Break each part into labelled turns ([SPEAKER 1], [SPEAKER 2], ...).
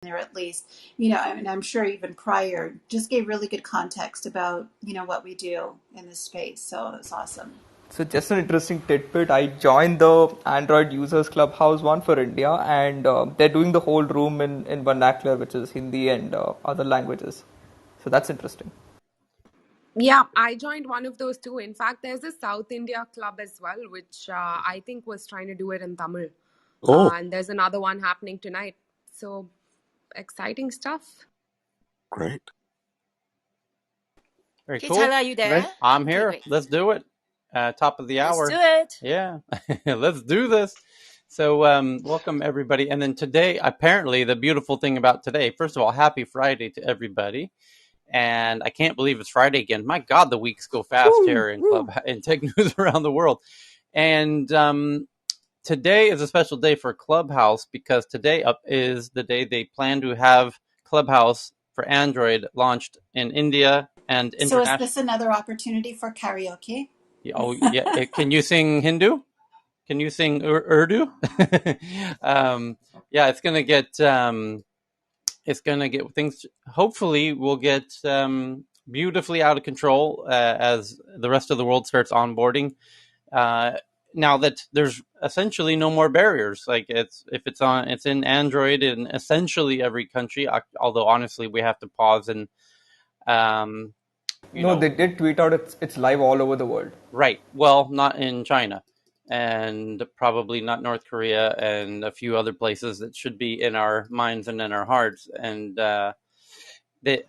[SPEAKER 1] there at least, and I'm sure even prior, just gave really good context about, what we do in this space. So it's awesome.
[SPEAKER 2] So just an interesting tidbit. I joined the Android Users Clubhouse one for India, and they're doing the whole room in vernacular, which is Hindi and other languages. So that's interesting.
[SPEAKER 3] Yeah, I joined one of those too. In fact, there's a South India club as well, which I think was trying to do it in Tamil.
[SPEAKER 4] Oh,
[SPEAKER 3] And there's another one happening tonight. So exciting stuff.
[SPEAKER 4] great.
[SPEAKER 5] Very
[SPEAKER 6] Okay,
[SPEAKER 5] cool.
[SPEAKER 6] Tyler, are you there?
[SPEAKER 5] I'm
[SPEAKER 6] Okay,
[SPEAKER 5] here.
[SPEAKER 6] great.
[SPEAKER 5] Let's do it. Top of the hour.
[SPEAKER 6] Let's do it.
[SPEAKER 5] Yeah, let's do this. So welcome everybody. And then today, apparently the beautiful thing about today, first of all, happy Friday to everybody. And I can't believe it's Friday again. My God, the weeks go fast here in in tech news around the world. And today is a special day for Clubhouse because today is the day they plan to have Clubhouse for Android launched in India and
[SPEAKER 1] So is
[SPEAKER 5] international.
[SPEAKER 1] this another opportunity for karaoke?
[SPEAKER 5] Oh yeah, can you sing Hindu? Can you sing Urdu? Yeah, it's gonna get things. Hopefully, we'll get beautifully out of control as the rest of the world starts onboarding. Now that there's essentially no more barriers, like it's in Android in essentially every country. Although honestly, we have to pause and
[SPEAKER 2] They did tweet out it's live all over the world.
[SPEAKER 5] Right. Well, not in China, and probably not North Korea, and a few other places that should be in our minds and in our hearts. And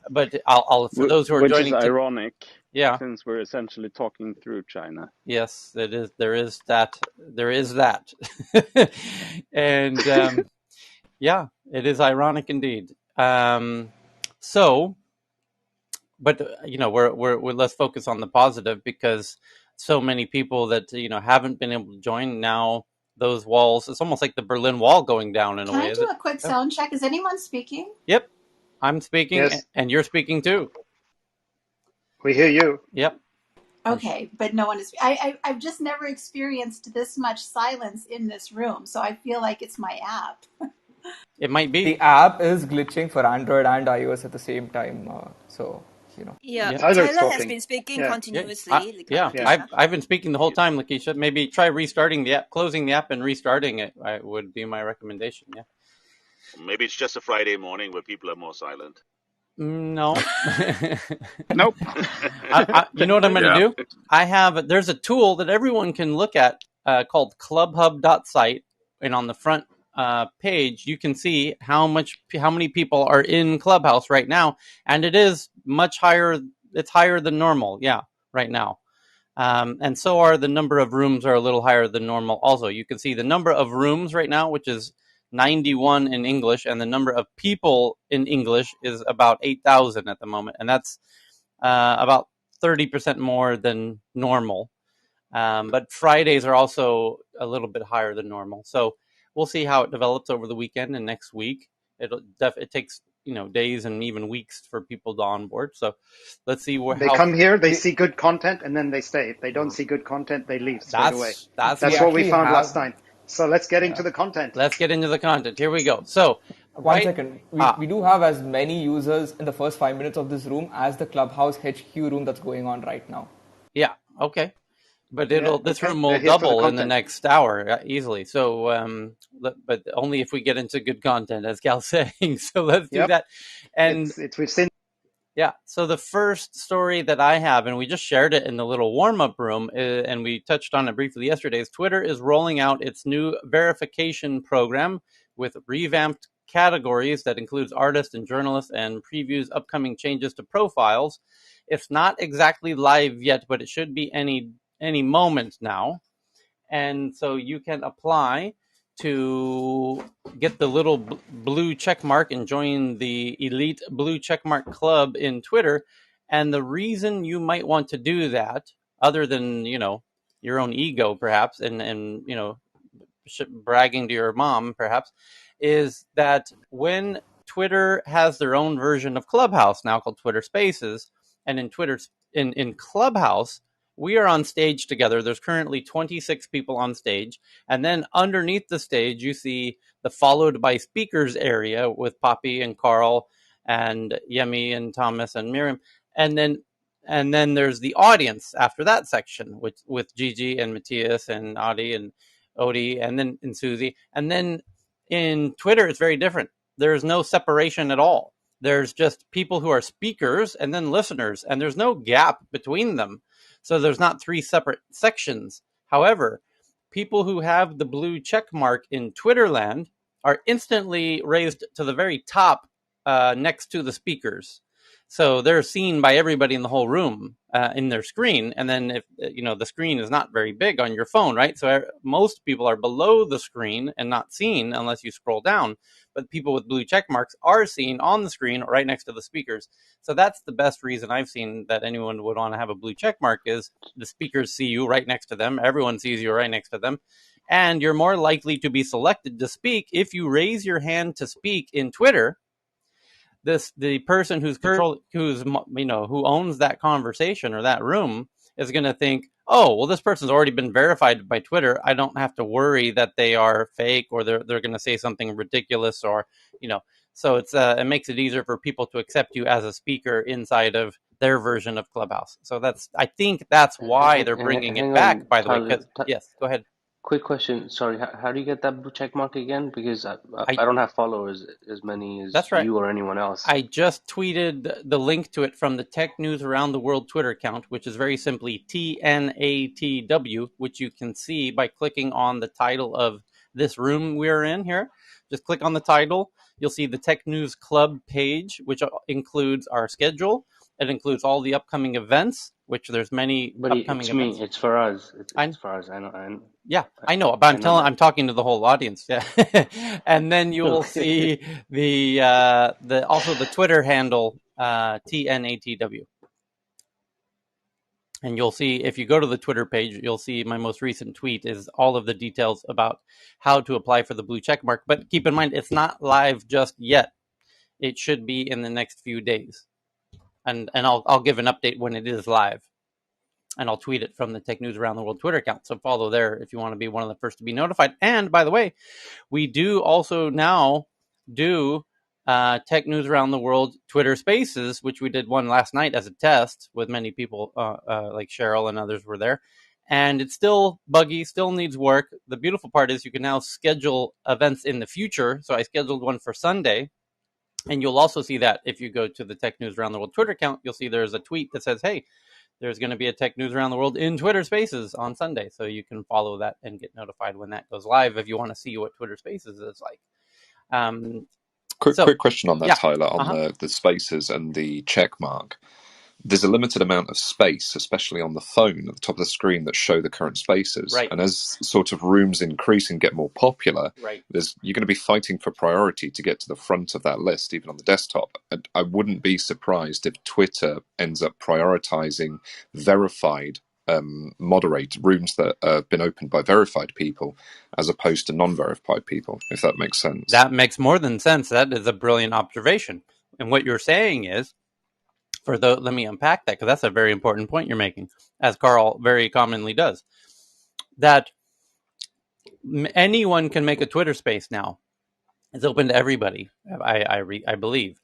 [SPEAKER 5] but I'll for those who are
[SPEAKER 7] which
[SPEAKER 5] joining,
[SPEAKER 7] is ironic,
[SPEAKER 5] yeah,
[SPEAKER 7] since we're essentially talking through China.
[SPEAKER 5] yes, it is. There is that. There is that, and yeah, it is ironic indeed. So. But we're let's focus on the positive because so many people that haven't been able to join now. Those walls, it's almost like the Berlin Wall going down in a
[SPEAKER 1] Can
[SPEAKER 5] way.
[SPEAKER 1] I do a quick sound check? Is anyone speaking?
[SPEAKER 5] Yep, I'm speaking,
[SPEAKER 8] Yes.
[SPEAKER 5] and you're speaking too.
[SPEAKER 8] We hear you.
[SPEAKER 5] Yep.
[SPEAKER 1] Okay, but no one is. I've just never experienced this much silence in this room, so I feel like it's my app.
[SPEAKER 5] It might be.
[SPEAKER 2] The app is glitching for Android and iOS at the same time.
[SPEAKER 6] Yeah,
[SPEAKER 8] Tyler's
[SPEAKER 6] Tyler has
[SPEAKER 8] talking.
[SPEAKER 6] been speaking
[SPEAKER 8] Yeah.
[SPEAKER 6] continuously.
[SPEAKER 5] Yeah,
[SPEAKER 8] Yeah.
[SPEAKER 5] I've been speaking the whole time, Lakeisha. Maybe try restarting the app, closing the app, and restarting it. Would be my recommendation. Yeah.
[SPEAKER 9] Maybe it's just a Friday morning where people are more silent.
[SPEAKER 5] No.
[SPEAKER 7] Nope.
[SPEAKER 5] You know what I'm going to do? There's a tool that everyone can look at called clubhub.site. And on the front page, you can see how many people are in Clubhouse right now. And it is much higher. It's higher than normal. Yeah, right now. And so are the number of rooms are a little higher than normal. Also, you can see the number of rooms right now, which is 91 in English, and the number of people in English is about 8,000 at the moment, and that's about 30% more than normal. But Fridays are also a little bit higher than normal, so we'll see how it develops over the weekend and next week. It takes days and even weeks for people to onboard. So let's see
[SPEAKER 8] They come here, they see good content, and then they stay. If they don't see good content, they leave straight away. That's what we found last time. So let's get into the content.
[SPEAKER 5] Let's get into the content. Here we go. So,
[SPEAKER 2] One second. We do have as many users in the first 5 minutes of this room as the Clubhouse HQ room that's going on right now.
[SPEAKER 5] Yeah. Okay. But this room will double in the next hour easily. So, but only if we get into good content, as Cal's saying. So let's do that. And
[SPEAKER 8] we've seen.
[SPEAKER 5] Yeah. So the first story that I have, and we just shared it in the little warm-up room, and we touched on it briefly yesterday, is Twitter is rolling out its new verification program with revamped categories that includes artists and journalists and previews upcoming changes to profiles. It's not exactly live yet, but it should be any moment now. And so you can apply to get the little blue check mark and join the elite blue check mark club in Twitter. And the reason you might want to do that, other than your own ego perhaps, and bragging to your mom perhaps, is that when Twitter has their own version of Clubhouse now called Twitter Spaces, and in Clubhouse, we are on stage together. There's currently 26 people on stage. And then underneath the stage, you see the followed by speakers area with Poppy and Carl and Yemi and Thomas and Miriam. And then there's the audience after that section with Gigi and Matthias and Adi and Odie and then and Susie. And then in Twitter, it's very different. There's no separation at all. There's just people who are speakers and then listeners, and there's no gap between them. So there's not three separate sections. However, people who have the blue check mark in Twitterland are instantly raised to the very top next to the speakers. So they're seen by everybody in the whole room in their screen. And then if the screen is not very big on your phone, right? So most people are below the screen and not seen unless you scroll down. But people with blue check marks are seen on the screen right next to the speakers. So that's the best reason I've seen that anyone would want to have a blue check mark is the speakers see you right next to them. Everyone sees you right next to them. And you're more likely to be selected to speak if you raise your hand to speak in Twitter. The person who owns that conversation or that room is going to think, oh, well, this person's already been verified by Twitter. I don't have to worry that they are fake or they're going to say something ridiculous or, so it makes it easier for people to accept you as a speaker inside of their version of Clubhouse. So I think that's why they're bringing it back, by the way. Yes, go ahead.
[SPEAKER 10] Quick question. Sorry, how do you get that blue check mark again? Because I don't have followers as many as
[SPEAKER 5] that's right.
[SPEAKER 10] you or anyone else.
[SPEAKER 5] I just tweeted the link to it from the Tech News Around the World Twitter account, which is very simply TNATW, which you can see by clicking on the title of this room we're in here. Just click on the title. You'll see the Tech News Club page, which includes our schedule. It includes all the upcoming events, which there's many upcoming events.
[SPEAKER 10] It's for us. It's for us. I know.
[SPEAKER 5] Yeah, I know, but I'm talking to the whole audience. Yeah, and then you will see also the Twitter handle TNATW, and you'll see if you go to the Twitter page, you'll see my most recent tweet is all of the details about how to apply for the blue check mark. But keep in mind, it's not live just yet. It should be in the next few days. And I'll give an update when it is live, and I'll tweet it from the Tech News Around the World Twitter account. So follow there if you want to be one of the first to be notified. And by the way, we do also now do Tech News Around the World Twitter Spaces, which we did one last night as a test with many people like Cheryl and others were there. And it's still buggy, still needs work. The beautiful part is you can now schedule events in the future. So I scheduled one for Sunday. And you'll also see that if you go to the Tech News Around the World Twitter account, you'll see there's a tweet that says, hey, there's going to be a Tech News Around the World in Twitter Spaces on Sunday. So you can follow that and get notified when that goes live if you want to see what Twitter Spaces is like.
[SPEAKER 4] Quick question on that, Tyler, on the spaces and the check mark. There's a limited amount of space, especially on the phone at the top of the screen, that show the current spaces.
[SPEAKER 5] Right.
[SPEAKER 4] And as sort of rooms increase and get more popular,
[SPEAKER 5] right.
[SPEAKER 4] You're going to be fighting for priority to get to the front of that list, even on the desktop. And I wouldn't be surprised if Twitter ends up prioritizing verified rooms that have been opened by verified people as opposed to non-verified people, if that makes sense.
[SPEAKER 5] That makes more than sense. That is a brilliant observation. And what you're saying is, let me unpack that, because that's a very important point you're making, as Carl very commonly does, that anyone can make a Twitter space now. It's open to everybody, I believe,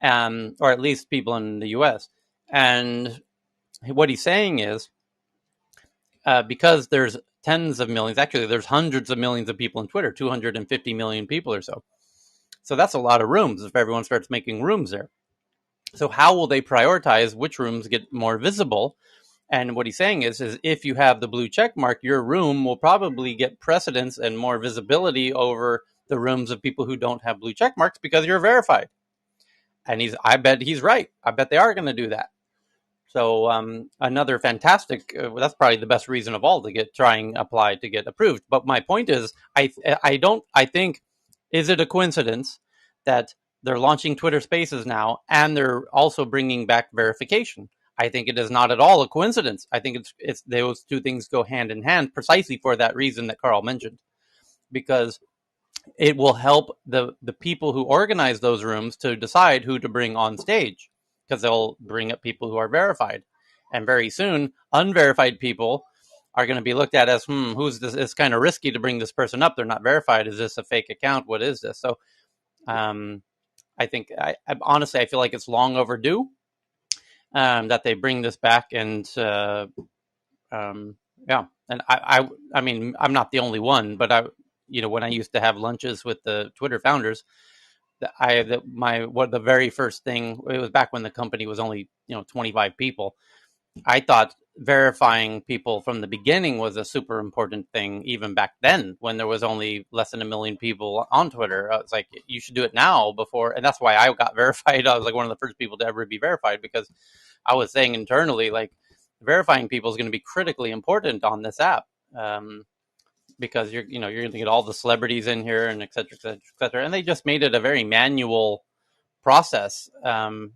[SPEAKER 5] or at least people in the US. And what he's saying is, because there's tens of millions, actually there's hundreds of millions of people in Twitter, 250 million people or so. So that's a lot of rooms if everyone starts making rooms there. So how will they prioritize which rooms get more visible? And what he's saying is if you have the blue check mark, your room will probably get precedence and more visibility over the rooms of people who don't have blue check marks because you're verified. And I bet he's right. I bet they are going to do that. So another fantastic, that's probably the best reason of all to apply to get approved. But my point is, I think, is it a coincidence that they're launching Twitter Spaces now, and they're also bringing back verification? I think it is not at all a coincidence. I think it's those two things go hand in hand precisely for that reason that Carl mentioned, because it will help the people who organize those rooms to decide who to bring on stage, because they'll bring up people who are verified. And very soon, unverified people are going to be looked at as, who's this? It's kind of risky to bring this person up. They're not verified. Is this a fake account? What is this? So I think, honestly, I feel like it's long overdue that they bring this back. And yeah, and I mean, I'm not the only one, but when I used to have lunches with the Twitter founders, the very first thing, it was back when the company was only 25 people. I thought verifying people from the beginning was a super important thing, even back then when there was only less than 1 million people on Twitter. I was like, you should do it now before, and that's why I got verified. I was like one of the first people to ever be verified, because I was saying internally, like, verifying people is going to be critically important on this app, because you're going to get all the celebrities in here and et cetera, et cetera, et cetera. And they just made it a very manual process. And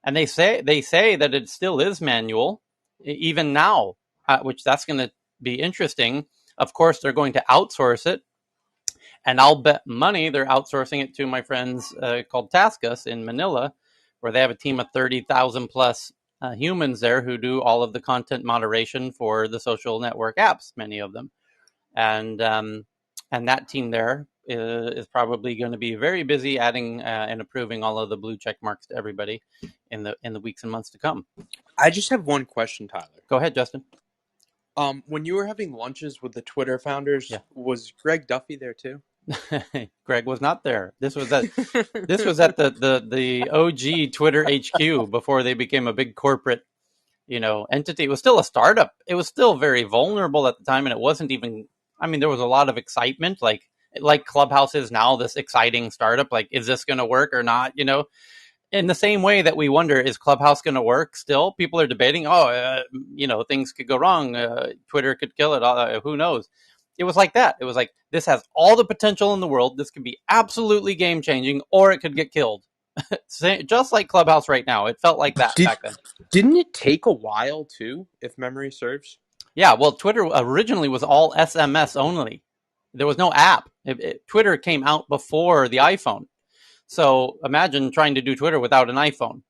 [SPEAKER 5] they say that it still is manual even now, which that's going to be interesting. Of course, they're going to outsource it, and I'll bet money they're outsourcing it to my friends called Taskus in Manila, where they have a team of 30,000 plus humans there who do all of the content moderation for the social network apps, many of them. And that team there is probably going to be very busy adding and approving all of the blue check marks to everybody in the weeks and months to come.
[SPEAKER 11] I just have one question, Tyler.
[SPEAKER 5] Go ahead, Justin.
[SPEAKER 11] When you were having lunches with the Twitter founders, was Greg Duffy there too?
[SPEAKER 5] Greg was not there. This was at the OG Twitter HQ before they became a big corporate entity. It was still a startup. It was still very vulnerable at the time, and it wasn't even. I mean, there was a lot of excitement, like Clubhouse is now, this exciting startup. Like, is this going to work or not? In the same way that we wonder, is Clubhouse going to work still? People are debating, things could go wrong. Twitter could kill it. Who knows? It was like that. It was like, this has all the potential in the world. This could be absolutely game-changing, or it could get killed. Just like Clubhouse right now. It felt like that back then.
[SPEAKER 11] Didn't it take a while, too, if memory serves?
[SPEAKER 5] Yeah, well, Twitter originally was all SMS only. There was no app. Twitter came out before the iPhone. So imagine trying to do Twitter without an iPhone,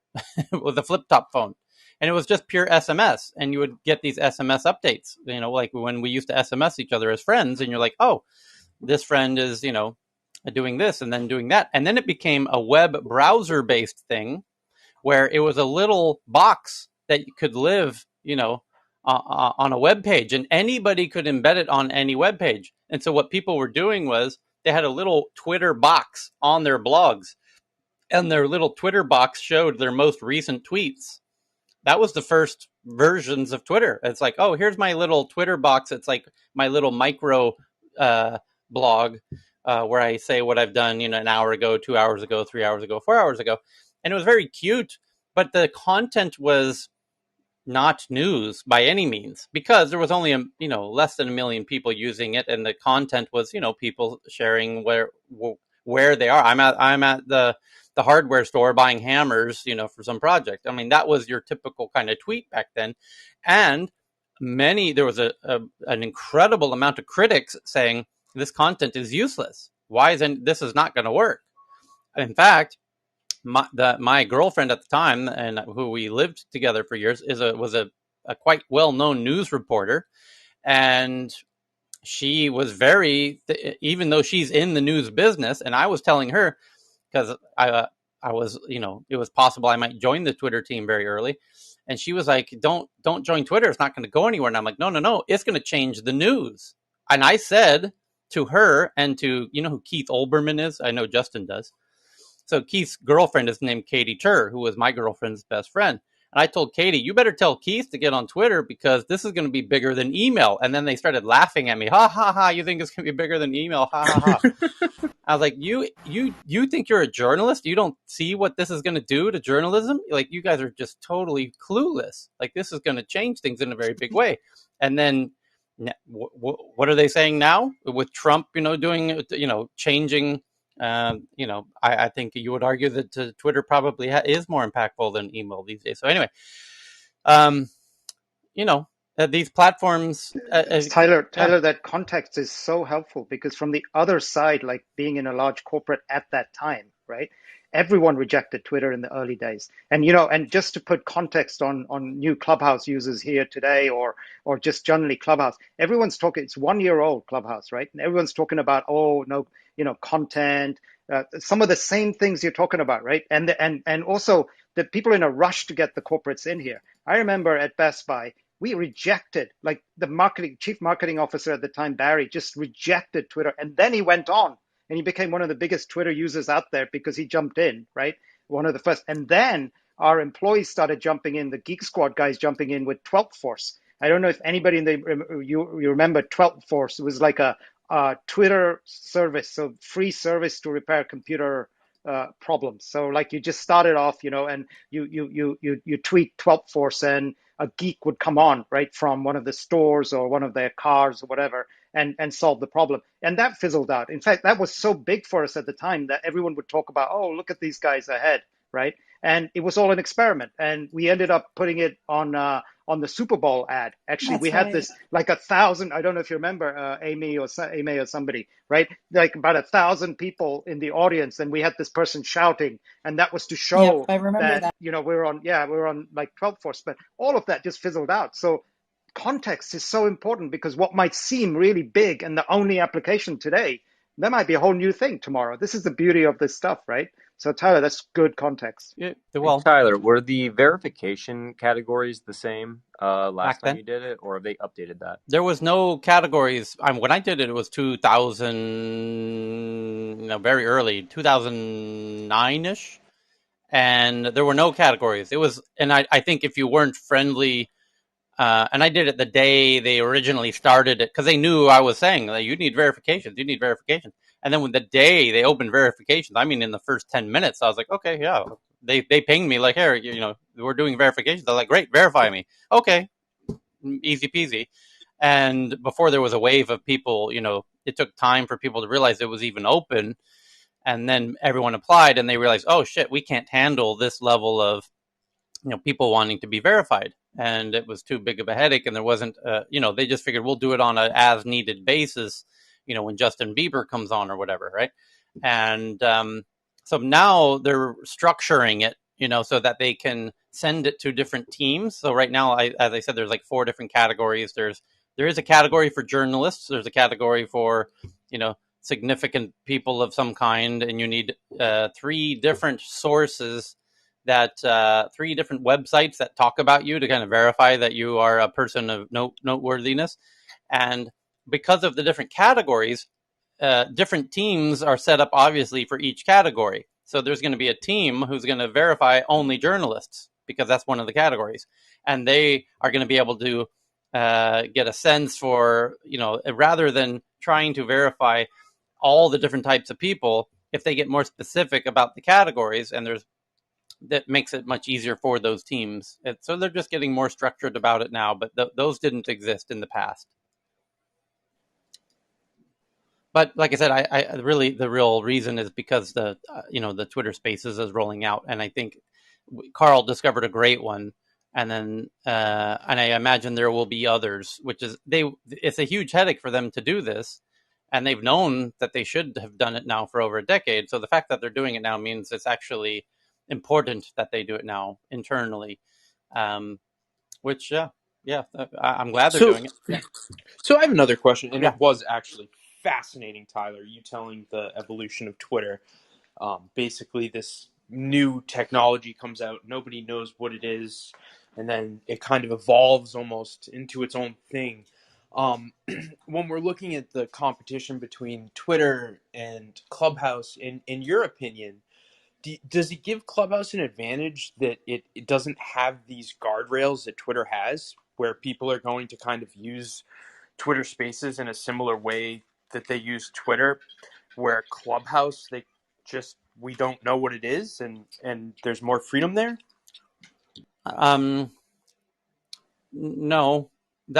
[SPEAKER 5] with a flip-top phone. And it was just pure SMS. And you would get these SMS updates, like when we used to SMS each other as friends. And you're like, oh, this friend is, doing this and then doing that. And then it became a web browser-based thing where it was a little box that you could live, on a web page, and anybody could embed it on any web page. And so what people were doing was they had a little Twitter box on their blogs, and their little Twitter box showed their most recent tweets. That was the first versions of Twitter. It's like, oh, here's my little Twitter box. It's like my little micro blog where I say what I've done, an hour ago, 2 hours ago, 3 hours ago, 4 hours ago. And it was very cute, but the content was not news by any means, because there was only less than 1 million people using it, and the content was people sharing where they are. I'm at the hardware store buying hammers for some project. I mean, that was your typical kind of tweet back then. And there was an incredible amount of critics saying this content is useless. This is not going to work. In fact, my girlfriend at the time, and who we lived together for years, was a quite well-known news reporter, and she was even though she's in the news business, and I was telling her, because I was, it was possible I might join the Twitter team very early, and she was like, don't join Twitter, it's not going to go anywhere. And I'm like, no, it's going to change the news. And I said to her, and to, who Keith Olbermann is? I know Justin does. So Keith's girlfriend is named Katie Tur, who was my girlfriend's best friend. And I told Katie, you better tell Keith to get on Twitter, because this is going to be bigger than email. And then they started laughing at me. Ha, ha, ha. You think it's going to be bigger than email? Ha, ha, ha. I was like, you think you're a journalist? You don't see what this is going to do to journalism? Like, you guys are just totally clueless. Like, this is going to change things in a very big way. And then what are they saying now with Trump, doing, changing... I think you would argue that Twitter probably is more impactful than email these days. So anyway, these platforms.
[SPEAKER 8] Tyler, that context is so helpful, because from the other side, like being in a large corporate at that time, right? Everyone rejected Twitter in the early days. And, you know, and just to put context on new Clubhouse users here today, or just generally Clubhouse, everyone's talking, it's 1 year old Clubhouse, right? And everyone's talking about, oh, no, you know, content, some of the same things you're talking about, right? And also the people in a rush to get the corporates in here. I remember at Best Buy, we rejected, like the chief marketing officer at the time, Barry, just rejected Twitter. And then he went on and he became one of the biggest Twitter users out there because he jumped in, right? One of the first. And then our employees started jumping in, the Geek Squad guys jumping in with 12th Force. I don't know if anybody you remember 12th Force. It was like a Twitter service, so free service to repair computer problems. So like you just started off, you know, and you tweet 12th Force and a geek would come on, right, from one of the stores or one of their cars or whatever, and solve the problem. And that fizzled out. In fact, that was so big for us at the time that everyone would talk about, oh, look at these guys ahead, right? And it was all an experiment. And we ended up putting it on the Super Bowl ad. Actually,
[SPEAKER 1] That's
[SPEAKER 8] we had
[SPEAKER 1] right.
[SPEAKER 8] this like 1,000, I don't know if you remember, Amy or somebody, right? Like about 1,000 people in the audience. And we had this person shouting. And that was to show
[SPEAKER 1] Yep, I remember that.
[SPEAKER 8] you know, we're on like 12th Force. But all of that just fizzled out. So context is so important, because what might seem really big and the only application today, there might be a whole new thing tomorrow. This is the beauty of this stuff, right? So Tyler, that's good context.
[SPEAKER 5] Yeah,
[SPEAKER 12] well, Tyler, were the verification categories the same last time you did it, or have they updated that?
[SPEAKER 5] There was no categories. When I did it, it was 2000, you know, very early, 2009-ish, and there were no categories. It was, and I think if you weren't friendly, and I did it the day they originally started it, because they knew I was saying that you need verifications. And then when the day they opened verifications, I mean, in the first 10 minutes, I was like, okay, yeah. They pinged me like, here, you know, we're doing verifications. They're like, great, verify me. Okay, easy peasy. And before there was a wave of people, you know, it took time for people to realize it was even open. And then everyone applied and they realized, oh shit, we can't handle this level of, you know, people wanting to be verified. And it was too big of a headache. And there wasn't, you know, they just figured we'll do it on an as needed basis, you know, when Justin Bieber comes on or whatever, right? And so now they're structuring it, you know, so that they can send it to different teams. So right now, as I said, there's like 4 different categories. There is a category for journalists. There's a category for, you know, significant people of some kind, and you need 3 different sources, that 3 different websites that talk about you to kind of verify that you are a person of noteworthiness. And because of the different categories, different teams are set up obviously for each category. So there's going to be a team who's going to verify only journalists, because that's one of the categories. And they are going to be able to get a sense for, you know, rather than trying to verify all the different types of people, if they get more specific about the categories, and that makes it much easier for those teams. So they're just getting more structured about it now, but those didn't exist in the past. But like I said, I really, the real reason is because the Twitter Spaces is rolling out, and I think Carl discovered a great one, and then and I imagine there will be others. Which is it's a huge headache for them to do this, and they've known that they should have done it now for over a decade. So the fact that they're doing it now means it's actually important that they do it now internally. Which I'm glad they're doing it. Yeah.
[SPEAKER 11] So I have another question, and it was actually fascinating, Tyler, you telling the evolution of Twitter. Basically, this new technology comes out, nobody knows what it is, and then it kind of evolves almost into its own thing. When we're looking at the competition between Twitter and Clubhouse, in your opinion, does it give Clubhouse an advantage that it doesn't have these guardrails that Twitter has, where people are going to kind of use Twitter Spaces in a similar way that they use Twitter, where Clubhouse, we don't know what it is, and there's more freedom there?
[SPEAKER 5] No,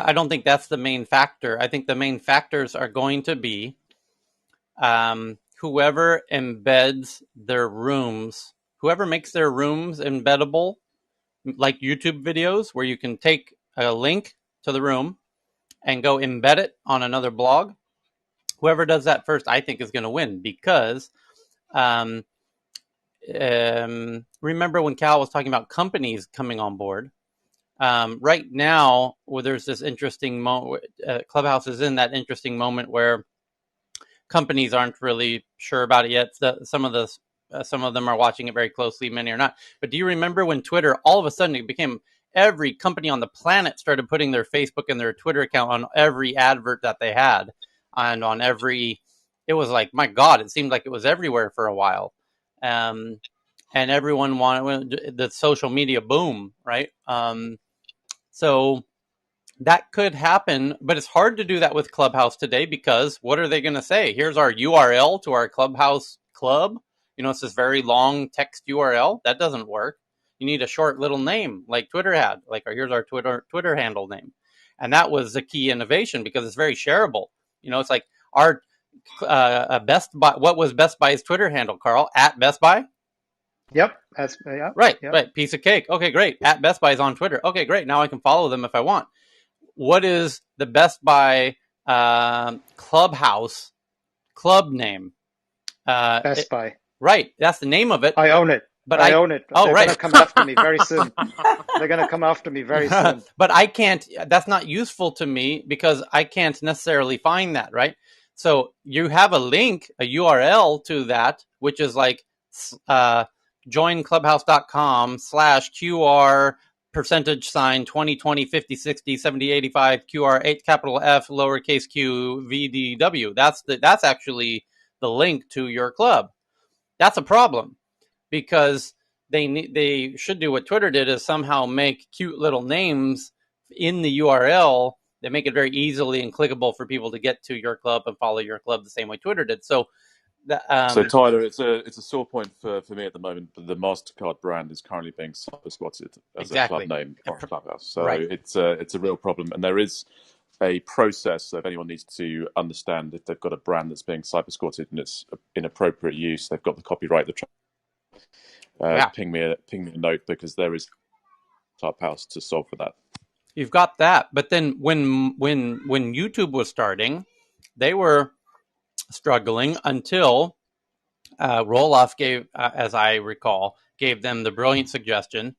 [SPEAKER 5] I don't think that's the main factor. I think the main factors are going to be whoever embeds their rooms, whoever makes their rooms embeddable, like YouTube videos, where you can take a link to the room and go embed it on another blog. Whoever does that first, I think, is going to win, because remember when Cal was talking about companies coming on board. Right now, where there's this interesting moment, Clubhouse is in that interesting moment where companies aren't really sure about it yet. Some of them are watching it very closely, many are not. But do you remember when Twitter, all of a sudden, it became every company on the planet started putting their Facebook and their Twitter account on every advert that they had, and on every. It was like, my God, it seemed like it was everywhere for a while, and everyone wanted the social media boom, right? So that could happen, but it's hard to do that with Clubhouse today, because what are they going to say? Here's our URL to our Clubhouse club. It's this very long text URL. That doesn't work. You need a short little name like Twitter had, like, here's our Twitter handle name. And that was a key innovation, because it's very shareable. It's like our Best Buy. What was Best Buy's Twitter handle, Carl? At Best Buy?
[SPEAKER 8] Yep. Yeah.
[SPEAKER 5] Right,
[SPEAKER 8] yep.
[SPEAKER 5] right. Piece of cake. Okay, great. At Best Buy is on Twitter. Okay, great. Now I can follow them if I want. What is the Best Buy Clubhouse club name?
[SPEAKER 8] Best Buy.
[SPEAKER 5] Right. That's the name of it.
[SPEAKER 8] I own it.
[SPEAKER 5] But
[SPEAKER 8] I own it.
[SPEAKER 5] Oh,
[SPEAKER 8] They're
[SPEAKER 5] right.
[SPEAKER 8] going to come after me very soon. They're going to come after me very soon.
[SPEAKER 5] But I can't. That's not useful to me, because I can't necessarily find that, right? So you have a link, a URL to that, which is like joinclubhouse.com/QR %2020 5060 7085 QR 8 capital F lowercase q VDW. That's actually the link to your club. That's a problem, because they should do what Twitter did, is somehow make cute little names in the URL that make it very easily and clickable for people to get to your club and follow your club the same way Twitter did. So
[SPEAKER 13] Tyler, it's a sore point for me at the moment. The MasterCard brand is currently being cyber-squatted as a club name on Clubhouse. So
[SPEAKER 5] right.
[SPEAKER 13] it's a real problem, and there is a process. So if anyone needs to understand if they've got a brand that's being cyber-squatted and it's inappropriate use, they've got the copyright. Ping me a note, because there is Clubhouse to solve for that.
[SPEAKER 5] You've got that, but then when YouTube was starting, they were struggling until Roloff gave, as I recall, gave them the brilliant suggestion.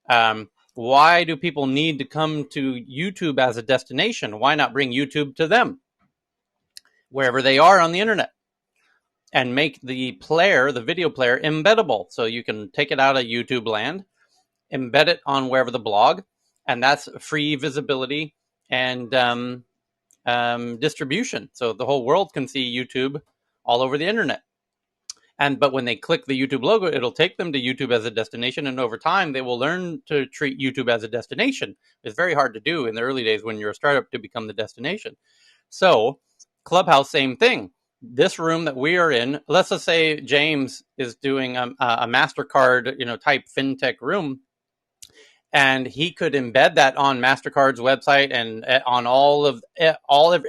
[SPEAKER 5] Why do people need to come to YouTube as a destination? Why not bring YouTube to them, wherever they are on the internet, and make the video player, embeddable, so you can take it out of YouTube land, embed it on wherever the blog, and that's free visibility and distribution, so the whole world can see YouTube all over the internet. But when they click the YouTube logo, it'll take them to YouTube as a destination, and over time they will learn to treat YouTube as a destination. It's very hard to do in the early days when you're a startup to become the destination. So Clubhouse, same thing. This room that we are in, let's just say James is doing a MasterCard, type fintech room, and he could embed that on MasterCard's website and on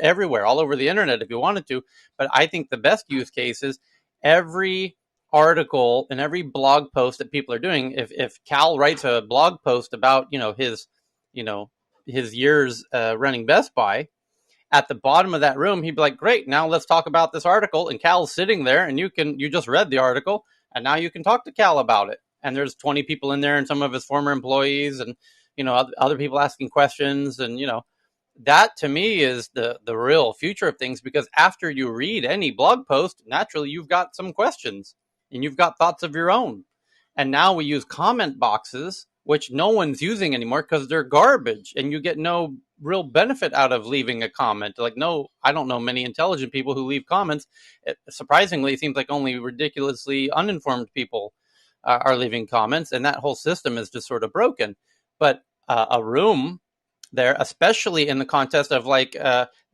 [SPEAKER 5] everywhere, all over the internet if you wanted to. But I think the best use case is every article and every blog post that people are doing. If Cal writes a blog post about his years running Best Buy, at the bottom of that room, he'd be like, great, now let's talk about this article. And Cal's sitting there, and you just read the article, and now you can talk to Cal about it. And there's 20 people in there, and some of his former employees, and other people asking questions, and that to me is the real future of things, because after you read any blog post, naturally you've got some questions and you've got thoughts of your own. And now we use comment boxes, which no one's using anymore because they're garbage, and you get no real benefit out of leaving a comment. I don't know many intelligent people who leave comments. Surprisingly, it seems like only ridiculously uninformed people are leaving comments, and that whole system is just sort of broken. But a room there, especially in the context of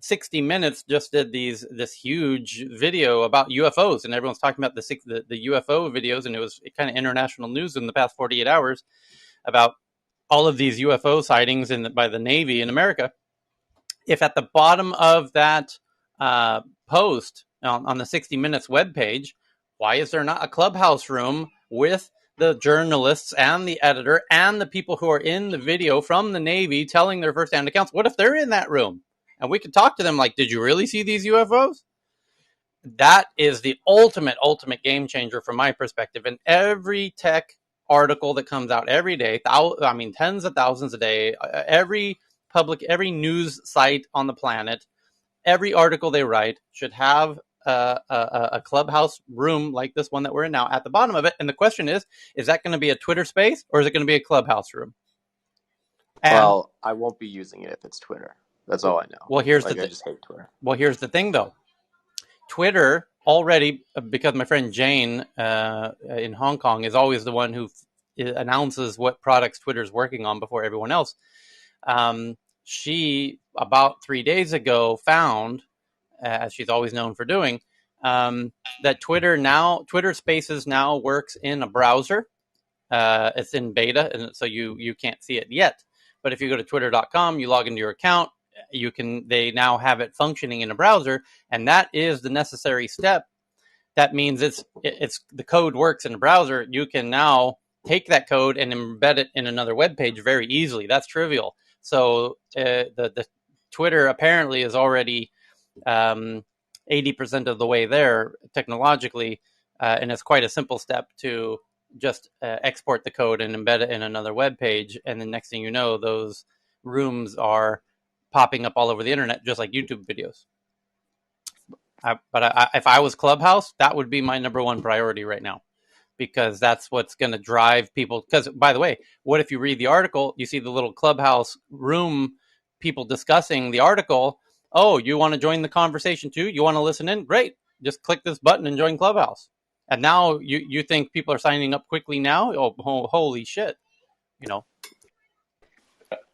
[SPEAKER 5] 60 Minutes just did this huge video about UFOs, and everyone's talking about the UFO videos, and it was kind of international news in the past 48 hours about all of these UFO sightings by the Navy in America. If at the bottom of that post on the 60 Minutes webpage, why is there not a Clubhouse room with the journalists and the editor and the people who are in the video from the Navy telling their firsthand accounts? What if they're in that room? And we could talk to them like, did you really see these UFOs? that is the ultimate game changer from my perspective. And every tech article that comes out every day, tens of thousands a day, every news site on the planet, every article they write should have a Clubhouse room like this one that we're in now at the bottom of it. And the question is that going to be a Twitter space or is it going to be a Clubhouse room?
[SPEAKER 12] Well, I won't be using it if it's Twitter. That's all I know.
[SPEAKER 5] Well,
[SPEAKER 12] I just hate Twitter.
[SPEAKER 5] Well, here's the thing, though. Twitter already, because my friend Jane in Hong Kong is always the one who announces what products Twitter's working on before everyone else. She, about 3 days ago, found, as she's always known for doing, that Twitter Spaces now works in a browser. It's in beta, and so you can't see it yet. But if you go to twitter.com, you log into your account, they now have it functioning in a browser, and that is the necessary step. That means it's the code works in a browser. You can now take that code and embed it in another web page very easily. That's trivial. So the Twitter apparently is already 80% of the way there technologically, and it's quite a simple step to just export the code and embed it in another web page, and the next thing you know, those rooms are popping up all over the internet, just like YouTube videos. But if I was Clubhouse, that would be my number one priority right now, because that's what's going to drive people. Because, by the way, what if you read the article, you see the little Clubhouse room, people discussing the article. Oh, you want to join the conversation too? You want to listen in? Great. Just click this button and join Clubhouse. And now you think people are signing up quickly now? Oh, holy shit.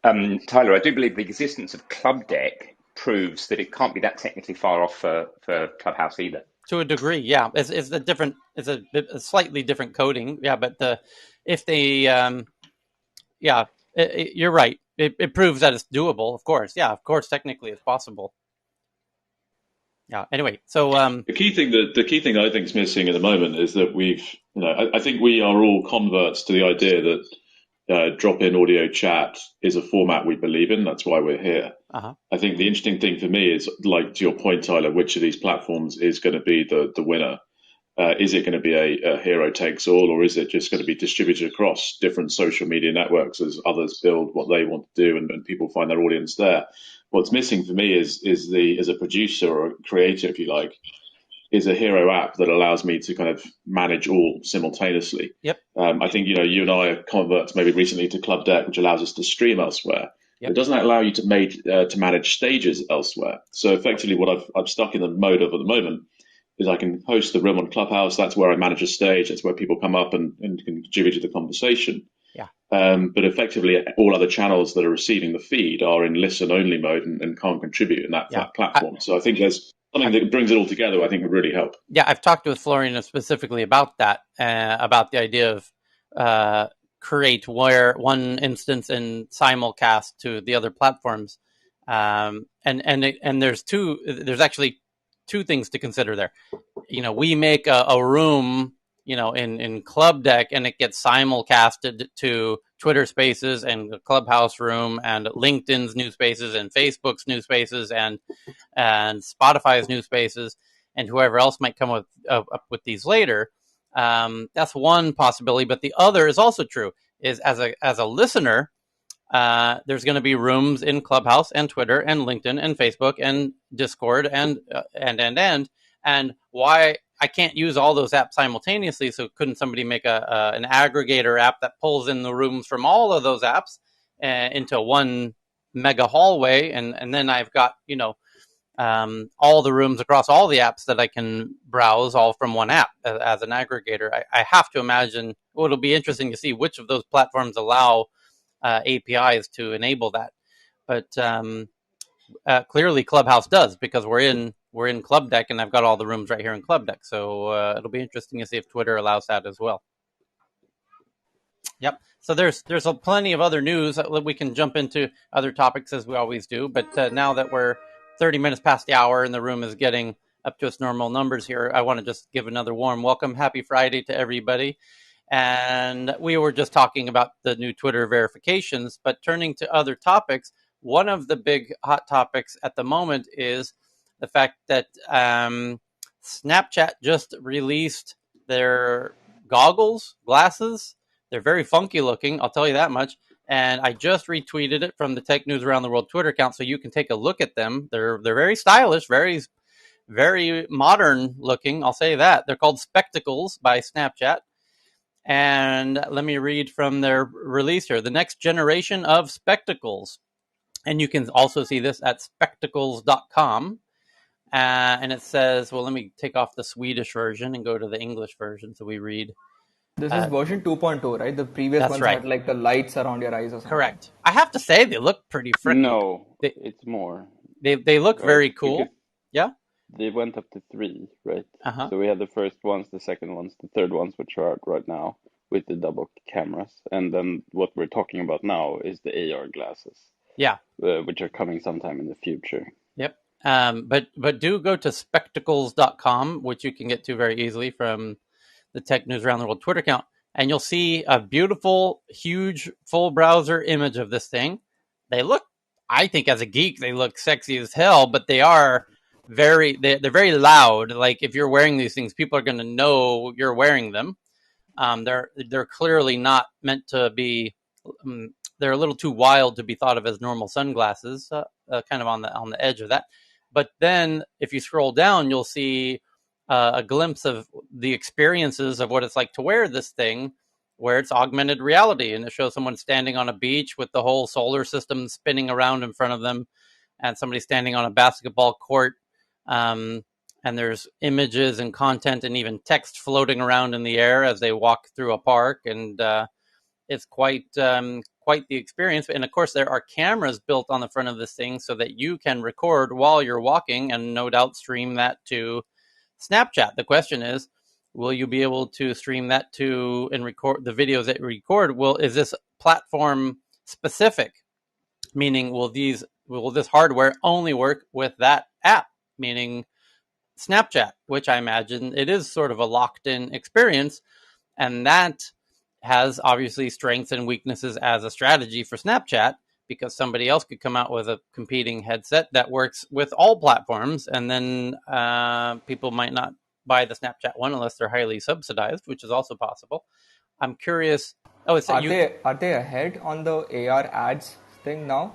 [SPEAKER 14] Tyler, I do believe the existence of Club Deck proves that it can't be that technically far off for Clubhouse either.
[SPEAKER 5] To a degree, yeah. It's a slightly different coding, yeah. But you're right. It proves that it's doable. Of course, yeah. Of course, technically, it's possible. Yeah. Anyway, so
[SPEAKER 15] the key thing I think is missing at the moment is that I think we are all converts to the idea that drop-in audio chat is a format we believe in. That's why we're here.
[SPEAKER 5] Uh-huh.
[SPEAKER 15] I think the interesting thing for me is, like to your point, Tyler, which of these platforms is going to be the winner? Is it going to be a hero takes all, or is it just going to be distributed across different social media networks as others build what they want to do and people find their audience there? What's missing for me is as a producer or a creator, if you like, is a hero app that allows me to kind of manage all simultaneously.
[SPEAKER 5] Yep.
[SPEAKER 15] I think, you and I are converts maybe recently to Club Deck, which allows us to stream elsewhere.
[SPEAKER 5] Yep.
[SPEAKER 15] It doesn't allow you to manage stages elsewhere. So effectively what I'm stuck in the mode of at the moment is I can host the room on Clubhouse. That's where I manage a stage. That's where people come up and can contribute to the conversation.
[SPEAKER 5] Yeah.
[SPEAKER 15] But effectively, all other channels that are receiving the feed are in listen-only mode and can't contribute in that platform. So I think there's something that brings it all together, I think would really help.
[SPEAKER 5] Yeah, I've talked with Florian specifically about that, about the idea of create one instance and simulcast to the other platforms. And there's actually two things to consider there. We make a room, in Club Deck, and it gets simulcasted to Twitter Spaces and the Clubhouse room and LinkedIn's new spaces and Facebook's new spaces and Spotify's new spaces and whoever else might come up with these later. That's one possibility, but the other is also true. Is as a listener, there's going to be rooms in Clubhouse and Twitter and LinkedIn and Facebook and Discord and why I can't use all those apps simultaneously. So couldn't somebody make an aggregator app that pulls in the rooms from all of those apps into one mega hallway, and then I've got all the rooms across all the apps that I can browse all from one app as an aggregator. I have to imagine it'll be interesting to see which of those platforms allow APIs to enable that. But clearly Clubhouse does, because we're in Club Deck, and I've got all the rooms right here in Club Deck. So it'll be interesting to see if Twitter allows that as well. Yep. So there's plenty of other news. We can jump into other topics as we always do. But now that we're 30 minutes past the hour and the room is getting up to its normal numbers here, I want to just give another warm welcome. Happy Friday to everybody. And we were just talking about the new Twitter verifications, but turning to other topics, one of the big hot topics at the moment is the fact that Snapchat just released their glasses. They're very funky looking, I'll tell you that much. And I just retweeted it from the Tech News Around the World Twitter account, so you can take a look at them. They're very stylish, very, very modern looking. I'll say that. They're called Spectacles by Snapchat. And let me read from their release here. The next generation of Spectacles. And you can also see this at spectacles.com. And it says, well, let me take off the Swedish version and go to the English version so we read.
[SPEAKER 2] This is version 2.0, right? The previous ones had like the lights around your eyes or something.
[SPEAKER 5] Correct. I have to say, they look pretty freaky.
[SPEAKER 7] No, it's more.
[SPEAKER 5] They look very cool.
[SPEAKER 7] Because
[SPEAKER 5] yeah?
[SPEAKER 7] They went up to 3, right?
[SPEAKER 5] Uh-huh.
[SPEAKER 7] So we had the first ones, the second ones, the third ones, which are out right now with the double cameras. And then what we're talking about now is the AR glasses.
[SPEAKER 5] Yeah.
[SPEAKER 7] Which are coming sometime in the future.
[SPEAKER 5] Yep. But do go to spectacles.com, which you can get to very easily from the Tech News Around the World Twitter account, and you'll see a beautiful, huge, full browser image of this thing. They look, I think as a geek, they look sexy as hell, but they are they're very loud. Like if you're wearing these things, people are going to know you're wearing them. They're clearly not meant to be. They're a little too wild to be thought of as normal sunglasses. Kind of on the edge of that. But then if you scroll down, you'll see a glimpse of the experiences of what it's like to wear this thing, where it's augmented reality, and it shows someone standing on a beach with the whole solar system spinning around in front of them, and somebody standing on a basketball court. And there's images and content and even text floating around in the air as they walk through a park, and it's quite the experience. And of course, there are cameras built on the front of this thing so that you can record while you're walking, and no doubt stream that to Snapchat. The question is, will you be able to stream that to and record the videos that you record? Is this platform specific? Meaning, will this hardware only work with that app? Meaning Snapchat, which I imagine it is sort of a locked-in experience, and that has obviously strengths and weaknesses as a strategy for Snapchat, because somebody else could come out with a competing headset that works with all platforms, and then people might not buy the Snapchat one unless they're highly subsidized, which is also possible. I'm curious. Are
[SPEAKER 2] they ahead on the AR ads thing now?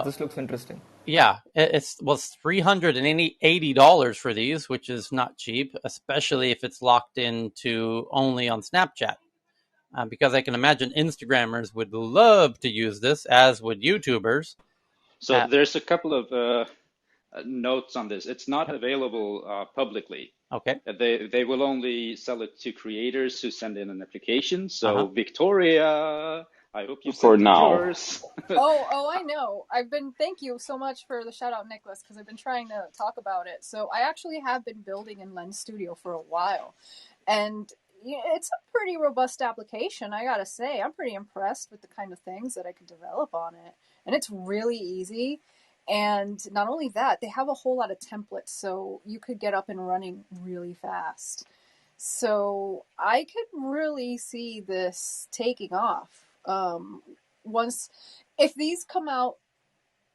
[SPEAKER 2] This looks interesting.
[SPEAKER 5] Yeah, it's $380 for these, which is not cheap, especially if it's locked into only on Snapchat. Because I can imagine Instagrammers would love to use this, as would YouTubers.
[SPEAKER 16] So there's a couple of notes on this. It's not available publicly.
[SPEAKER 5] Okay.
[SPEAKER 16] They will only sell it to creators who send in an application. So Victoria, I hope you sent yours.
[SPEAKER 17] Oh, I know. Thank you so much for the shout out, Nicholas, because I've been trying to talk about it. So I actually have been building in Lens Studio for a while, and it's a pretty robust application, I gotta say. I'm pretty impressed with the kind of things that I can develop on it. And it's really easy. And not only that, they have a whole lot of templates, so you could get up and running really fast. So I could really see this taking off. If these come out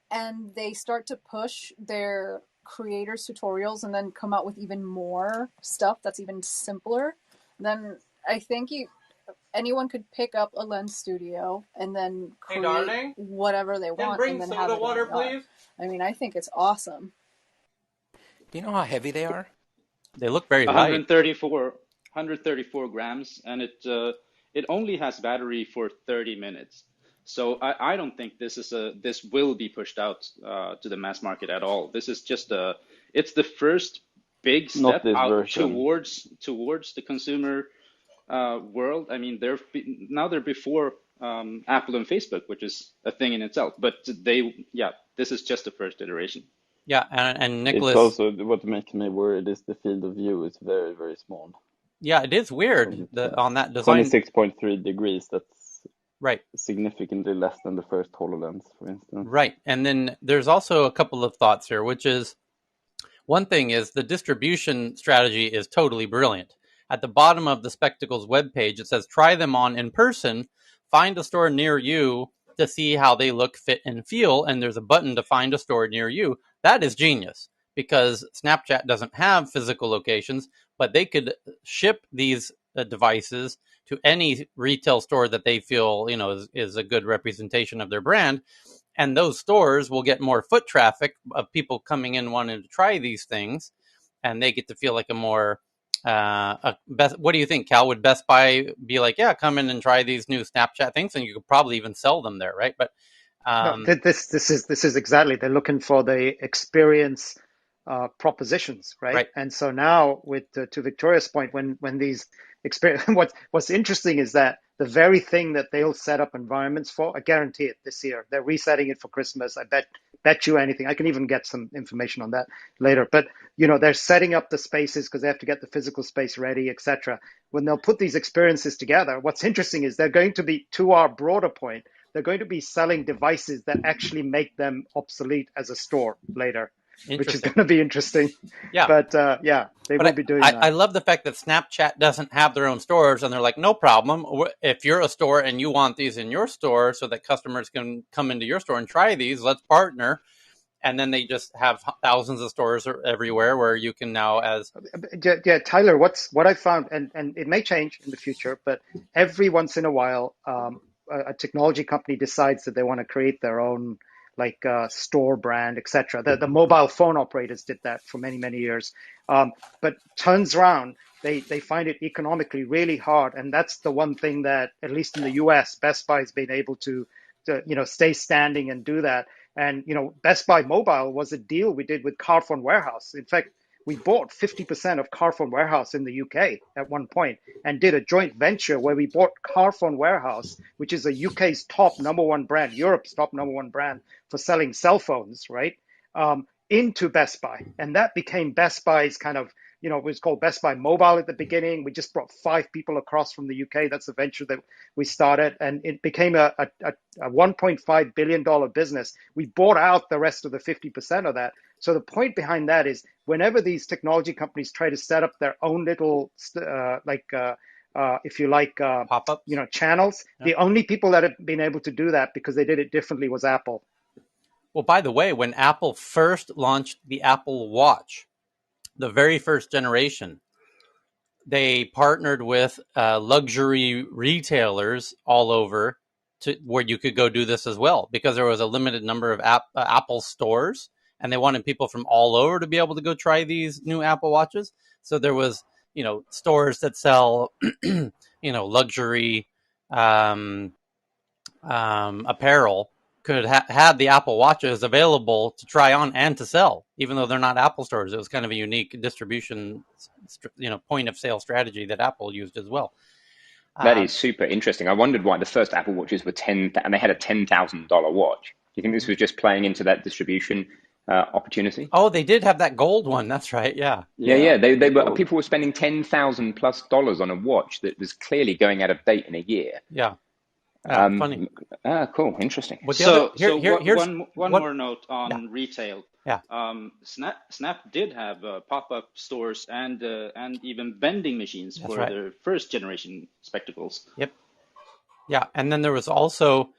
[SPEAKER 17] and they start to push their creators tutorials and then come out with even more stuff that's even simpler, then I think anyone could pick up a Lens Studio and then create whatever they want and then have it
[SPEAKER 5] water, please.
[SPEAKER 17] I mean, I think it's awesome.
[SPEAKER 18] Do you know how heavy they are?
[SPEAKER 5] They look very light.
[SPEAKER 16] 134 grams, and it only has battery for 30 minutes. So I don't think this will be pushed out to the mass market at all. This is just it's the first big step out towards the consumer world. I mean, they're before Apple and Facebook, which is a thing in itself. But this is just the first iteration.
[SPEAKER 5] Yeah, and Nicholas.
[SPEAKER 7] It's also what makes me worried is the field of view is very, very small.
[SPEAKER 5] Yeah, it is weird on that design.
[SPEAKER 7] 26.3 degrees. That's
[SPEAKER 5] right.
[SPEAKER 7] Significantly less than the first HoloLens, for instance.
[SPEAKER 5] Right, and then there's also a couple of thoughts here, which is, one thing is the distribution strategy is totally brilliant. At the bottom of the Spectacles webpage, it says, try them on in person, find a store near you to see how they look, fit, and feel, and there's a button to find a store near you. That is genius, because Snapchat doesn't have physical locations, but they could ship these devices to any retail store that they feel, is a good representation of their brand. And those stores will get more foot traffic of people coming in wanting to try these things, and they get to feel like a more what do you think, Cal? Would Best Buy be like, yeah, come in and try these new Snapchat things, and you could probably even sell them there, right? But
[SPEAKER 8] no, this is exactly, they're looking for the experience propositions, right? And so now, with to Victoria's point, when these experience, what's interesting is that the very thing that they'll set up environments for, I guarantee it, this year they're resetting it for Christmas. I bet you anything. I can even get some information on that later. But they're setting up the spaces because they have to get the physical space ready, etc. When they'll put these experiences together, what's interesting is they're going to be, to our broader point, they're going to be selling devices that actually make them obsolete as a store later, which is going to be interesting.
[SPEAKER 5] Yeah.
[SPEAKER 8] But they will be doing that.
[SPEAKER 5] I love the fact that Snapchat doesn't have their own stores, and they're like, no problem. If you're a store and you want these in your store so that customers can come into your store and try these, let's partner. And then they just have thousands of stores everywhere where you can now
[SPEAKER 8] Tyler, what I found, and it may change in the future, but every once in a while, a technology company decides that they want to create their own store brand, etc. The mobile phone operators did that for many, many years. But turns around, they find it economically really hard. And that's the one thing that, at least in the US, Best Buy has been able to stay standing and do that. And, Best Buy Mobile was a deal we did with Carphone Warehouse. In fact, we bought 50% of Carphone Warehouse in the UK at one point and did a joint venture where we bought Carphone Warehouse, which is the UK's top #1 brand, Europe's top #1 brand for selling cell phones, right, into Best Buy. And that became Best Buy's kind of, it was called Best Buy Mobile at the beginning. We just brought 5 people across from the UK. That's a venture that we started. And it became a $1.5 billion business. We bought out the rest of the 50% of that. So the point behind that is, whenever these technology companies try to set up their own little, if you like,
[SPEAKER 5] pop-up,
[SPEAKER 8] channels, the only people that have been able to do that because they did it differently was Apple.
[SPEAKER 5] Well, by the way, when Apple first launched the Apple Watch, the very first generation, they partnered with luxury retailers all over to where you could go do this as well, because there was a limited number of Apple stores, and they wanted people from all over to be able to go try these new Apple Watches. So there was, stores that sell, luxury apparel could have the Apple Watches available to try on and to sell, even though they're not Apple stores. It was kind of a unique distribution, point of sale strategy that Apple used as well.
[SPEAKER 14] That is super interesting. I wondered why the first Apple Watches were and they had a $10,000 watch. Do you think this was just playing into that distribution opportunity?
[SPEAKER 5] Oh, they did have that gold one. That's right. Yeah.
[SPEAKER 14] Yeah. They were, people were spending $10,000+ on a watch that was clearly going out of date in a year.
[SPEAKER 5] Yeah. Funny.
[SPEAKER 14] Cool. Interesting.
[SPEAKER 16] One more note on retail.
[SPEAKER 5] Yeah.
[SPEAKER 16] Snap did have pop-up stores and even vending machines for their first generation spectacles.
[SPEAKER 5] Yep. Yeah, and then there was also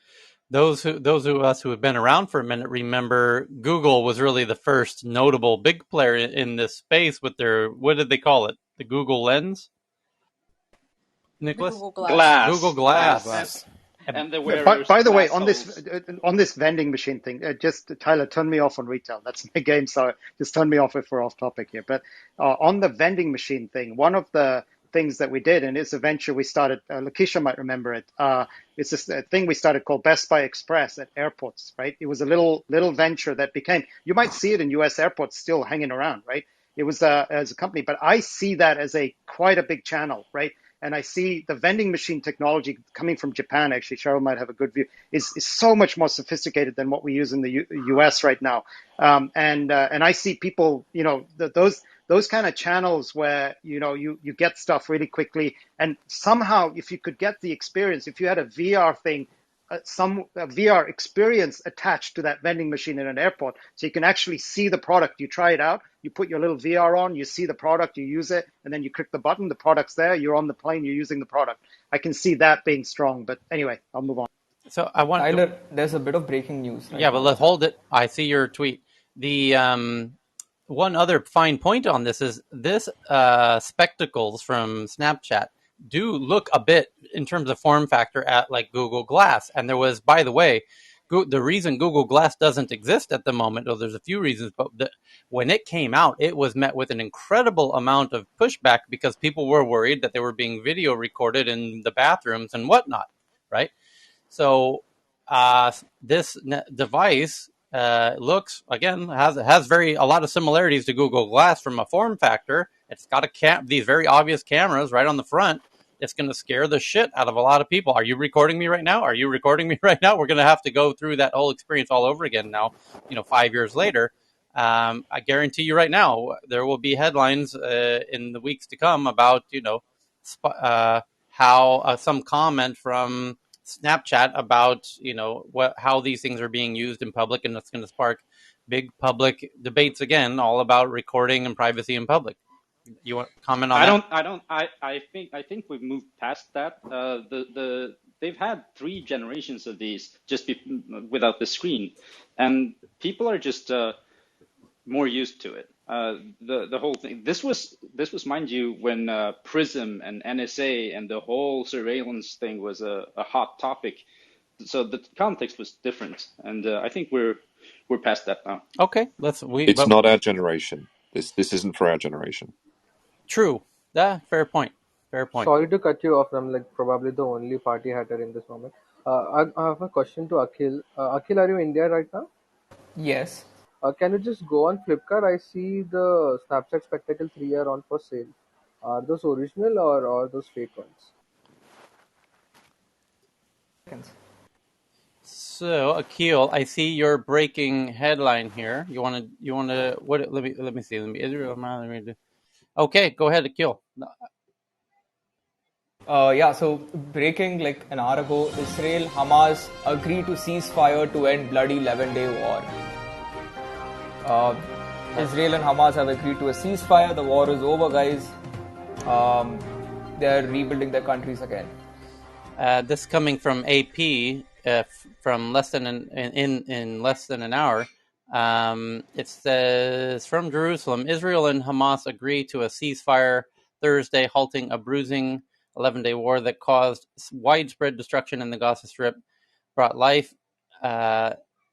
[SPEAKER 5] those of us who have been around for a minute remember Google was really the first notable big player in this space with their, what did they call it? The Google Lens? Nicholas?
[SPEAKER 17] Google Glass.
[SPEAKER 5] Google Glass.
[SPEAKER 16] And the wearers.
[SPEAKER 8] By the way, on this vending machine thing, just Tyler, turn me off on retail. That's my game, so just turn me off if we're off topic here. But on the vending machine thing, one of the things that we did, and it's a venture we started, Lakeisha might remember it. It's this thing we started called Best Buy Express at airports, right? It was a little venture that became, you might see it in US airports still hanging around, right? It was as a company, but I see that as quite a big channel, right? And I see the vending machine technology coming from Japan, actually, Cheryl might have a good view, is so much more sophisticated than what we use in the US right now. And I see people, those kind of channels where, you get stuff really quickly. And somehow, if you could get the experience, if you had a VR thing, a VR experience attached to that vending machine in an airport, so you can actually see the product. You try it out, you put your little VR on, you see the product, you use it, and then you click the button, the product's there, you're on the plane, you're using the product. I can see that being strong, but anyway, I'll move on.
[SPEAKER 5] So I want
[SPEAKER 2] Tyler, there's a bit of breaking news.
[SPEAKER 5] Right? Yeah, but let's hold it. I see your tweet. The one other fine point on this is this spectacles from Snapchat do look a bit in terms of form factor at like Google Glass. And there was, by the way, the reason Google Glass doesn't exist at the moment, well, there's a few reasons, but when it came out, it was met with an incredible amount of pushback because people were worried that they were being video recorded in the bathrooms and whatnot, right? So this device looks, again, has a lot of similarities to Google Glass from a form factor. It's got these very obvious cameras right on the front. It's going to scare the shit out of a lot of people. Are you recording me right now? Are you recording me right now? We're going to have to go through that whole experience all over again now, 5 years later. I guarantee you right now, there will be headlines in the weeks to come about, how some comment from Snapchat about, how these things are being used in public, and that's going to spark big public debates again, all about recording and privacy in public. You want to comment on that?
[SPEAKER 16] I think we've moved past that. They've had 3 generations of these without the screen, and people are just more used to it. The whole thing. This was, mind you, when PRISM and NSA and the whole surveillance thing was a hot topic. So the context was different, and I think we're past that now.
[SPEAKER 5] Okay,
[SPEAKER 4] It's not our generation. This isn't for our generation.
[SPEAKER 5] True. Fair point. Fair point.
[SPEAKER 19] Sorry to cut you off. I'm probably the only party hatter in this moment. I have a question to Akhil. Akhil, are you in India right now?
[SPEAKER 2] Yes.
[SPEAKER 19] Can you just go on Flipkart? I see the Snapchat Spectacle 3 are on for sale. Are those original or are those fake ones?
[SPEAKER 5] So, Akhil, I see your breaking headline here. You want to what? Let me see. Israel. Okay, go ahead, Akhil.
[SPEAKER 2] So breaking like an hour ago, Israel, Hamas agree to ceasefire to end bloody 11-day war. Israel and Hamas have agreed to a ceasefire. The war is over, guys. They're rebuilding their countries again.
[SPEAKER 5] This coming from AP from less than in less than an hour. It says from Jerusalem, Israel and Hamas agree to a ceasefire Thursday, halting a bruising 11-day war that caused widespread destruction in the Gaza Strip, brought life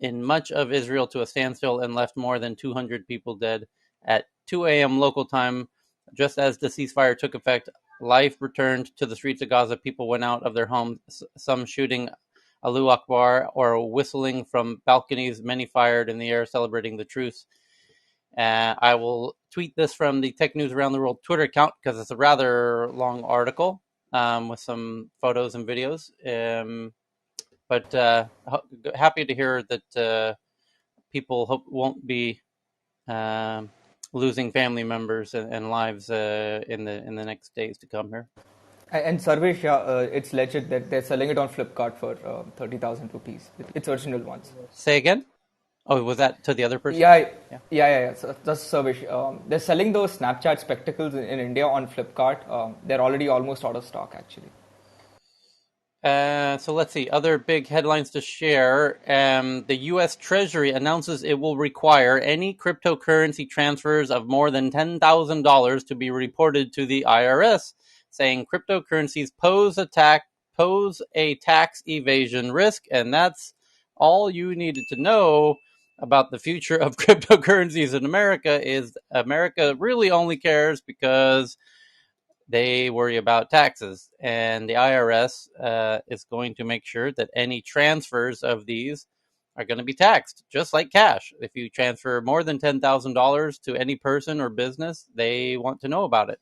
[SPEAKER 5] in much of Israel to a standstill, and left more than 200 people dead. At 2 a.m. local time, just as the ceasefire took effect, life returned to the streets of Gaza. People went out of their homes, some shooting Allahu Akbar or whistling from balconies. Many fired in the air, celebrating the truce. I will tweet this from the Tech News Around the World Twitter account because it's a rather long article with some photos and videos. But happy to hear that people won't be losing family members and lives in the next days to come here.
[SPEAKER 2] And Sarvesh, it's legit that they're selling it on Flipkart for 30,000 rupees. It's original ones.
[SPEAKER 5] Say again? Oh, was that to the other person?
[SPEAKER 2] Yeah. So that's Sarvesh. They're selling those Snapchat spectacles in India on Flipkart. They're already almost out of stock, actually.
[SPEAKER 5] So let's see. Other big headlines to share. The U.S. Treasury announces it will require any cryptocurrency transfers of more than $10,000 to be reported to the IRS, saying cryptocurrencies pose a tax evasion risk, and that's all you needed to know about the future of cryptocurrencies in America. Is America really only cares because they worry about taxes, and the IRS is going to make sure that any transfers of these are going to be taxed, just like cash. If you transfer more than $10,000 to any person or business, they want to know about it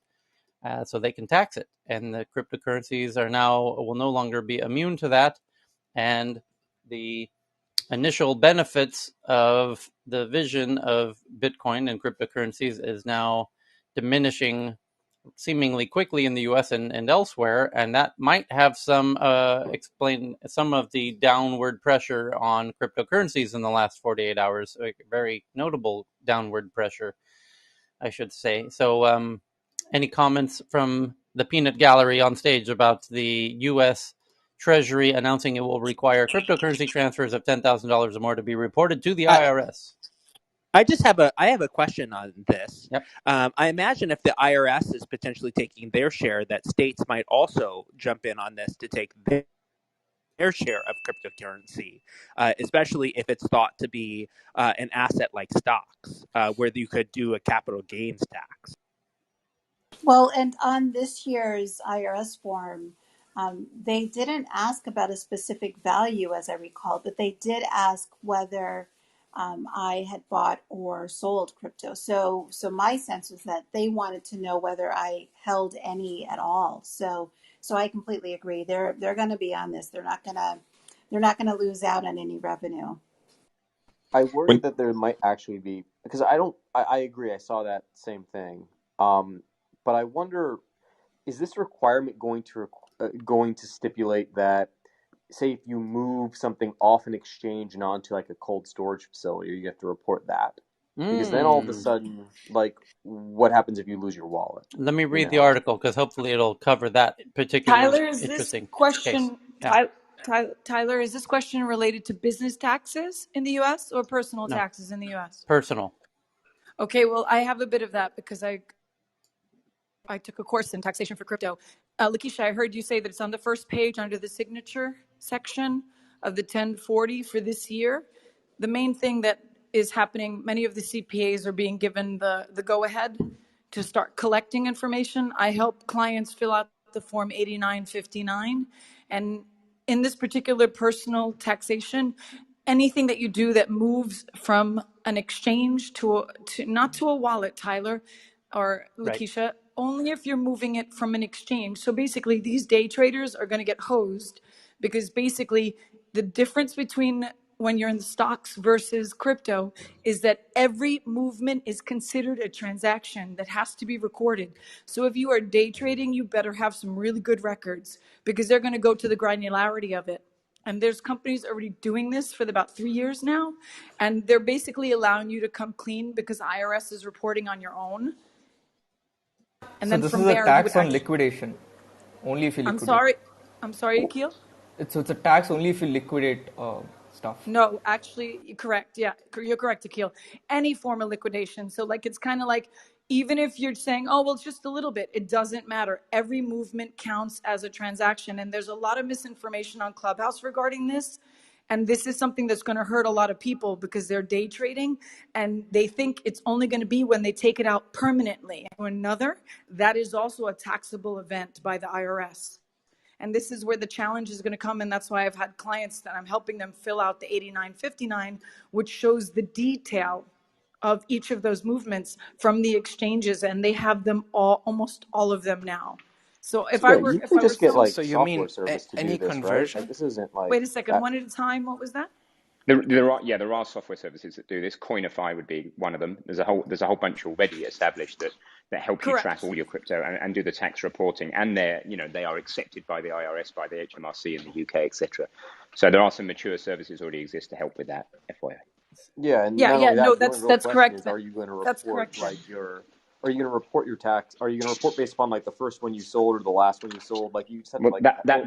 [SPEAKER 5] so they can tax it. And the cryptocurrencies will no longer be immune to that. And the initial benefits of the vision of Bitcoin and cryptocurrencies is now diminishing seemingly quickly in the U.S. and elsewhere, and that might have explain some of the downward pressure on cryptocurrencies in the last 48 hours. A very notable downward pressure, I should say. So, any comments from the peanut gallery on stage about the U.S. Treasury announcing it will require cryptocurrency transfers of $10,000 or more to be reported to the IRS?
[SPEAKER 18] I have a question on this.
[SPEAKER 5] Yep.
[SPEAKER 18] I imagine if the IRS is potentially taking their share, that states might also jump in on this to take their share of cryptocurrency, especially if it's thought to be an asset like stocks, where you could do a capital gains tax.
[SPEAKER 1] Well, and on this year's IRS form, they didn't ask about a specific value, as I recall, but they did ask whether I had bought or sold crypto. So my sense was that they wanted to know whether I held any at all. So I completely agree. They're going to be on this. They're not going to lose out on any revenue.
[SPEAKER 12] I worry that there might actually be, because I agree. I saw that same thing. But I wonder, is this requirement going to stipulate that, say, if you move something off an exchange and onto like a cold storage facility, you have to report that? Because then all of a sudden, like, what happens if you lose your wallet?
[SPEAKER 5] Let me read the article, because hopefully it'll cover that particular
[SPEAKER 20] Tyler, is this
[SPEAKER 5] interesting
[SPEAKER 20] question
[SPEAKER 5] case. Yeah.
[SPEAKER 20] Tyler, is this question related to business taxes in the U.S. or personal
[SPEAKER 5] No.
[SPEAKER 20] taxes in the U.S.?
[SPEAKER 5] Personal.
[SPEAKER 20] Okay, well, I have a bit of that because I took a course in taxation for crypto. Lakeisha, I heard you say that it's on the first page under the signature section of the 1040 for this year. The main thing that is happening, many of the CPAs are being given the go-ahead to start collecting information. I help clients fill out the form 8959. And in this particular personal taxation, anything that you do that moves from an exchange to not to a wallet, Tyler or Lakeisha, right, only if you're moving it from an exchange. So basically, these day traders are going to get hosed because basically the difference between when you're in the stocks versus crypto is that every movement is considered a transaction that has to be recorded. So if you are day trading, you better have some really good records because they're going to go to the granularity of it. And there's companies already doing this for about 3 years now. And they're basically allowing you to come clean because IRS is reporting on your own. And
[SPEAKER 2] so
[SPEAKER 20] then
[SPEAKER 2] this
[SPEAKER 20] from
[SPEAKER 2] is
[SPEAKER 20] there,
[SPEAKER 2] a tax on liquidation, only if you liquidate.
[SPEAKER 20] I'm sorry, Akil?
[SPEAKER 2] It's a tax only if you liquidate stuff.
[SPEAKER 20] No, actually, you're correct. Yeah, you're correct, Akil. Any form of liquidation. So like, it's kind of like, even if you're saying, oh, well, it's just a little bit, it doesn't matter. Every movement counts as a transaction. And there's a lot of misinformation on Clubhouse regarding this. And this is something that's going to hurt a lot of people because they're day trading and they think it's only going to be when they take it out permanently. Another, that is also a taxable event by the IRS. And this is where the challenge is going to come. And that's why I've had clients that I'm helping them fill out the 8959, which shows the detail of each of those movements from the exchanges. And they have them all, almost all of them now. So if I were,
[SPEAKER 12] you can just get like
[SPEAKER 18] so you
[SPEAKER 12] software
[SPEAKER 18] mean
[SPEAKER 12] service to
[SPEAKER 18] any
[SPEAKER 12] do this,
[SPEAKER 18] conversion?
[SPEAKER 12] right? Like, this isn't like.
[SPEAKER 20] Wait a second, one at a time. What was that?
[SPEAKER 14] There are software services that do this. Coinify would be one of them. There's a whole bunch already established that help you track all your crypto and do the tax reporting. And they are accepted by the IRS, by the HMRC in the UK, etc. So there are some mature services already exist to help with that. FYI.
[SPEAKER 12] Yeah, and
[SPEAKER 20] that's correct.
[SPEAKER 12] Are you going to report Are you going to report your tax? Are you going to report based upon like the first one you sold or the last one you sold? Like you said, dive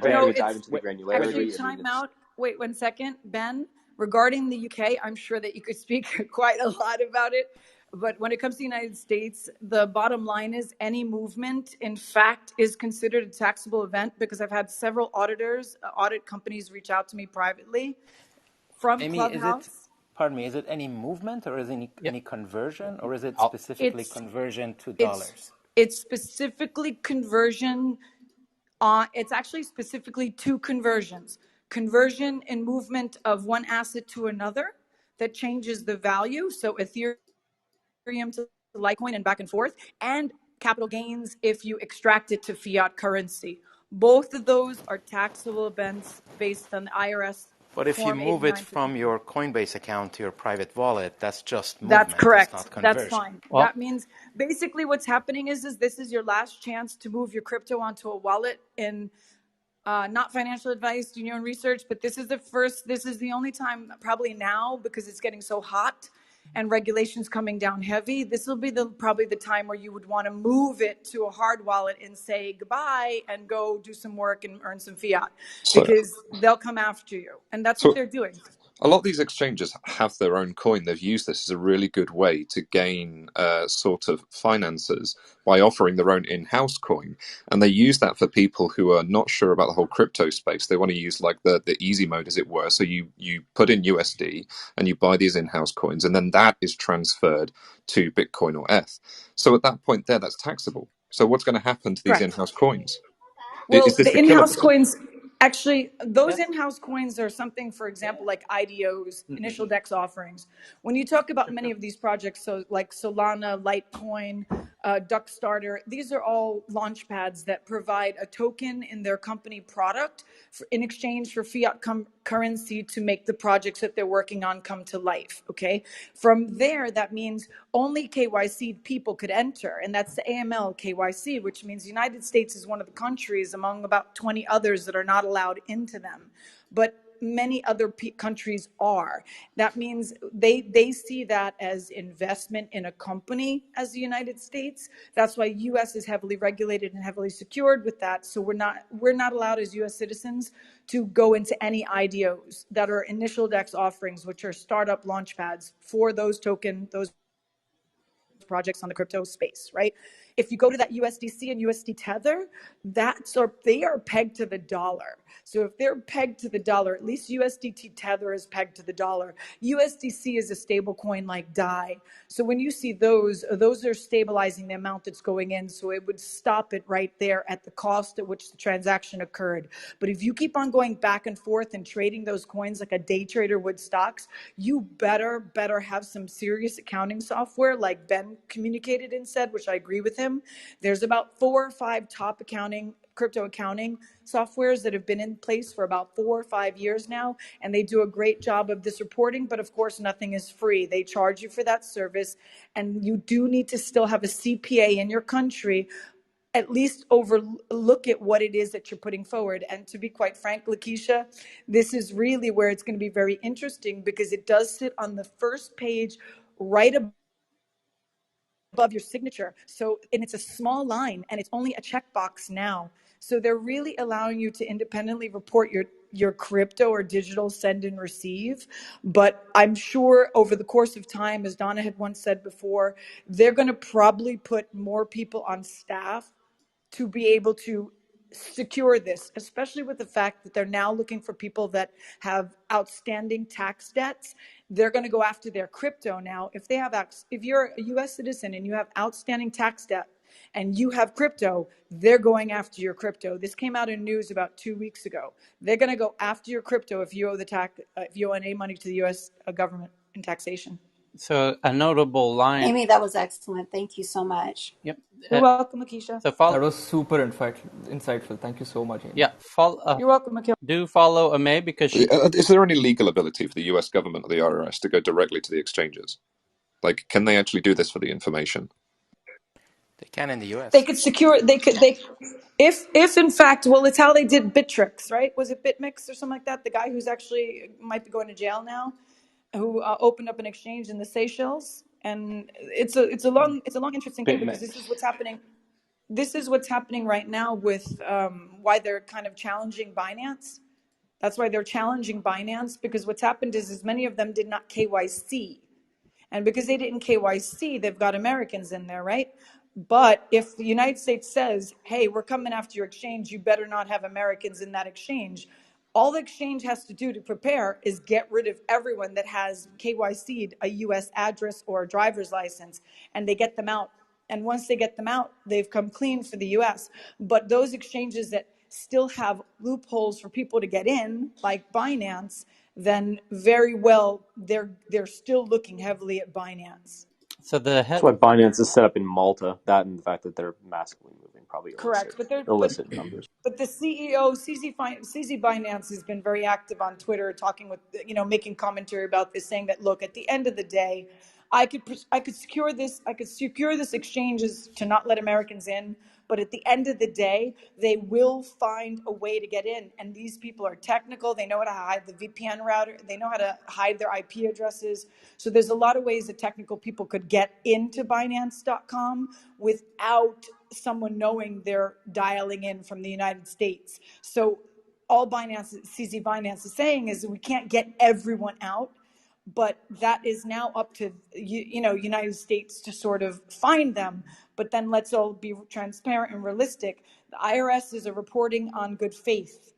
[SPEAKER 12] into the granularity.
[SPEAKER 20] Actually, time out. Wait 1 second, Ben. Regarding the UK, I'm sure that you could speak quite a lot about it. But when it comes to the United States, the bottom line is any movement, in fact, is considered a taxable event because I've had several audit companies reach out to me privately from Clubhouse.
[SPEAKER 18] Pardon me, is it any movement or is it any conversion or is it specifically conversion to dollars?
[SPEAKER 20] It's specifically conversion. It's actually specifically two conversions. Conversion and movement of one asset to another that changes the value. So Ethereum to Litecoin and back and forth, and capital gains if you extract it to fiat currency. Both of those are taxable events based on the IRS.
[SPEAKER 18] But if you move it from your Coinbase account to your private wallet, that's just movement.
[SPEAKER 20] That's correct.
[SPEAKER 18] It's not conversion.
[SPEAKER 20] That's fine. Well, that means basically what's happening is this is your last chance to move your crypto onto a wallet in not financial advice, do your own research, but this is the only time probably now because it's getting so hot and regulations coming down heavy. This will be probably the time where you would want to move it to a hard wallet and say goodbye and go do some work and earn some fiat because they'll come after you. And that's what they're doing.
[SPEAKER 4] A lot of these exchanges have their own coin. They've used this as a really good way to gain sort of finances by offering their own in-house coin. And they use that for people who are not sure about the whole crypto space. They want to use like the easy mode, as it were. So you put in USD and you buy these in-house coins, and then that is transferred to Bitcoin or ETH. So at that point there, that's taxable. So what's going to happen to these
[SPEAKER 20] Correct.
[SPEAKER 4] in-house coins? Is
[SPEAKER 20] Well,
[SPEAKER 4] this
[SPEAKER 20] the
[SPEAKER 4] the killer
[SPEAKER 20] in-house
[SPEAKER 4] for them?
[SPEAKER 20] coins, actually, those in-house coins are something, for example, like IDOs, initial DEX offerings. When you talk about many of these projects, so like Solana, Litecoin, Duckstarter, these are all launch pads that provide a token in their company product in exchange for fiat currency to make the projects that they're working on come to life, okay? From there, that means only KYC people could enter, and that's the AML KYC, which means the United States is one of the countries among about 20 others that are not allowed into them. But many other countries are. That means they see that as investment in a company as the United States. That's why US is heavily regulated and heavily secured with that. So we're not allowed as US citizens to go into any IDOs that are initial DEX offerings, which are startup launch pads for those projects on the crypto space, right? If you go to that USDC and USD Tether, they are pegged to the dollar. So if they're pegged to the dollar, at least USDT Tether is pegged to the dollar. USDC is a stable coin like DAI. So when you see those are stabilizing the amount that's going in. So it would stop it right there at the cost at which the transaction occurred. But if you keep on going back and forth and trading those coins like a day trader would stocks, you better have some serious accounting software like Ben communicated and said, which I agree with him. There's about 4 or 5 top crypto accounting softwares that have been in place for about 4 or 5 years now, and they do a great job of this reporting. But of course, nothing is free. They charge you for that service, and you do need to still have a CPA in your country. At least look at what it is that you're putting forward. And to be quite frank, Lakeisha, this is really where it's going to be very interesting, because it does sit on the first page right above your signature. So, and it's a small line, and it's only a checkbox now. So they're really allowing you to independently report your crypto or digital send and receive. But I'm sure over the course of time, as Donna had once said before, they're going to probably put more people on staff to be able to secure this, especially with the fact that they're now looking for people that have outstanding tax debts. They're going to go after their crypto now. If you're a US citizen and you have outstanding tax debt and you have crypto, they're going after your crypto. This came out in news about 2 weeks ago. They're going to go after your crypto if you owe if you owe any money to the US government in taxation.
[SPEAKER 5] So a notable line.
[SPEAKER 1] Amy, that was excellent. Thank you so much.
[SPEAKER 5] Yep.
[SPEAKER 20] You're welcome, Lakeisha.
[SPEAKER 5] So
[SPEAKER 2] that was super insightful. Thank you so much, Amy.
[SPEAKER 5] Yeah.
[SPEAKER 20] You're welcome, Akil.
[SPEAKER 5] Do follow Ame because she.
[SPEAKER 4] Is there any legal ability for the US government or the IRS to go directly to the exchanges? Like, can they actually do this for the information?
[SPEAKER 21] They can in the US.
[SPEAKER 20] They could secure. If in fact, well, it's how they did Bittrex, right? Was it BitMix or something like that? The guy who's actually might be going to jail now, who opened up an exchange in the Seychelles, and it's a long interesting thing, because this is what's happening. This is what's happening right now with why they're kind of challenging Binance. That's why they're challenging Binance, because what's happened is many of them did not KYC. And because they didn't KYC, they've got Americans in there, right? But if the United States says, hey, we're coming after your exchange, you better not have Americans in that exchange. All the exchange has to do to prepare is get rid of everyone that has KYC'd a US address or a driver's license, and they get them out. And once they get them out, they've come clean for the US. But those exchanges that still have loopholes for people to get in, like Binance, then very well they're still looking heavily at Binance.
[SPEAKER 5] So
[SPEAKER 12] that's why Binance is set up in Malta. That and the fact that they're massively moving probably
[SPEAKER 20] correct,
[SPEAKER 12] illicit numbers.
[SPEAKER 20] But the CEO CZ Binance has been very active on Twitter, talking with making commentary about this, saying that look, at the end of the day, I could secure this exchanges to not let Americans in, but at the end of the day, they will find a way to get in. And these people are technical. They know how to hide the VPN router. They know how to hide their IP addresses. So there's a lot of ways that technical people could get into Binance.com without someone knowing they're dialing in from the United States. So all CZ Binance is saying is that we can't get everyone out, but that is now up to United States to sort of find them. But then let's all be transparent and realistic. The IRS is a reporting on good faith,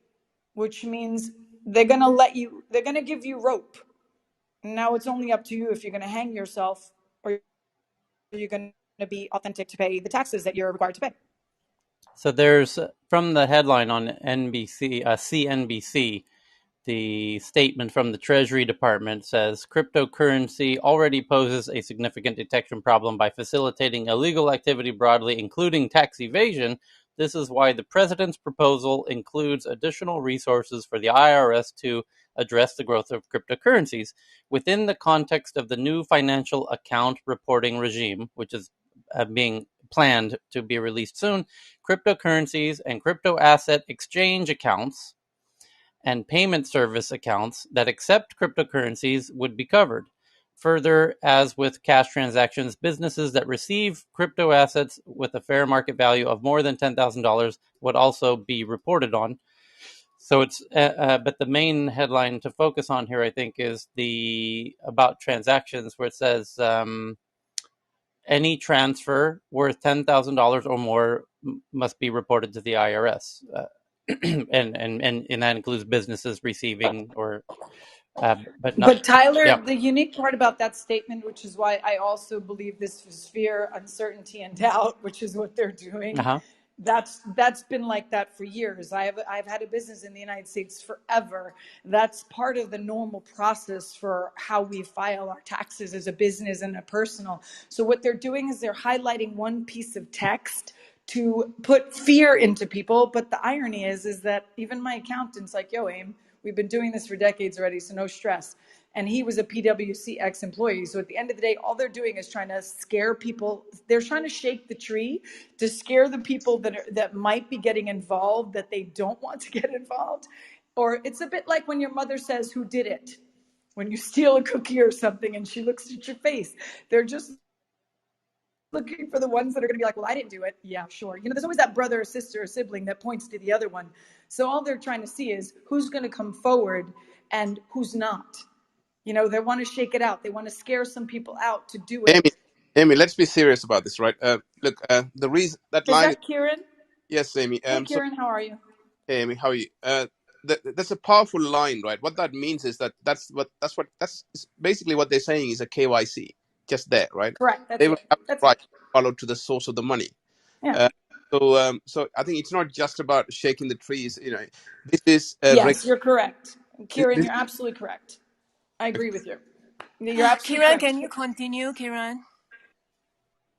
[SPEAKER 20] which means they're going to give you rope. Now it's only up to you if you're going to hang yourself or you're going to be authentic to pay the taxes that you're required to pay.
[SPEAKER 5] So there's, from the headline on CNBC, the statement from the Treasury Department says cryptocurrency already poses a significant detection problem by facilitating illegal activity broadly, including tax evasion. This is why the president's proposal includes additional resources for the IRS to address the growth of cryptocurrencies within the context of the new financial account reporting regime, which is being planned to be released soon. Cryptocurrencies and crypto asset exchange accounts and payment service accounts that accept cryptocurrencies would be covered. Further, as with cash transactions, businesses that receive crypto assets with a fair market value of more than $10,000 would also be reported on. So it's, but the main headline to focus on here, I think, is the about transactions, where it says any transfer worth $10,000 or more must be reported to the IRS. And that includes businesses receiving or but not.
[SPEAKER 20] But Tyler,
[SPEAKER 5] Yeah.
[SPEAKER 20] the unique part about that statement, which is why I also believe this is fear, uncertainty, and doubt, which is what they're doing.
[SPEAKER 5] Uh-huh.
[SPEAKER 20] That's been like that for years. I've had a business in the United States forever. That's part of the normal process for how we file our taxes as a business and a personal. So what they're doing is they're highlighting one piece of text to put fear into people. But the irony is that even my accountant's like, yo, Aim, we've been doing this for decades already, so no stress. And he was a PwC ex-employee. So at the end of the day, all they're doing is trying to scare people. They're trying to shake the tree to scare the people that might be getting involved, that they don't want to get involved. Or it's a bit like when your mother says, who did it? When you steal a cookie or something and she looks at your face. They're just looking for the ones that are going to be like, well, I didn't do it. Yeah, sure. There's always that brother or sister or sibling that points to the other one. So all they're trying to see is who's going to come forward and who's not. They want to shake it out. They want to scare some people out to do it.
[SPEAKER 3] Amy, let's be serious about this, right? Look, the reason that
[SPEAKER 20] Is
[SPEAKER 3] line
[SPEAKER 20] that Kieran?
[SPEAKER 3] Yes, Amy.
[SPEAKER 20] Hey, Kieran, how are you?
[SPEAKER 3] Hey, Amy, how are you? That's a powerful line, right? What that means is that's basically what they're saying is a KYC, just there, right?
[SPEAKER 20] Correct.
[SPEAKER 3] They will have the right to follow to the source of the money.
[SPEAKER 20] Yeah.
[SPEAKER 3] So I think it's not just about shaking the trees. This is
[SPEAKER 20] yes, you're correct, Kieran. You're absolutely correct. I agree with you. You're absolutely
[SPEAKER 6] Kieran,
[SPEAKER 20] correct.
[SPEAKER 6] can you continue, Kieran?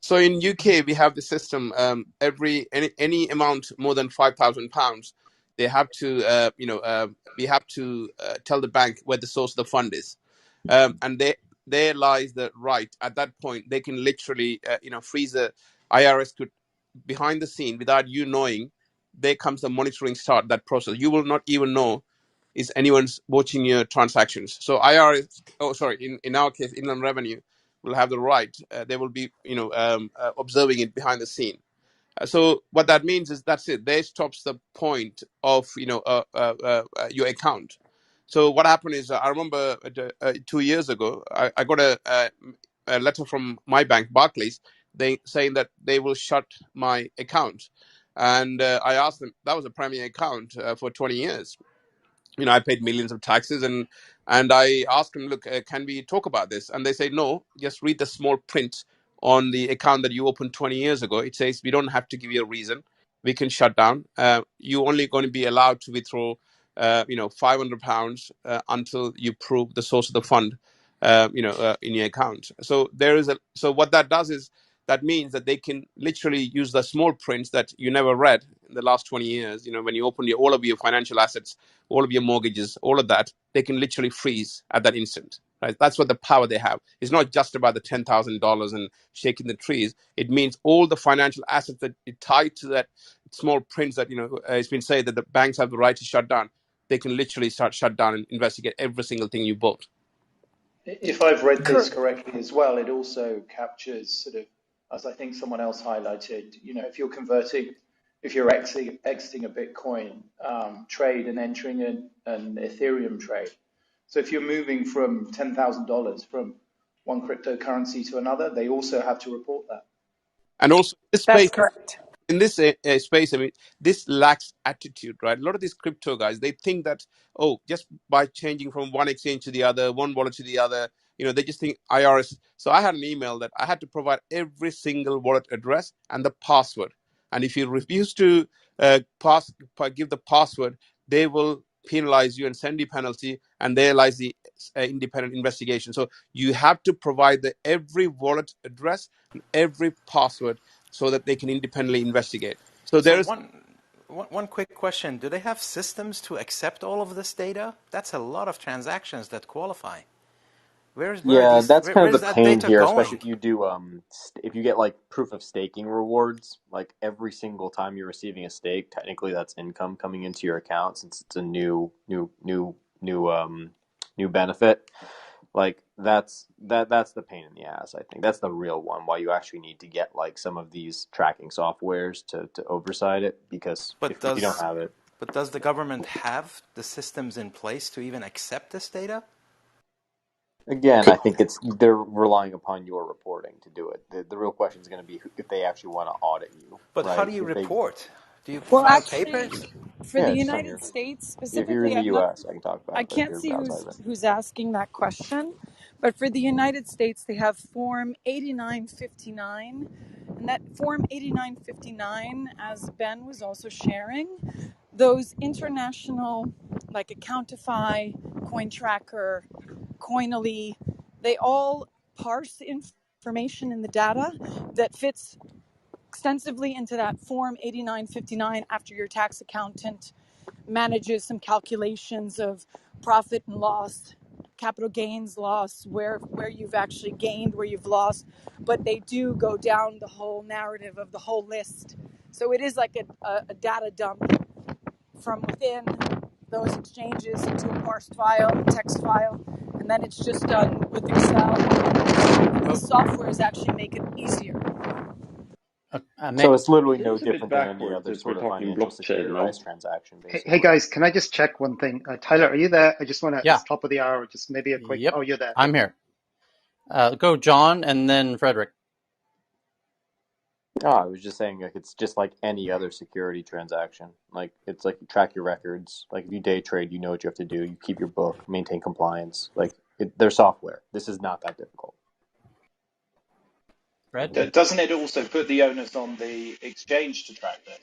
[SPEAKER 3] So in UK we have the system. Any amount more than £5,000, they have to we have to tell the bank where the source of the fund is, and there lies the right. At that point, they can literally freeze the IRS could behind the scene without you knowing. There comes the monitoring start that process. You will not even know is anyone's watching your transactions. So IRS, in our case, Inland Revenue will have the right. They will be observing it behind the scene. So what that means is that's it. There stops the point of your account. So what happened is I remember 2 years ago I got a letter from my bank, Barclays, saying that they will shut my account, and I asked them. That was a Premier account for 20 years. I paid millions of taxes, and I asked them, look, can we talk about this? And they say, no, just read the small print on the account that you opened 20 years ago. It says we don't have to give you a reason. We can shut down. You're only going to be allowed to withdraw, £500 until you prove the source of the fund, in your account. So so what that does is that means that they can literally use the small prints that you never read in the last 20 years. When you open all of your financial assets, all of your mortgages, all of that, they can literally freeze at that instant. Right? That's what the power they have. It's not just about the $10,000 and shaking the trees. It means all the financial assets that are tied to that small prints that, it's been said that the banks have the right to shut down. They can literally shut down and investigate every single thing you bought.
[SPEAKER 22] If I've read this correctly as well, it also captures sort of, as I think someone else highlighted, if you're converting if you're exiting a Bitcoin trade and entering an Ethereum trade. So if you're moving from $10,000 from one cryptocurrency to another, they also have to report that.
[SPEAKER 3] And also, this
[SPEAKER 20] That's
[SPEAKER 3] space,
[SPEAKER 20] correct.
[SPEAKER 3] in this space, I mean, this lacks attitude, right? A lot of these crypto guys, they think that, oh, just by changing from one exchange to the other, one wallet to the other, they just think IRS. So I had an email that I had to provide every single wallet address and the password. And if you refuse to give the password, they will penalize you and send you penalty, and there lies the independent investigation. So you have to provide every wallet address and every password so that they can independently investigate. So there is
[SPEAKER 21] one quick question. Do they have systems to accept all of this data? That's a lot of transactions that qualify. Where is
[SPEAKER 12] That's kind of the
[SPEAKER 21] that
[SPEAKER 12] pain
[SPEAKER 21] data
[SPEAKER 12] here,
[SPEAKER 21] going?
[SPEAKER 12] especially if you do if you get like proof of staking rewards, like every single time you're receiving a stake, technically that's income coming into your account since it's a new benefit. Like that's the pain in the ass. I think that's the real one. Why you actually need to get like some of these tracking softwares to oversight it, because if you don't have it.
[SPEAKER 21] But does the government have the systems in place to even accept this data?
[SPEAKER 12] Again, I think they're relying upon your reporting to do it. The real question is going to be if they actually want to audit you.
[SPEAKER 21] But
[SPEAKER 12] right?
[SPEAKER 21] how do you report? Do you
[SPEAKER 20] Well,
[SPEAKER 21] file
[SPEAKER 20] actually,
[SPEAKER 21] papers?
[SPEAKER 20] for the
[SPEAKER 12] it's on
[SPEAKER 20] United States
[SPEAKER 12] if you're in
[SPEAKER 20] specifically,
[SPEAKER 12] the U.S., I can talk about
[SPEAKER 20] I
[SPEAKER 12] it. But if
[SPEAKER 20] can't
[SPEAKER 12] you're
[SPEAKER 20] see
[SPEAKER 12] outside of it,
[SPEAKER 20] who's asking that question. But for the United States, they have Form 8959. And that Form 8959, as Ben was also sharing, those international, like Accountify, CoinTracker, Coinily, they all parse information in the data that fits extensively into that Form 8959 after your tax accountant manages some calculations of profit and loss, capital gains loss, where you've actually gained, where you've lost, but they do go down the whole narrative of the whole list. So it is like a data dump from within those exchanges into a parsed file, a text file, and then it's just done with Excel. These softwares actually make it easier.
[SPEAKER 12] so it's literally no
[SPEAKER 7] Seems a bit
[SPEAKER 12] different than any
[SPEAKER 7] backwards
[SPEAKER 12] other
[SPEAKER 7] if we're
[SPEAKER 12] sort of
[SPEAKER 7] talking
[SPEAKER 12] financial
[SPEAKER 7] blockchain, no?
[SPEAKER 12] securitized transaction, basically.
[SPEAKER 8] Hey guys, can I just check one thing? Tyler, are you there? I just want to, it's top of the hour, just maybe a quick,
[SPEAKER 5] Yep.
[SPEAKER 8] oh, you're there.
[SPEAKER 5] I'm here. Go John and then Frederick.
[SPEAKER 12] No, I was just saying, like, it's just like any other security transaction. Like, it's like you track your records. Like, if you day trade, you know what you have to do. You keep your book, maintain compliance. Like, they're software. This is not that difficult.
[SPEAKER 5] Fred?
[SPEAKER 22] Doesn't it also put the onus on the exchange to track this?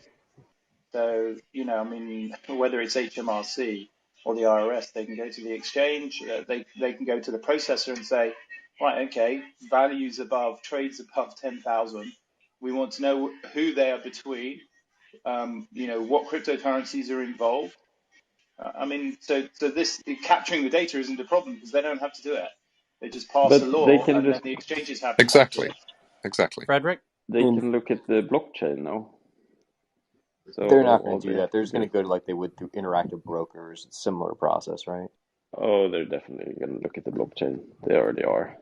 [SPEAKER 22] So, I mean, whether it's HMRC or the IRS, they can go to the exchange, they can go to the processor and say, right, okay, values above, trades above 10,000. We want to know who they are between, what cryptocurrencies are involved. I mean, so this capturing the data isn't a problem because they don't have to do it. They just pass a
[SPEAKER 7] But they
[SPEAKER 22] law
[SPEAKER 7] can
[SPEAKER 22] and then
[SPEAKER 7] just
[SPEAKER 22] the exchanges have to do
[SPEAKER 4] Exactly.
[SPEAKER 22] it.
[SPEAKER 4] Exactly.
[SPEAKER 5] Frederick?
[SPEAKER 7] they can look at the blockchain now. So
[SPEAKER 12] They're not going
[SPEAKER 7] all
[SPEAKER 12] to do
[SPEAKER 7] they
[SPEAKER 12] that.
[SPEAKER 7] have
[SPEAKER 12] They're
[SPEAKER 7] to
[SPEAKER 12] just going
[SPEAKER 7] do.
[SPEAKER 12] to go to like they would through interactive brokers. It's a similar process, right?
[SPEAKER 7] Oh, they're definitely going to look at the blockchain. They already are.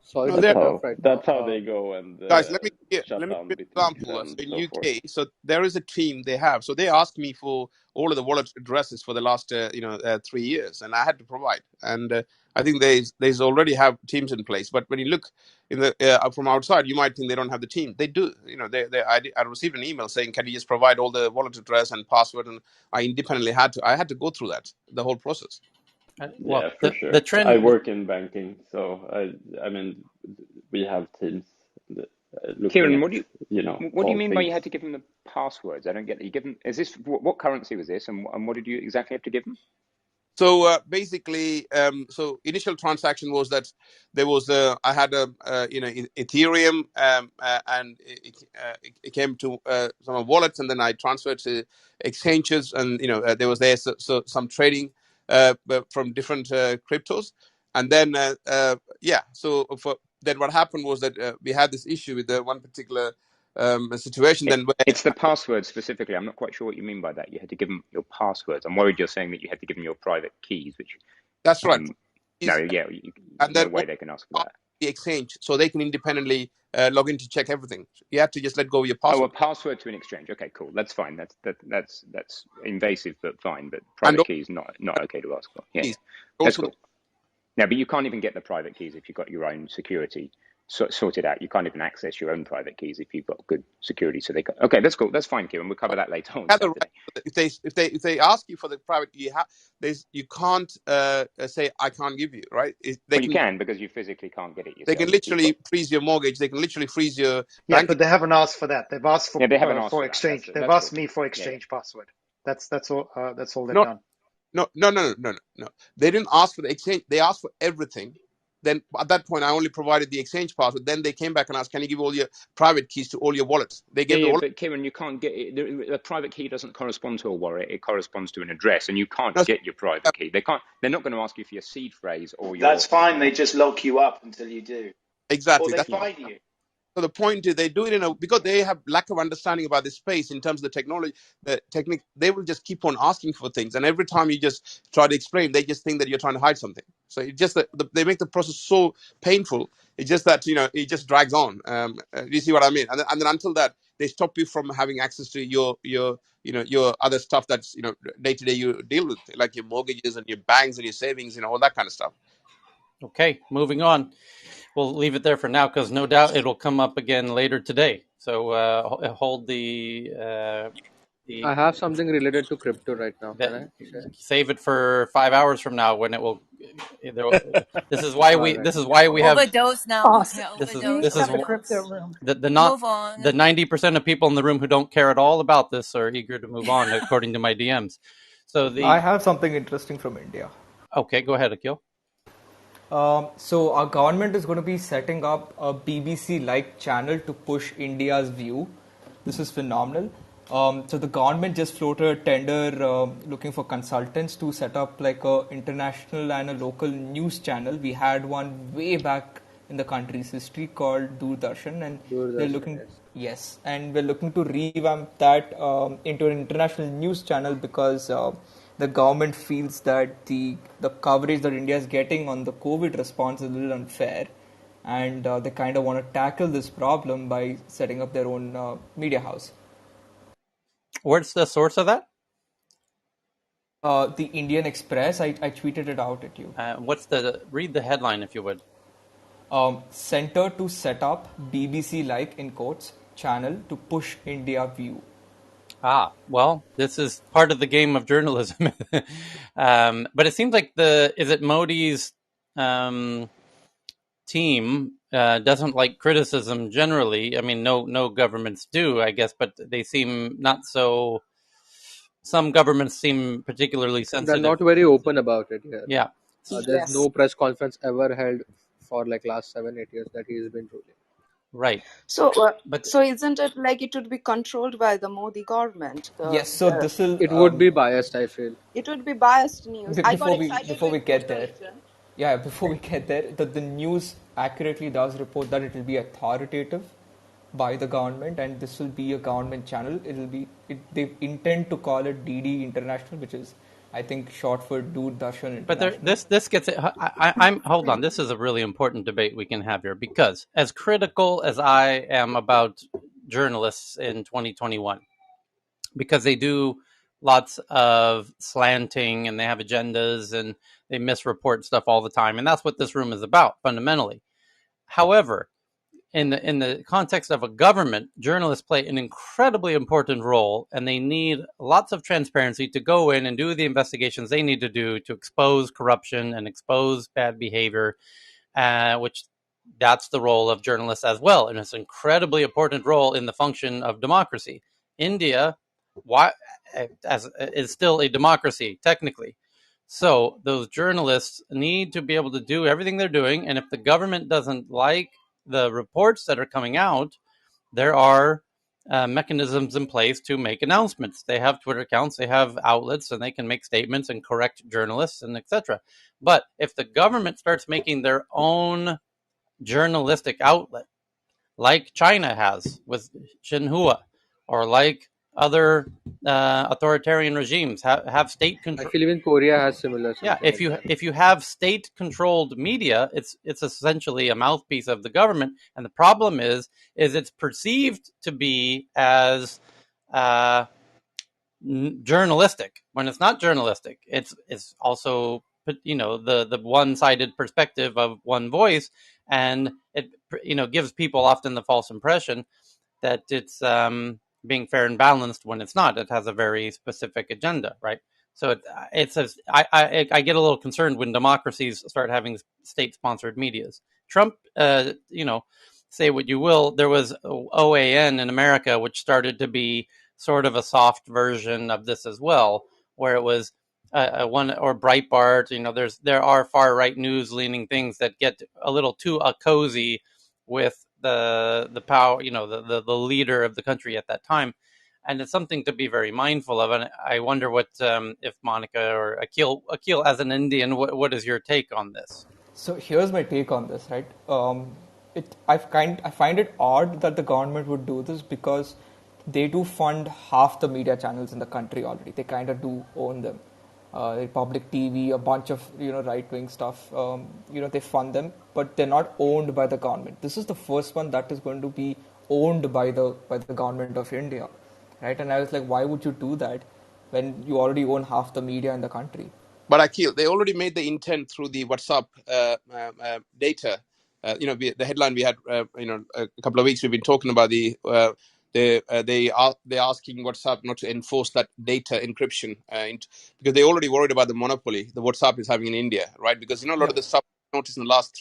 [SPEAKER 19] Sorry
[SPEAKER 3] no,
[SPEAKER 19] to
[SPEAKER 3] there.
[SPEAKER 19] cut off right now.
[SPEAKER 7] That's how they go and
[SPEAKER 3] Guys, let me
[SPEAKER 7] shut
[SPEAKER 3] give
[SPEAKER 7] down
[SPEAKER 3] you an
[SPEAKER 7] BitLeaks
[SPEAKER 3] example. So
[SPEAKER 7] and
[SPEAKER 3] in
[SPEAKER 7] so forth.
[SPEAKER 3] UK, so there is a team they have. So they asked me for all of the wallet addresses for the last 3 years, and I had to provide. And I think there's already have teams in place. But when you look in the from outside, you might think they don't have the team. They do. I received an email saying, "Can you just provide all the wallet address and password?" And I independently had to go through the whole process.
[SPEAKER 7] Yeah, for sure.
[SPEAKER 5] The trend.
[SPEAKER 7] I work in banking, so I mean, we have teams looking
[SPEAKER 14] Kieran,
[SPEAKER 7] at
[SPEAKER 14] what do you
[SPEAKER 7] all
[SPEAKER 14] mean by
[SPEAKER 7] things.
[SPEAKER 14] you had to give them the passwords? I don't get it. You give them, is this what currency was this, and what did you exactly have to give them?
[SPEAKER 3] So basically, so initial transaction was that there was I had Ethereum, and it came to some wallets, and then I transferred to exchanges, and there was so some trading from different cryptos, and then then what happened was that we had this issue with the one particular situation. Then where
[SPEAKER 14] It's the password specifically. I'm not quite sure what you mean by that. You had to give them your passwords. I'm worried you're saying that you had to give them your private keys, which
[SPEAKER 3] that's right.
[SPEAKER 14] no, yeah,
[SPEAKER 3] And
[SPEAKER 14] no
[SPEAKER 3] then
[SPEAKER 14] way they can ask for that.
[SPEAKER 3] the exchange so they can independently log in to check everything. You have to just let go of your
[SPEAKER 14] Oh, a
[SPEAKER 3] password.
[SPEAKER 14] password to an exchange. Okay, cool. That's fine. That's invasive, but fine. But
[SPEAKER 3] And
[SPEAKER 14] private keys not okay to ask for. Yeah, that's
[SPEAKER 3] also
[SPEAKER 14] cool. Now, but you can't even get the private keys if you've got your own security sorted out. You can't even access your own private keys if you've got good security. So okay, that's cool. That's fine, Kieran. We'll cover that later on Saturday.
[SPEAKER 3] If they ask you for the private key, you can't say I can't give you, right?
[SPEAKER 14] You can, because you physically can't get it yourself.
[SPEAKER 3] They can literally freeze your mortgage. They can literally freeze your
[SPEAKER 8] bank. But they haven't asked for that. They've asked for
[SPEAKER 14] they haven't asked for
[SPEAKER 8] exchange. They've asked me for exchange password. That's all. That's all they've done.
[SPEAKER 3] No. They didn't ask for the exchange. They asked for everything. Then at that point, I only provided the exchange password. Then they came back and asked, "Can you give all your private keys to all your wallets?" They gave the wallet.
[SPEAKER 14] But Kieran, you can't get it. A private key doesn't correspond to a wallet. It corresponds to an address, and you can't get your private key. They're not going to ask you for your seed phrase or your.
[SPEAKER 22] That's fine. They just lock you up until you do.
[SPEAKER 3] Exactly.
[SPEAKER 22] Or they fine you.
[SPEAKER 3] So the point is, they do it because they have lack of understanding about this space in terms of the technology, the technique. They will just keep on asking for things, and every time you just try to explain, they just think that you're trying to hide something. So it just they make the process so painful. It's just that it just drags on. You see what I mean? And then until that, they stop you from having access to your other stuff that's day to day you deal with, like your mortgages and your banks and your savings, all that kind of stuff.
[SPEAKER 5] Okay, moving on. We'll leave it there for now because no doubt it'll come up again later today. So hold the.
[SPEAKER 19] I have something related to crypto right now. Can I
[SPEAKER 5] save it for 5 hours from now when it will. This is why we. This is why we have
[SPEAKER 6] overdose now.
[SPEAKER 20] Awesome.
[SPEAKER 5] This is
[SPEAKER 20] the crypto room.
[SPEAKER 5] The 90% of people in the room who don't care at all about this are eager to move on, according to my DMs. So
[SPEAKER 2] I have something interesting from India.
[SPEAKER 5] Okay, go ahead, Akhil.
[SPEAKER 2] So our government is going to be setting up a BBC-like channel to push India's view. This is phenomenal. So the government just floated a tender looking for consultants to set up like a international and a local news channel. We had one way back in the country's history called Doordarshan, and they're looking and we're looking to revamp that into an international news channel because the government feels that the coverage that India is getting on the COVID response is a little unfair, and they kind of want to tackle this problem by setting up their own media house.
[SPEAKER 5] Where's the source of that?
[SPEAKER 2] The Indian Express. I tweeted it out at you.
[SPEAKER 5] Read the headline if you would.
[SPEAKER 2] Center to set up BBC-like in quotes channel to push India view.
[SPEAKER 5] Well, this is part of the game of journalism. But it seems like is it Modi's team doesn't like criticism generally. I mean, no governments do, I guess, but they seem not so. Some governments seem particularly sensitive.
[SPEAKER 19] They're not very open about it.
[SPEAKER 5] Yeah.
[SPEAKER 19] There's no press conference ever held for like last 7-8 years that he has been ruling.
[SPEAKER 5] Right.
[SPEAKER 9] So, so isn't it like it would be controlled by the Modi government?
[SPEAKER 2] Yes. So this will.
[SPEAKER 19] It would be biased, I feel.
[SPEAKER 9] It would be biased news.
[SPEAKER 2] Before we get there, the news accurately does report that it will be authoritative by the government, and this will be a government channel. They intend to call it DD International, which is, I think, short for Doordarshan International.
[SPEAKER 5] But this gets it. I'm hold on. This is a really important debate we can have here, because as critical as I am about journalists in 2021, because they do lots of slanting and they have agendas and they misreport stuff all the time, and that's what this room is about fundamentally. However, in the context of a government, journalists play an incredibly important role, and they need lots of transparency to go in and do the investigations they need to do to expose corruption and expose bad behavior, which that's the role of journalists as well, and it's an incredibly important role in the function of democracy. India is still a democracy, technically. So those journalists need to be able to do everything they're doing, and if the government doesn't like the reports that are coming out, there are mechanisms in place to make announcements. They have Twitter accounts, they have outlets, and they can make statements and correct journalists and etc. But if the government starts making their own journalistic outlet, like China has with Xinhua, or like other authoritarian regimes have state control.
[SPEAKER 19] I feel even Korea has similar.
[SPEAKER 5] Yeah, if you have state-controlled media, it's essentially a mouthpiece of the government, and the problem is it's perceived to be as journalistic when it's not journalistic. It's also the one-sided perspective of one voice, and it gives people often the false impression that it's being fair and balanced when it's not. It has a very specific agenda, right? So I get a little concerned when democracies start having state-sponsored medias. Trump, say what you will, there was OAN in America, which started to be sort of a soft version of this as well, where it was one, or Breitbart. There are far-right news-leaning things that get a little too cozy with the power, the leader of the country at that time, and it's something to be very mindful of. And I wonder what if Monica or Akhil, as an Indian, what is your take on this?
[SPEAKER 2] So here's my take on this, right? I find it odd that the government would do this, because they do fund half the media channels in the country already. They kind of do own them. Public TV, a bunch of right-wing stuff. They fund them, but they're not owned by the government. This is the first one that is going to be owned by the government of India, right? And I was like, why would you do that when you already own half the media in the country?
[SPEAKER 3] But Akhil, they already made the intent through the WhatsApp data. The headline we had, a couple of weeks we've been talking about they're asking WhatsApp not to enforce that data encryption, because they already worried about the monopoly the WhatsApp is having in India, right? Because a lot of the stuff I noticed in the last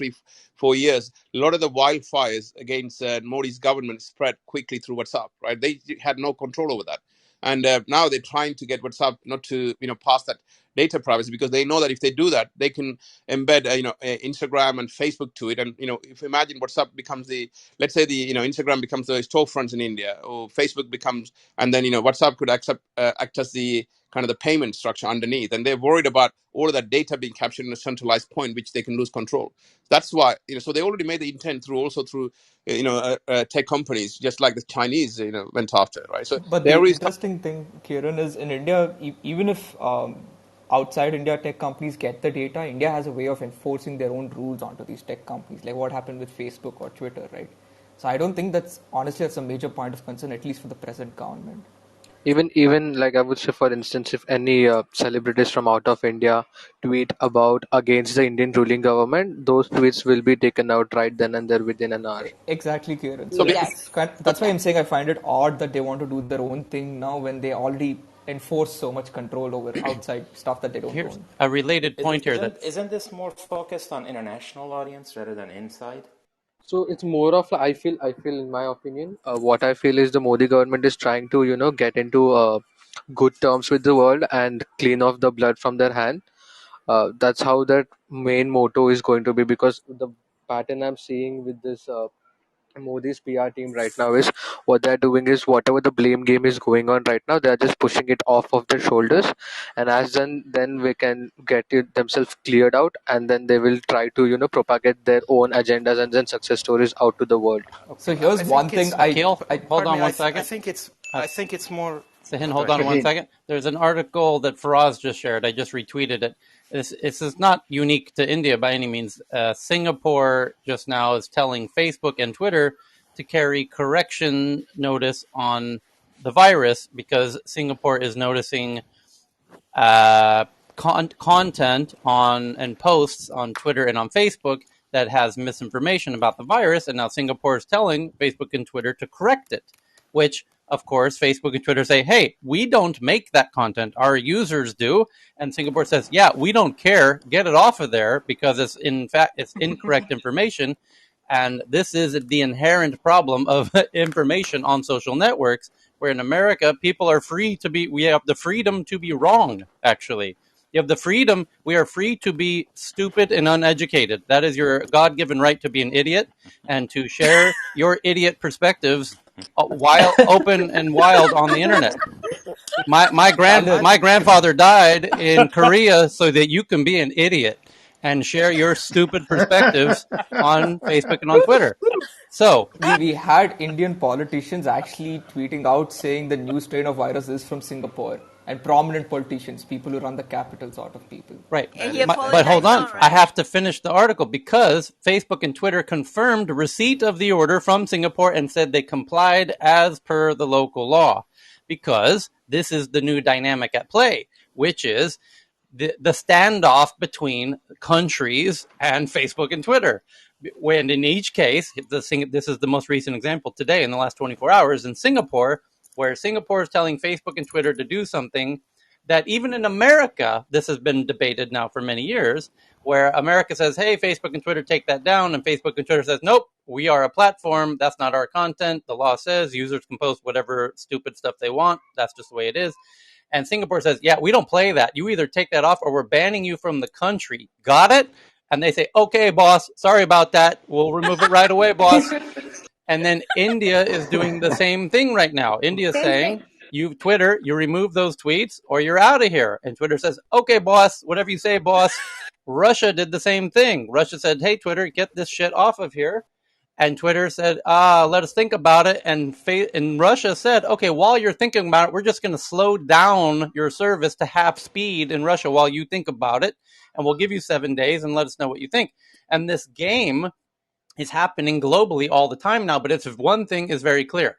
[SPEAKER 3] 3-4 years, a lot of the wildfires against Modi's government spread quickly through WhatsApp, right? They had no control over that. And now they're trying to get WhatsApp not to pass that data privacy, because they know that if they do that, they can embed Instagram and Facebook to it. And if you imagine WhatsApp becomes let's say Instagram becomes the storefronts in India, or Facebook becomes, and then WhatsApp could act as the kind of the payment structure underneath, and they're worried about all of that data being captured in a centralized point, which they can lose control. That's why so they already made the intent through tech companies, just like the Chinese went after, right? So
[SPEAKER 2] but the interesting thing, Kiran, is in India, even if outside India tech companies get the data, India has a way of enforcing their own rules onto these tech companies, like what happened with Facebook or Twitter, right? So I don't think that's a major point of concern, at least for the present government.
[SPEAKER 19] Even like I would say, for instance, if any celebrities from out of India tweet against the Indian ruling government, those tweets will be taken out right then and there within an hour.
[SPEAKER 2] Exactly, Kiran. So that's why I'm saying I find it odd that they want to do their own thing now, when they already enforce so much control over outside stuff that they don't
[SPEAKER 5] Here's
[SPEAKER 2] own.
[SPEAKER 5] A related point here
[SPEAKER 21] isn't this more focused on international audience rather than inside?
[SPEAKER 19] So it's more of I feel in my opinion, what I feel is the Modi government is trying to get into good terms with the world and clean off the blood from their hand. That's how that main motto is going to be, because the pattern I'm seeing with this Modi's PR team right now is what they're doing is whatever the blame game is going on right now, they're just pushing it off of their shoulders, and as then we can get it themselves cleared out, and then they will try to propagate their own agendas and then success stories out to the world.
[SPEAKER 2] Okay. So here's one thing.
[SPEAKER 5] Hold on one second.
[SPEAKER 21] I think it's more.
[SPEAKER 5] Sahin, hold on 1 second. There's an article that Faraz just shared. I just retweeted it. This is not unique to India by any means. Singapore just now is telling Facebook and Twitter to carry correction notice on the virus, because Singapore is noticing content and posts on Twitter and on Facebook that has misinformation about the virus, and now Singapore is telling Facebook and Twitter to correct it, which, of course, Facebook and Twitter say, hey, we don't make that content. Our users do. And Singapore says, yeah, we don't care. Get it off of there, because it's incorrect information. And this is the inherent problem of information on social networks, where in America, people are we have the freedom to be wrong, actually. You have the freedom. We are free to be stupid and uneducated. That is your God-given right, to be an idiot and to share your idiot perspectives open and wild on the internet. My grandfather died in Korea so that you can be an idiot and share your stupid perspectives on Facebook and on Twitter. So
[SPEAKER 2] we had Indian politicians actually tweeting out saying the new strain of virus is from Singapore, and prominent politicians, people who run the capitals out of people.
[SPEAKER 5] Right. But hold on. I have to finish the article because Facebook and Twitter confirmed receipt of the order from Singapore and said they complied as per the local law, because this is the new dynamic at play, which is the standoff between countries and Facebook and Twitter. When in each case, this is the most recent example today in the last 24 hours in Singapore, where Singapore is telling Facebook and Twitter to do something that even in America, this has been debated now for many years, where America says, hey, Facebook and Twitter, take that down. And Facebook and Twitter says, nope, we are a platform. That's not our content. The law says users can post whatever stupid stuff they want. That's just the way it is. And Singapore says, yeah, we don't play that. You either take that off or we're banning you from the country. Got it? And they say, okay, boss, sorry about that. We'll remove it right away, boss. And then India is doing the same thing right now. India is saying, Twitter, you remove those tweets or you're out of here. And Twitter says, okay, boss, whatever you say, boss. Russia did the same thing. Russia said, hey, Twitter, get this shit off of here. And Twitter said, let us think about it. And Russia said, okay, while you're thinking about it, we're just going to slow down your service to half speed in Russia while you think about it. And we'll give you 7 days and let us know what you think. And this game is happening globally all the time now. But it's one thing is very clear,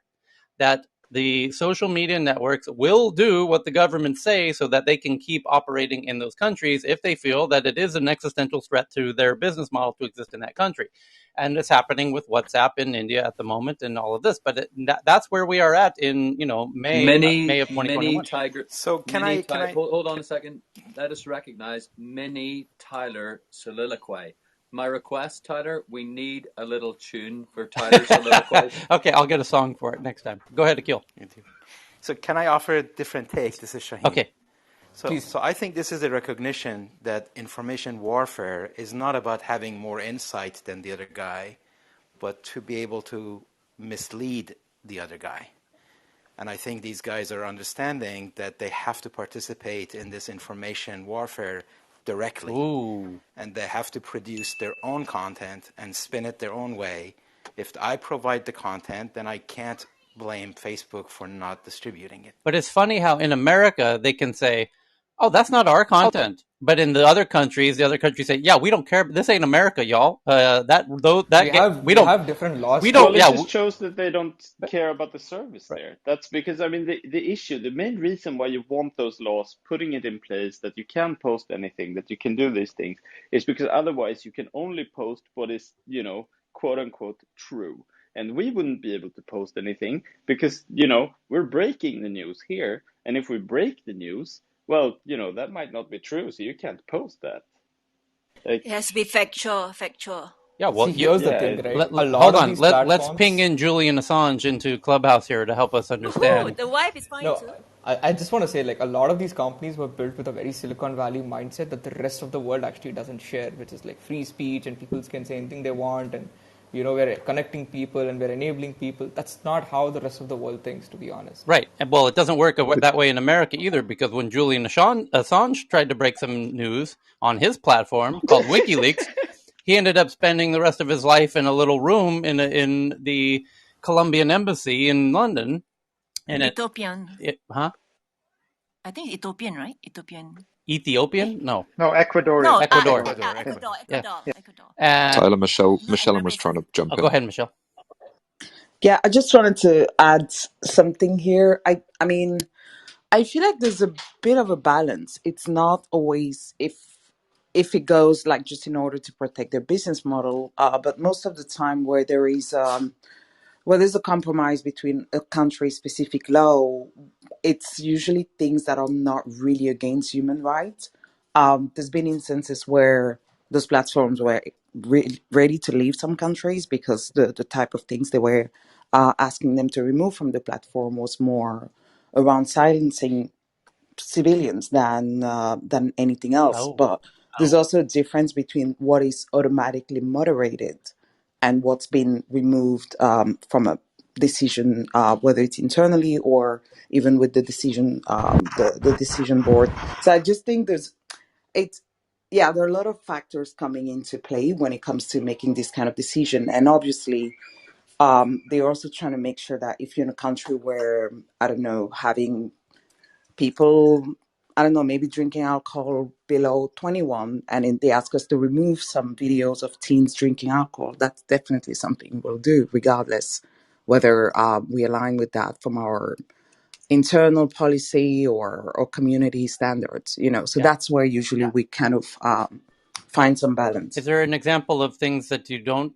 [SPEAKER 5] that the social media networks will do what the governments say so that they can keep operating in those countries if they feel that it is an existential threat to their business model to exist in that country. And it's happening with WhatsApp in India at the moment and all of this. But that's where we are at in, May of 2021.
[SPEAKER 21] So can I
[SPEAKER 10] hold on a second? Let us recognize many Tyler soliloquy. My request, Tyler, we need a little tune for Tyler's soliloquy.
[SPEAKER 5] Okay, I'll get a song for it next time. Go ahead, Akil.
[SPEAKER 21] So can I offer a different take? This is Shaheen.
[SPEAKER 5] Okay.
[SPEAKER 21] So I think this is a recognition that information warfare is not about having more insight than the other guy, but to be able to mislead the other guy. And I think these guys are understanding that they have to participate in this information warfare directly.
[SPEAKER 5] Ooh.
[SPEAKER 21] And they have to produce their own content and spin it their own way. If I provide the content, then I can't blame Facebook for not distributing it.
[SPEAKER 5] But it's funny how in America they can say, oh, that's not our content. But in the other countries say, yeah, we don't care. This ain't America, y'all. We
[SPEAKER 3] have different laws.
[SPEAKER 5] We don't.
[SPEAKER 7] Well, it just shows that they don't care about the service there. That's because, I mean, the main reason why you want those laws, putting it in place that you can post anything, that you can do these things, is because otherwise you can only post what is, quote unquote, true. And we wouldn't be able to post anything because, we're breaking the news here. And if we break the news, well, that might not be true, so you can't post that.
[SPEAKER 6] It has to be factual.
[SPEAKER 5] Yeah, well,
[SPEAKER 2] here's the thing, right?
[SPEAKER 5] Hold on. Let's ping in Julian Assange into Clubhouse here to help us understand.
[SPEAKER 6] Ooh, the wife is fine too.
[SPEAKER 2] I just want to say, a lot of these companies were built with a very Silicon Valley mindset that the rest of the world actually doesn't share, which is like free speech and people can say anything they want and we're connecting people and we're enabling people. That's not how the rest of the world thinks, to be honest.
[SPEAKER 5] Right. Well, it doesn't work that way in America either, because when Julian Assange tried to break some news on his platform called WikiLeaks, he ended up spending the rest of his life in a little room in the Colombian embassy in London. And
[SPEAKER 6] Ethiopian.
[SPEAKER 5] I
[SPEAKER 6] think Ethiopian, right?
[SPEAKER 5] Ethiopian? No,
[SPEAKER 8] Ecuadorian.
[SPEAKER 6] No,
[SPEAKER 5] Ecuador.
[SPEAKER 6] Ecuador.
[SPEAKER 4] Tyler, Michelle was trying to jump in.
[SPEAKER 5] Go ahead, Michelle.
[SPEAKER 11] Yeah, I just wanted to add something here. I mean, I feel like there's a bit of a balance. It's not always if it goes just in order to protect their business model, but most of the time where there's a compromise between a country-specific law, it's usually things that are not really against human rights. There's been instances where those platforms were ready to leave some countries because the type of things they were asking them to remove from the platform was more around silencing civilians than anything else. But there's also a difference between what is automatically moderated and what's been removed from a decision, whether it's internally or even with the decision, the decision board. So I just think there are a lot of factors coming into play when it comes to making this kind of decision. And obviously, they're also trying to make sure that if you're in a country where, I don't know, having people, I don't know, maybe drinking alcohol below 21, and they ask us to remove some videos of teens drinking alcohol, that's definitely something we'll do, regardless whether we align with that from our internal policy or community standards, So that's where usually we kind of find some balance.
[SPEAKER 5] Is there an example of things that you don't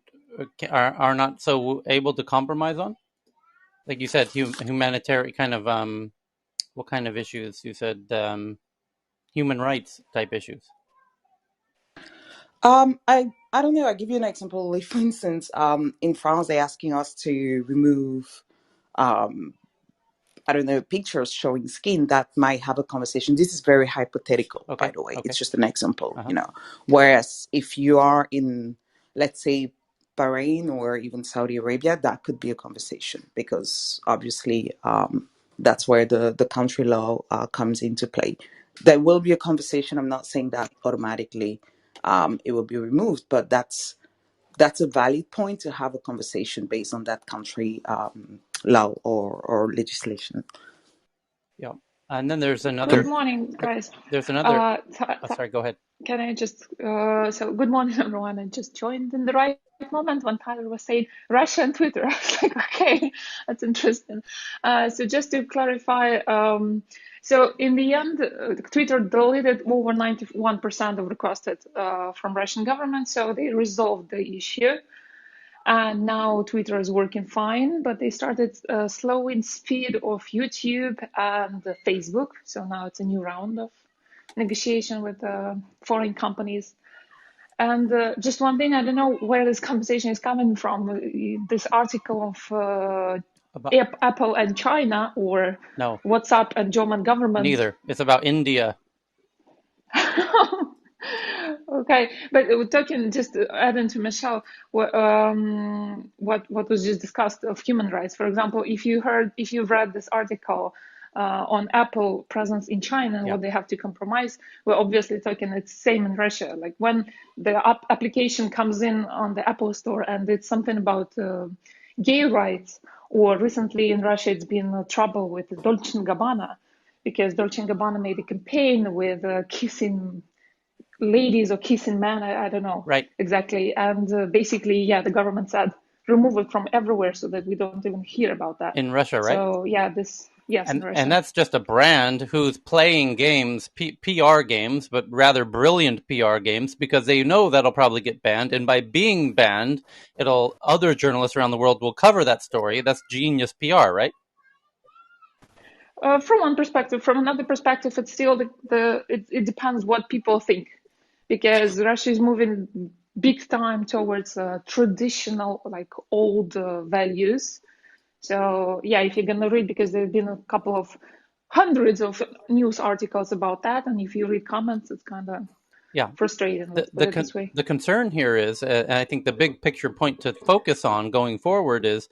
[SPEAKER 5] are not so able to compromise on? Like you said, humanitarian kind of what kind of issues? You said human rights type issues.
[SPEAKER 11] I don't know. I'll give you an example. Like, for instance, in France, they're asking us to remove I don't know, pictures showing skin that might have a conversation. This is very hypothetical, by the way. It's just an example, Whereas if you are in, let's say, Bahrain or even Saudi Arabia, that could be a conversation because obviously that's where the country law comes into play. There will be a conversation. I'm not saying that automatically it will be removed, but that's a valid point to have a conversation based on that country law or legislation.
[SPEAKER 5] Yeah, and then there's another.
[SPEAKER 13] Good morning, guys.
[SPEAKER 5] There's another. Sorry, go ahead.
[SPEAKER 13] Can I just? So, good morning, everyone. I just joined in the right moment when Tyler was saying Russia and Twitter. I was like, okay, that's interesting. So, just to clarify, so in the end, Twitter deleted over 91% of requested from Russian government. So they resolved the issue. And now Twitter is working fine, but they started slowing speed of YouTube and Facebook. So now it's a new round of negotiation with foreign companies. And just one thing, I don't know where this conversation is coming from. This article of Apple and China, or WhatsApp and German government.
[SPEAKER 5] Neither. It's about India.
[SPEAKER 13] Okay, but we're talking, just adding to Michelle, what was just discussed of human rights. For example, if you've read this article on Apple presence in China, what they have to compromise, we're obviously talking it's same in Russia. Like when the application comes in on the Apple Store and it's something about gay rights, or recently in Russia it's been trouble with Dolce & Gabbana, because Dolce & Gabbana made a campaign with kissing ladies or kissing men, I don't know exactly. And basically, the government said remove it from everywhere so that we don't even hear about that.
[SPEAKER 5] In Russia, right?
[SPEAKER 13] So, in Russia.
[SPEAKER 5] And that's just a brand who's playing games, PR games, but rather brilliant PR games, because they know that'll probably get banned. And by being banned, other journalists around the world will cover that story. That's genius PR, right?
[SPEAKER 13] From one perspective. From another perspective, it's still it depends what people think. Because Russia is moving big time towards traditional, like old values. So if you're gonna read, because there have been a couple of hundreds of news articles about that, and if you read comments, it's kind of frustrating.
[SPEAKER 5] The concern here is, and I think the big picture point to focus on going forward is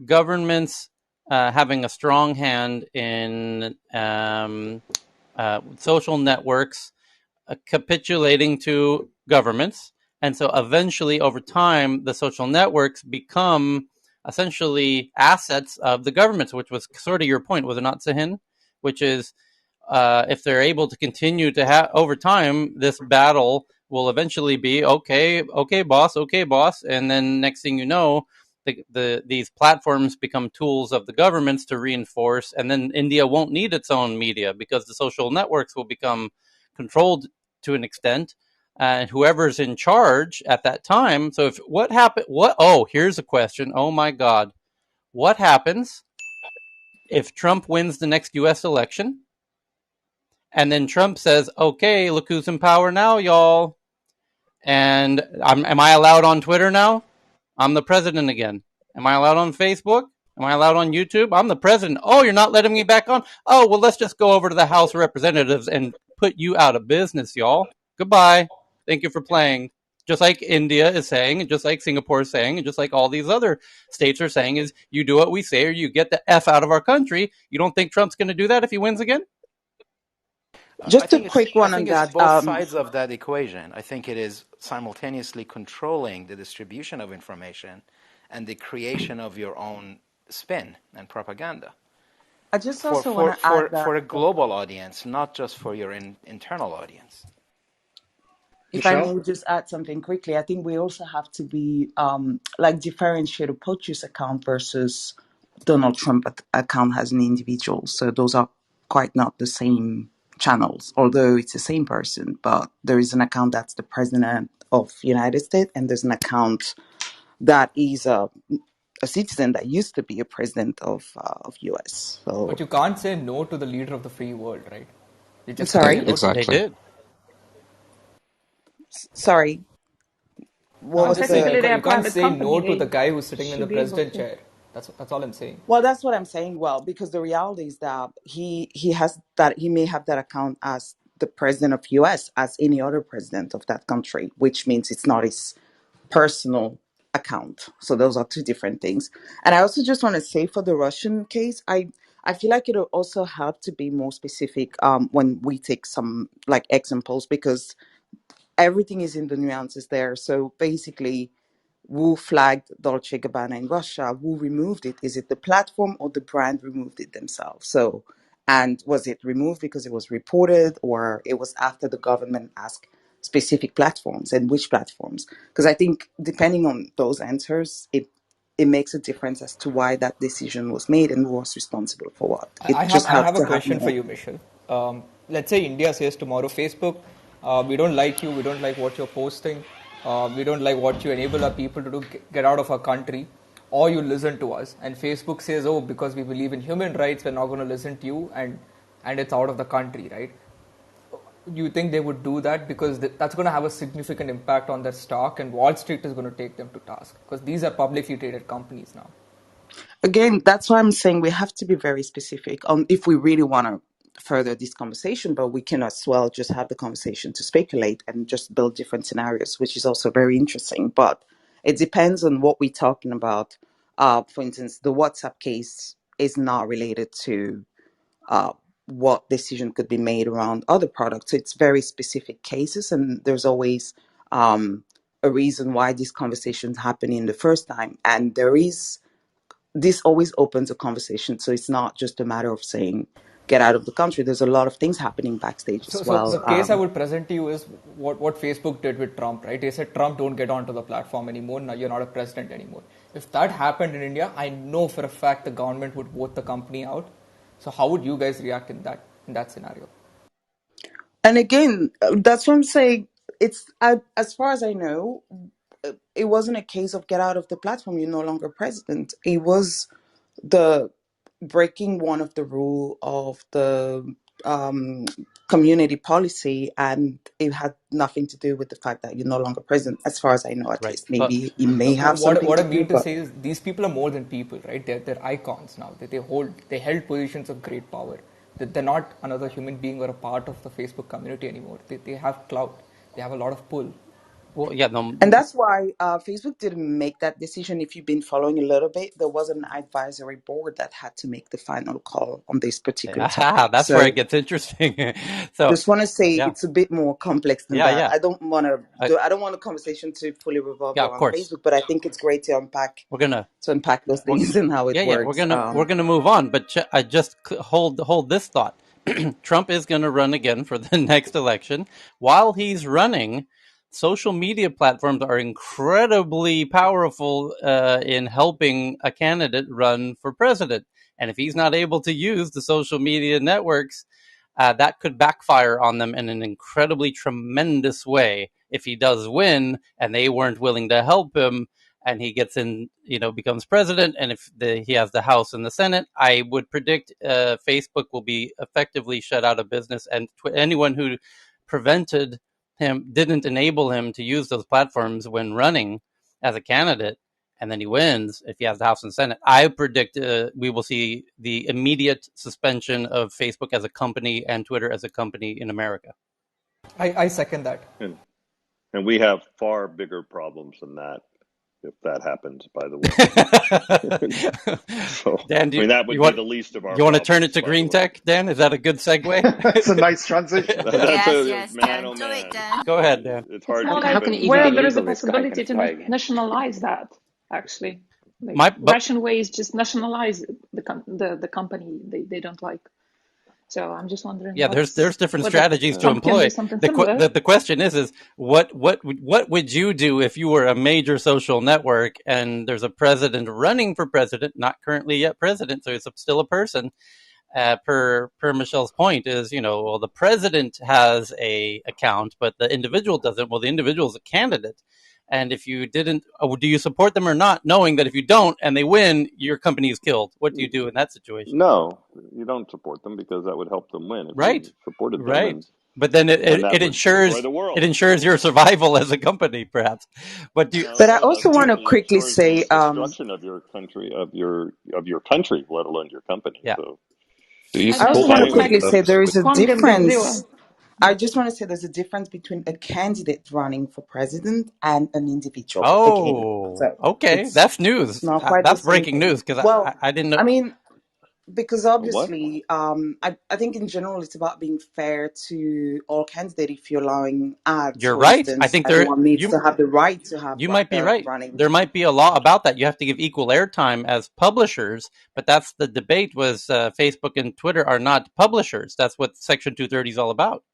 [SPEAKER 5] governments having a strong hand in social networks. Capitulating to governments, and so eventually over time the social networks become essentially assets of the governments, which was sort of your point, was it not, Sahin? Which is if they're able to continue to have over time, this battle will eventually be okay boss, and then next thing you know, these platforms become tools of the governments to reinforce, and then India won't need its own media because the social networks will become controlled to an extent, and whoever's in charge at that time. So what happened? Here's a question. Oh my God. What happens if Trump wins the next US election and then Trump says, okay, look who's in power now, y'all. And am I allowed on Twitter now? I'm the president again. Am I allowed on Facebook? Am I allowed on YouTube? I'm the president. Oh, you're not letting me back on? Oh, well, let's just go over to the House of Representatives and put you out of business, y'all. Goodbye. Thank you for playing. Just like India is saying, and just like Singapore is saying, and just like all these other states are saying, is you do what we say or you get the F out of our country. You don't think Trump's going to do that if he wins again?
[SPEAKER 11] Just a quick one on that.
[SPEAKER 21] It's both sides of that equation. I think it is simultaneously controlling the distribution of information and the creation of your own spin and propaganda.
[SPEAKER 11] I just also want to add that
[SPEAKER 21] for a global audience, not just for your internal audience.
[SPEAKER 11] If I
[SPEAKER 8] Michelle?
[SPEAKER 11] may just add something quickly, I think we also have to be differentiate a POTUS account versus Donald Trump account as an individual. So those are quite not the same channels, although it's the same person. But there is an account that's the president of the United States, and there's an account that is a citizen that used to be a president of US. So,
[SPEAKER 2] But you can't say no to the leader of the free world, right? You
[SPEAKER 11] I'm
[SPEAKER 2] just have to say
[SPEAKER 11] sorry.
[SPEAKER 2] no to
[SPEAKER 5] They
[SPEAKER 2] him.
[SPEAKER 4] Exactly.
[SPEAKER 5] did.
[SPEAKER 11] Sorry.
[SPEAKER 2] No,
[SPEAKER 11] What
[SPEAKER 2] I'm
[SPEAKER 11] was
[SPEAKER 2] just saying
[SPEAKER 11] the?
[SPEAKER 2] you can't say no to the guy who's sitting in the
[SPEAKER 13] should be able
[SPEAKER 2] president
[SPEAKER 13] to.
[SPEAKER 2] chair. That's all I'm saying.
[SPEAKER 11] Well, that's what I'm saying. Well, because the reality is that he has that he may have that account as the president of US as any other president of that country, which means it's not his personal account. So those are two different things. And I also just want to say for the Russian case, I feel like it'll also help to be more specific when we take some like examples, because everything is in the nuances there. So basically, who flagged Dolce Gabbana in Russia? Who removed it? Is it the platform or the brand removed it themselves? So, and was it removed because it was reported, or it was after the government asked specific platforms, and which platforms? Because I think depending on those answers, it makes a difference as to why that decision was made and who was responsible for what.
[SPEAKER 2] I
[SPEAKER 11] It
[SPEAKER 2] have
[SPEAKER 11] just
[SPEAKER 2] I
[SPEAKER 11] helps
[SPEAKER 2] have a
[SPEAKER 11] to have
[SPEAKER 2] question for
[SPEAKER 11] more.
[SPEAKER 2] you, Michelle. Let's say India says tomorrow, Facebook, we don't like you, we don't like what you're posting, we don't like what you enable our people to do, get out of our country, or you listen to us. And Facebook says, oh, because we believe in human rights, we're not going to listen to you, and it's out of the country, right? You think they would do that because that's going to have a significant impact on their stock, and Wall Street is going to take them to task because these are publicly traded companies now.
[SPEAKER 11] Again, that's why I'm saying we have to be very specific on if we really want to further this conversation, but we can as well just have the conversation to speculate and just build different scenarios, which is also very interesting. But it depends on what we're talking about. For instance, the WhatsApp case is not related to what decision could be made around other products. It's very specific cases, and there's always a reason why these conversations happen in the first time. And this always opens a conversation. So it's not just a matter of saying, get out of the country. There's a lot of things happening backstage as
[SPEAKER 2] So the
[SPEAKER 11] well.
[SPEAKER 2] case I would present to you is what Facebook did with Trump, right? They said, Trump, don't get onto the platform anymore. Now you're not a president anymore. If that happened in India, I know for a fact the government would vote the company out. So how would you guys react in that scenario?
[SPEAKER 11] And again, that's what I'm saying. As far as I know, it wasn't a case of get out of the platform, you're no longer president. It was the breaking one of the rule of the community policy, and it had nothing to do with the fact that you're no longer president, as far as I know, at
[SPEAKER 5] Right.
[SPEAKER 11] least. Maybe it may
[SPEAKER 2] No,
[SPEAKER 11] have something
[SPEAKER 2] what
[SPEAKER 11] to
[SPEAKER 2] I
[SPEAKER 11] do,
[SPEAKER 2] mean to
[SPEAKER 11] but
[SPEAKER 2] say is these people are more than people, right? They're icons now. They held positions of great power. They're not another human being or a part of the Facebook community anymore. They have clout. They have a lot of pull.
[SPEAKER 5] Well, yeah, no,
[SPEAKER 11] and that's why Facebook didn't make that decision. If you've been following a little bit, there was an advisory board that had to make the final call on this particular topic.
[SPEAKER 5] that's where
[SPEAKER 11] So
[SPEAKER 5] it gets interesting. So,
[SPEAKER 11] just want to say
[SPEAKER 5] yeah,
[SPEAKER 11] it's a bit more complex than
[SPEAKER 5] yeah,
[SPEAKER 11] that.
[SPEAKER 5] yeah,
[SPEAKER 11] I don't want the conversation to fully revolve
[SPEAKER 5] yeah. Of
[SPEAKER 11] around
[SPEAKER 5] course,
[SPEAKER 11] Facebook, but I think it's great to unpack those
[SPEAKER 5] we're,
[SPEAKER 11] things and how it
[SPEAKER 5] yeah, yeah.
[SPEAKER 11] works.
[SPEAKER 5] We're gonna move on, but I just hold this thought. Trump is going to run again for the next election. While he's running, social media platforms are incredibly powerful in helping a candidate run for president. And if he's not able to use the social media networks, that could backfire on them in an incredibly tremendous way if he does win and they weren't willing to help him and he gets in, becomes president, and if he has the House and the Senate, I would predict Facebook will be effectively shut out of business, and anyone who prevented him, didn't enable him to use those platforms when running as a candidate, and then he wins, if he has the House and Senate, I predict we will see the immediate suspension of Facebook as a company and Twitter as a company in America.
[SPEAKER 2] I second that.
[SPEAKER 15] And we have far bigger problems than that if that happens, by the way. So,
[SPEAKER 5] Dan,
[SPEAKER 15] that would be the least of our
[SPEAKER 5] You want to
[SPEAKER 15] problems,
[SPEAKER 5] turn it to green tech, Dan? Is that a good segue?
[SPEAKER 8] That's a nice transition.
[SPEAKER 6] Yes,
[SPEAKER 15] man,
[SPEAKER 6] Dan.
[SPEAKER 15] oh
[SPEAKER 6] Do
[SPEAKER 15] man.
[SPEAKER 6] it, Dan.
[SPEAKER 5] Go ahead, Dan.
[SPEAKER 15] It's hard
[SPEAKER 13] Well,
[SPEAKER 15] to
[SPEAKER 14] How can it even
[SPEAKER 13] where
[SPEAKER 14] be
[SPEAKER 13] there is a
[SPEAKER 14] legal, this guy
[SPEAKER 13] possibility
[SPEAKER 14] can
[SPEAKER 13] to
[SPEAKER 14] fly again?
[SPEAKER 13] nationalize that, actually. Russian way is just nationalize the company they don't like. So I'm just wondering.
[SPEAKER 5] Yeah, there's different strategies to
[SPEAKER 13] Trump can do
[SPEAKER 5] employ.
[SPEAKER 13] something similar.
[SPEAKER 5] The question is what would you do if you were a major social network and there's a president running for president, not currently yet president, so he's still a person. Per Michelle's point is, well, the president has a account, but the individual doesn't. Well, the individual is a candidate. And if you didn't, do you support them or not, knowing that if you don't and they win, your company is killed? What do you do in that situation?
[SPEAKER 15] No, you don't support them because that would help them win. If you supported them,
[SPEAKER 5] right. But then it ensures your survival as a company, perhaps. But
[SPEAKER 11] but I also want to quickly say
[SPEAKER 15] destruction of your country, of your country, let alone your company.
[SPEAKER 5] Yeah.
[SPEAKER 15] So,
[SPEAKER 11] I also want to quickly say there is a difference. I just want to say there's a difference between a candidate running for president and an individual.
[SPEAKER 5] Okay. That's news. That's breaking news because I didn't know.
[SPEAKER 11] I mean, because obviously, I think in general it's about being fair to all candidates. If you're allowing ads,
[SPEAKER 5] you're
[SPEAKER 11] for
[SPEAKER 5] right.
[SPEAKER 11] instance,
[SPEAKER 5] I think
[SPEAKER 11] everyone needs to have the right to have.
[SPEAKER 5] You might be right.
[SPEAKER 11] Running.
[SPEAKER 5] There might be a law about that. You have to give equal airtime as publishers, but that's the debate. Was Facebook and Twitter are not publishers. That's what Section 230 is all about.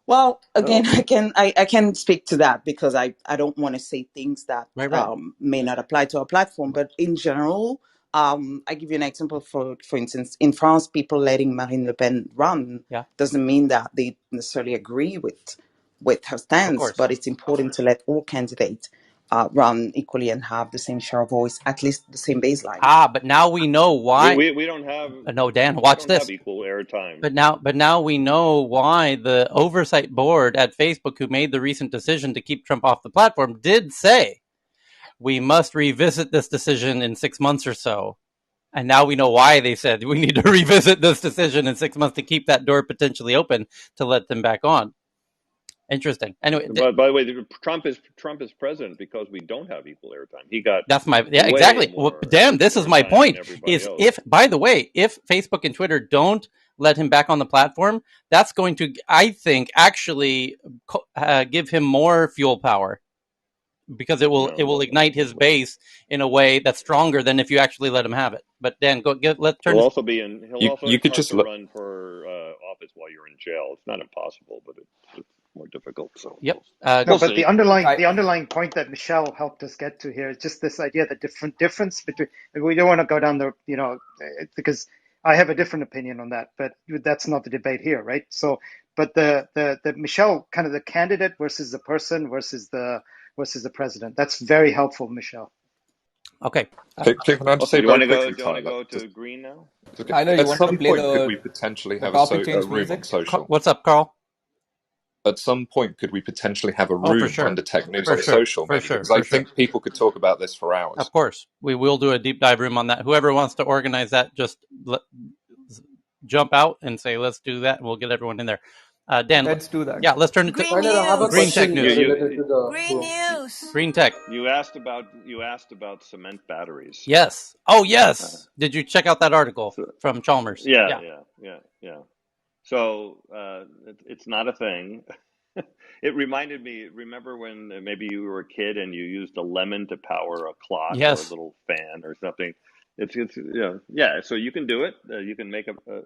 [SPEAKER 11] Well, again, I can speak to that because I don't want to say things that may not apply to our platform. But in general, I give you an example. For instance, in France, people letting Marine Le Pen run doesn't mean that they necessarily agree with her stance. But it's important to let all candidates run equally and have the same share of voice, at least the same baseline.
[SPEAKER 5] But now we know why.
[SPEAKER 15] We don't have.
[SPEAKER 5] No, Dan, watch
[SPEAKER 15] we don't
[SPEAKER 5] this.
[SPEAKER 15] Have equal airtime.
[SPEAKER 5] But now we know why the oversight board at Facebook, who made the recent decision to keep Trump off the platform, did say we must revisit this decision in 6 months or so. And now we know why they said we need to revisit this decision in 6 months to keep that door potentially open to let them back on. Interesting. Anyway,
[SPEAKER 15] but by the way, Trump is president because we don't have equal airtime. He got
[SPEAKER 5] exactly. Well, Dan, this is my point. Is if Facebook and Twitter don't let him back on the platform, that's going to, I think, actually give him more fuel power because it will ignite his base in a way that's stronger than if you actually let him have it. But Dan, let's turn.
[SPEAKER 15] He'll also run for office while you're in jail. It's not impossible, but it's more difficult. So
[SPEAKER 8] but the underlying point that Michelle helped us get to here is just this idea, the difference between. We don't want to go down the because I have a different opinion on that, but that's not the debate here, right? So, but the Michelle kind of the candidate versus the person versus the president. That's very helpful, Michelle.
[SPEAKER 5] Okay.
[SPEAKER 4] Can I just say very quickly,
[SPEAKER 15] do you want to go to green now?
[SPEAKER 4] At some point, could we potentially have a room on social?
[SPEAKER 5] What's up, Carl?
[SPEAKER 4] At some point, could we potentially have a room under tech news on social? Because I think people could talk about this for hours.
[SPEAKER 5] Of course. We will do a deep dive room on that. Whoever wants to organize that, just jump out and say, let's do that, and we'll get everyone in there. Dan,
[SPEAKER 2] let's do that.
[SPEAKER 5] Yeah, let's turn it to green tech news.
[SPEAKER 6] Green news.
[SPEAKER 5] Green tech.
[SPEAKER 15] You asked about cement batteries.
[SPEAKER 5] Yes. Oh, yes. Did you check out that article from Chalmers?
[SPEAKER 15] Yeah. So it's not a thing. It reminded me. Remember when maybe you were a kid and you used a lemon to power a clock or a little fan or something? It's So you can do it. You can make a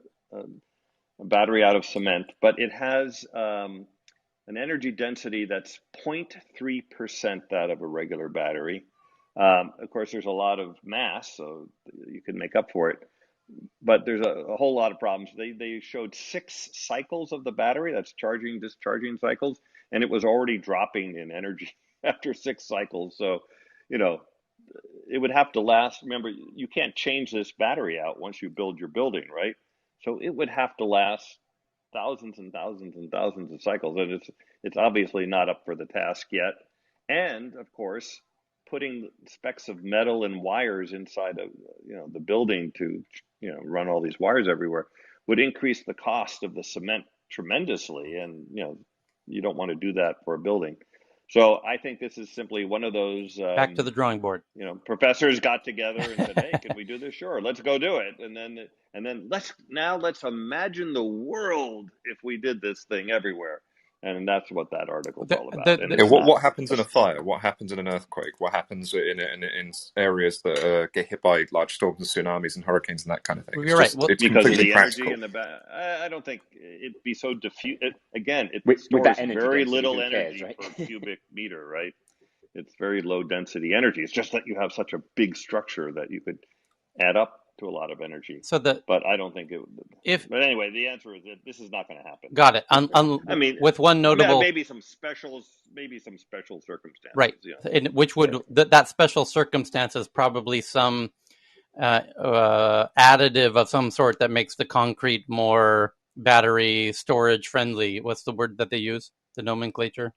[SPEAKER 15] battery out of cement, but it has an energy density that's 0.3% that of a regular battery. Of course, there's a lot of mass, so you can make up for it. But there's a whole lot of problems. They showed 6 cycles of the battery, that's charging, discharging cycles, and it was already dropping in energy after 6 cycles. So, it would have to last. Remember, you can't change this battery out once you build your building, right? So it would have to last thousands and thousands and thousands of cycles, and it's obviously not up for the task yet. And of course, putting specks of metal and wires inside of the building to run all these wires everywhere would increase the cost of the cement tremendously, and you don't want to do that for a building. So I think this is simply one of those
[SPEAKER 5] back to the drawing board.
[SPEAKER 15] Professors got together and said, "Hey, can we do this? Sure, let's go do it." And then let's imagine the world if we did this thing everywhere. And that's what that article's all about. And
[SPEAKER 4] Yeah, what happens in a fire? What happens in an earthquake? What happens in areas that get hit by large storms and tsunamis and hurricanes and that kind of thing?
[SPEAKER 5] You're right. Well,
[SPEAKER 15] because
[SPEAKER 4] it's
[SPEAKER 15] of
[SPEAKER 4] completely
[SPEAKER 15] the
[SPEAKER 4] practical.
[SPEAKER 15] energy in the back. I don't think it'd be so diffuse. Again, it
[SPEAKER 14] with
[SPEAKER 15] stores
[SPEAKER 14] that energy
[SPEAKER 15] very
[SPEAKER 14] density,
[SPEAKER 15] little
[SPEAKER 14] who cares,
[SPEAKER 15] energy
[SPEAKER 14] right?
[SPEAKER 15] per cubic meter, right? It's very low density energy. It's just that you have such a big structure that you could add up to a lot of energy. But I don't think it would. But anyway, the answer is that this is not going to happen.
[SPEAKER 5] Got it.
[SPEAKER 15] I mean,
[SPEAKER 5] with one notable,
[SPEAKER 15] maybe some special circumstances.
[SPEAKER 5] Right.
[SPEAKER 15] Yeah.
[SPEAKER 5] Which would that special circumstance is probably some additive of some sort that makes the concrete more battery storage friendly. What's the word that they use? The nomenclature.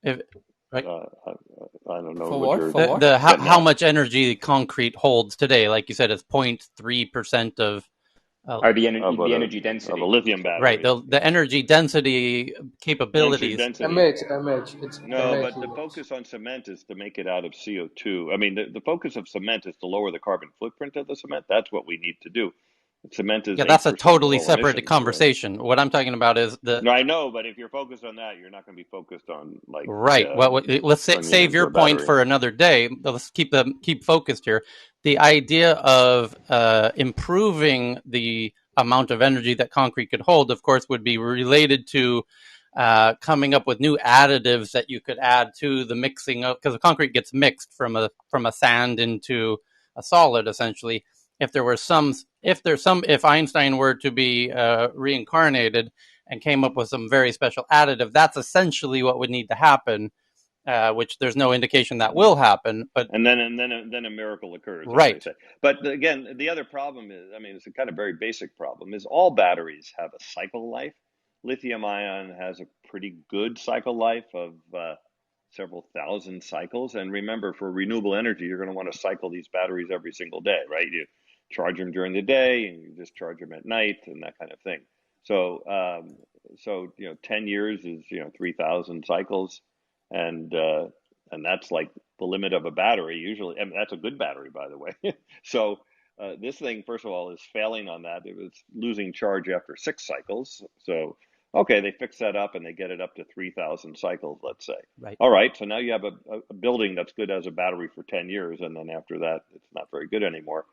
[SPEAKER 5] Right.
[SPEAKER 15] I don't know.
[SPEAKER 2] For what?
[SPEAKER 5] How much energy concrete holds today? Like you said, it's 0.3% of.
[SPEAKER 14] Or the energy density
[SPEAKER 15] of a lithium battery.
[SPEAKER 5] Right. The energy density capabilities.
[SPEAKER 19] mH.
[SPEAKER 15] No, but the focus on cement is to make it out of CO2. I mean, the focus of cement is to lower the carbon footprint of the cement. That's what we need to do. Cement is
[SPEAKER 5] that's a totally separate
[SPEAKER 15] emissions,
[SPEAKER 5] conversation. Right? What I'm talking about is
[SPEAKER 15] No, I know, but if you're focused on that, you're not going to be focused on like.
[SPEAKER 5] Right. Well, let's save your point for another day. Let's keep focused here. The idea of improving the amount of energy that concrete could hold, of course, would be related to coming up with new additives that you could add to the mixing of, because the concrete gets mixed from a sand into a solid, essentially. If Einstein were to be reincarnated and came up with some very special additive, that's essentially what would need to happen. Which there's no indication that will happen, but
[SPEAKER 15] and then a miracle occurs,
[SPEAKER 5] right?
[SPEAKER 15] But again, the other problem is, I mean, it's a kind of very basic problem, is all batteries have a cycle life. Lithium ion has a pretty good cycle life of several thousand cycles. And remember, for renewable energy, you're going to want to cycle these batteries every single day, right? You charge them during the day and you discharge them at night and that kind of thing. So 10 years is 3,000 cycles. And that's like the limit of a battery usually. I mean, that's a good battery, by the way. So this thing, first of all, is failing on that. It was losing charge after 6 cycles. So, okay, they fix that up and they get it up to 3,000 cycles, let's say.
[SPEAKER 5] Right.
[SPEAKER 15] All right, so now you have a building that's good as a battery for 10 years, and then after that, it's not very good anymore.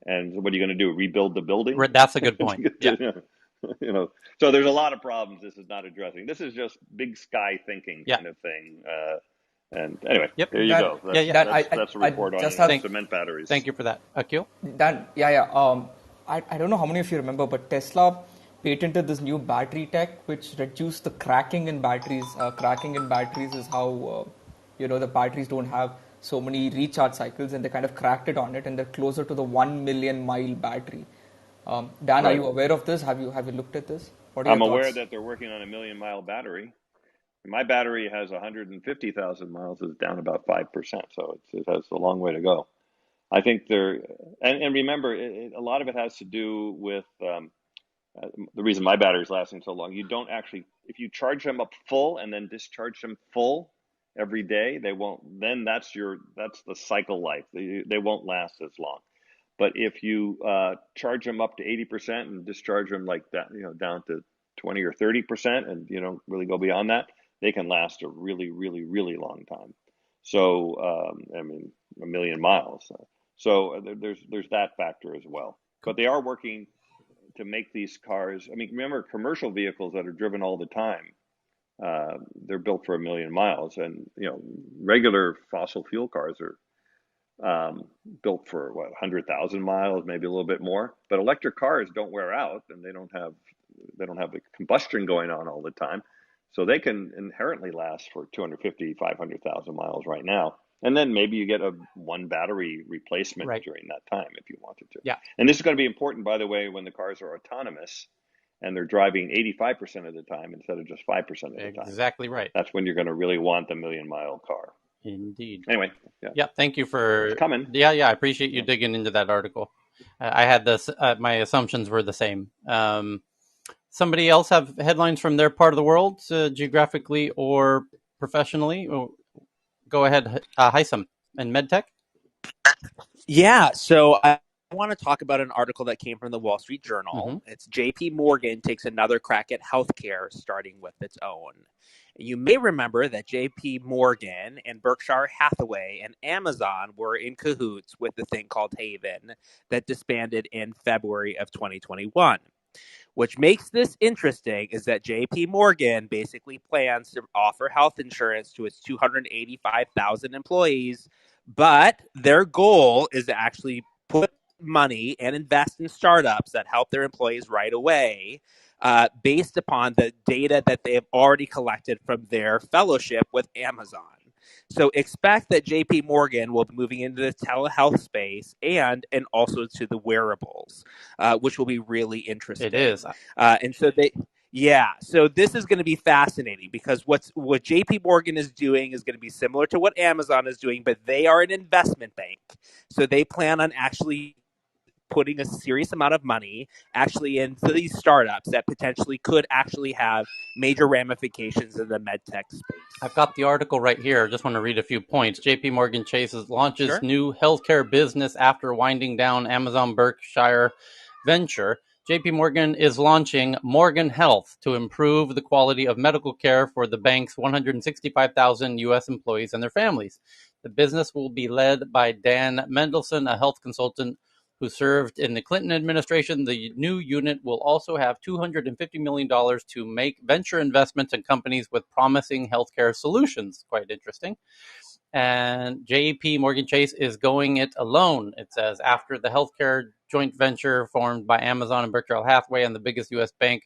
[SPEAKER 15] And what are you going to do? Rebuild the building?
[SPEAKER 5] Right, that's a good point. Yeah.
[SPEAKER 15] So there's a lot of problems this is not addressing. This is just big sky thinking kind of thing. And anyway, there you go. That's a report on cement batteries.
[SPEAKER 5] Thank you for that. Akil?
[SPEAKER 2] I don't know how many of you remember, but Tesla patented this new battery tech which reduced the cracking in batteries. Cracking in batteries is how the batteries don't have so many recharge cycles, and they kind of cracked it on it, and they're closer to the 1 million mile battery. Dan, are you aware of this? Have you looked at this?
[SPEAKER 15] I'm aware that they're working on a 1 million mile battery. My battery has 150,000 miles. It's down about 5%, so it has a long way to go. I think and remember, a lot of it has to do with the reason my battery's lasting so long. You don't actually, if you charge them up full and then discharge them full every day, they won't. Then that's the cycle life. They won't last as long. But if you charge them up to 80% and discharge them like that, down to 20 or 30%, and you don't really go beyond that, they can last a really, really, really long time. So, 1 million miles. So there's that factor as well. But they are working to make these cars. I mean, remember, commercial vehicles that are driven all the time, they're built for 1 million miles, and regular fossil fuel cars are built for 100,000 miles, maybe a little bit more. But electric cars don't wear out, and they don't have the combustion going on all the time, so they can inherently last for 250, 500,000 miles right now. And then maybe you get one battery replacement during that time if you wanted to.
[SPEAKER 5] Yeah.
[SPEAKER 15] And this is going to be important, by the way, when the cars are autonomous and they're driving 85% of the time instead of just 5% of the time.
[SPEAKER 5] Exactly right.
[SPEAKER 15] That's when you're going to really want the 1 million mile car.
[SPEAKER 5] Indeed.
[SPEAKER 15] Anyway,
[SPEAKER 5] yeah. Thank you for
[SPEAKER 15] it's coming.
[SPEAKER 5] Yeah, I appreciate you digging into that article. I had this. My assumptions were the same. Somebody else have headlines from their part of the world, geographically or professionally? Go ahead, Haitham and MedTech.
[SPEAKER 18] Yeah. So want to talk about an article that came from the Wall Street Journal. It's JP Morgan takes another crack at healthcare, starting with its own. You may remember that JP Morgan and Berkshire Hathaway and Amazon were in cahoots with the thing called Haven that disbanded in February of 2021. What makes this interesting is that JP Morgan basically plans to offer health insurance to its 285,000 employees, but their goal is to actually put money and invest in startups that help their employees right away, based upon the data that they have already collected from their fellowship with Amazon. So expect that JP Morgan will be moving into the telehealth space and also to the wearables, which will be really interesting.
[SPEAKER 5] It is.
[SPEAKER 18] And so so this is going to be fascinating because what JP Morgan is doing is going to be similar to what Amazon is doing, but they are an investment bank. So they plan on actually putting a serious amount of money actually into these startups that potentially could actually have major ramifications in the medtech space.
[SPEAKER 5] I've got the article right here. I just want to read a few points. JP Morgan Chase launches new healthcare business after winding down Amazon Berkshire venture. JP Morgan is launching Morgan Health to improve the quality of medical care for the bank's 165,000 U.S. employees and their families. The business will be led by Dan Mendelsohn, a health consultant who served in the Clinton administration. The new unit will also have $250 million to make venture investments in companies with promising healthcare solutions. Quite interesting. And JP Morgan Chase is going it alone. It says, after the healthcare joint venture formed by Amazon and Berkshire Hathaway and the biggest U.S. bank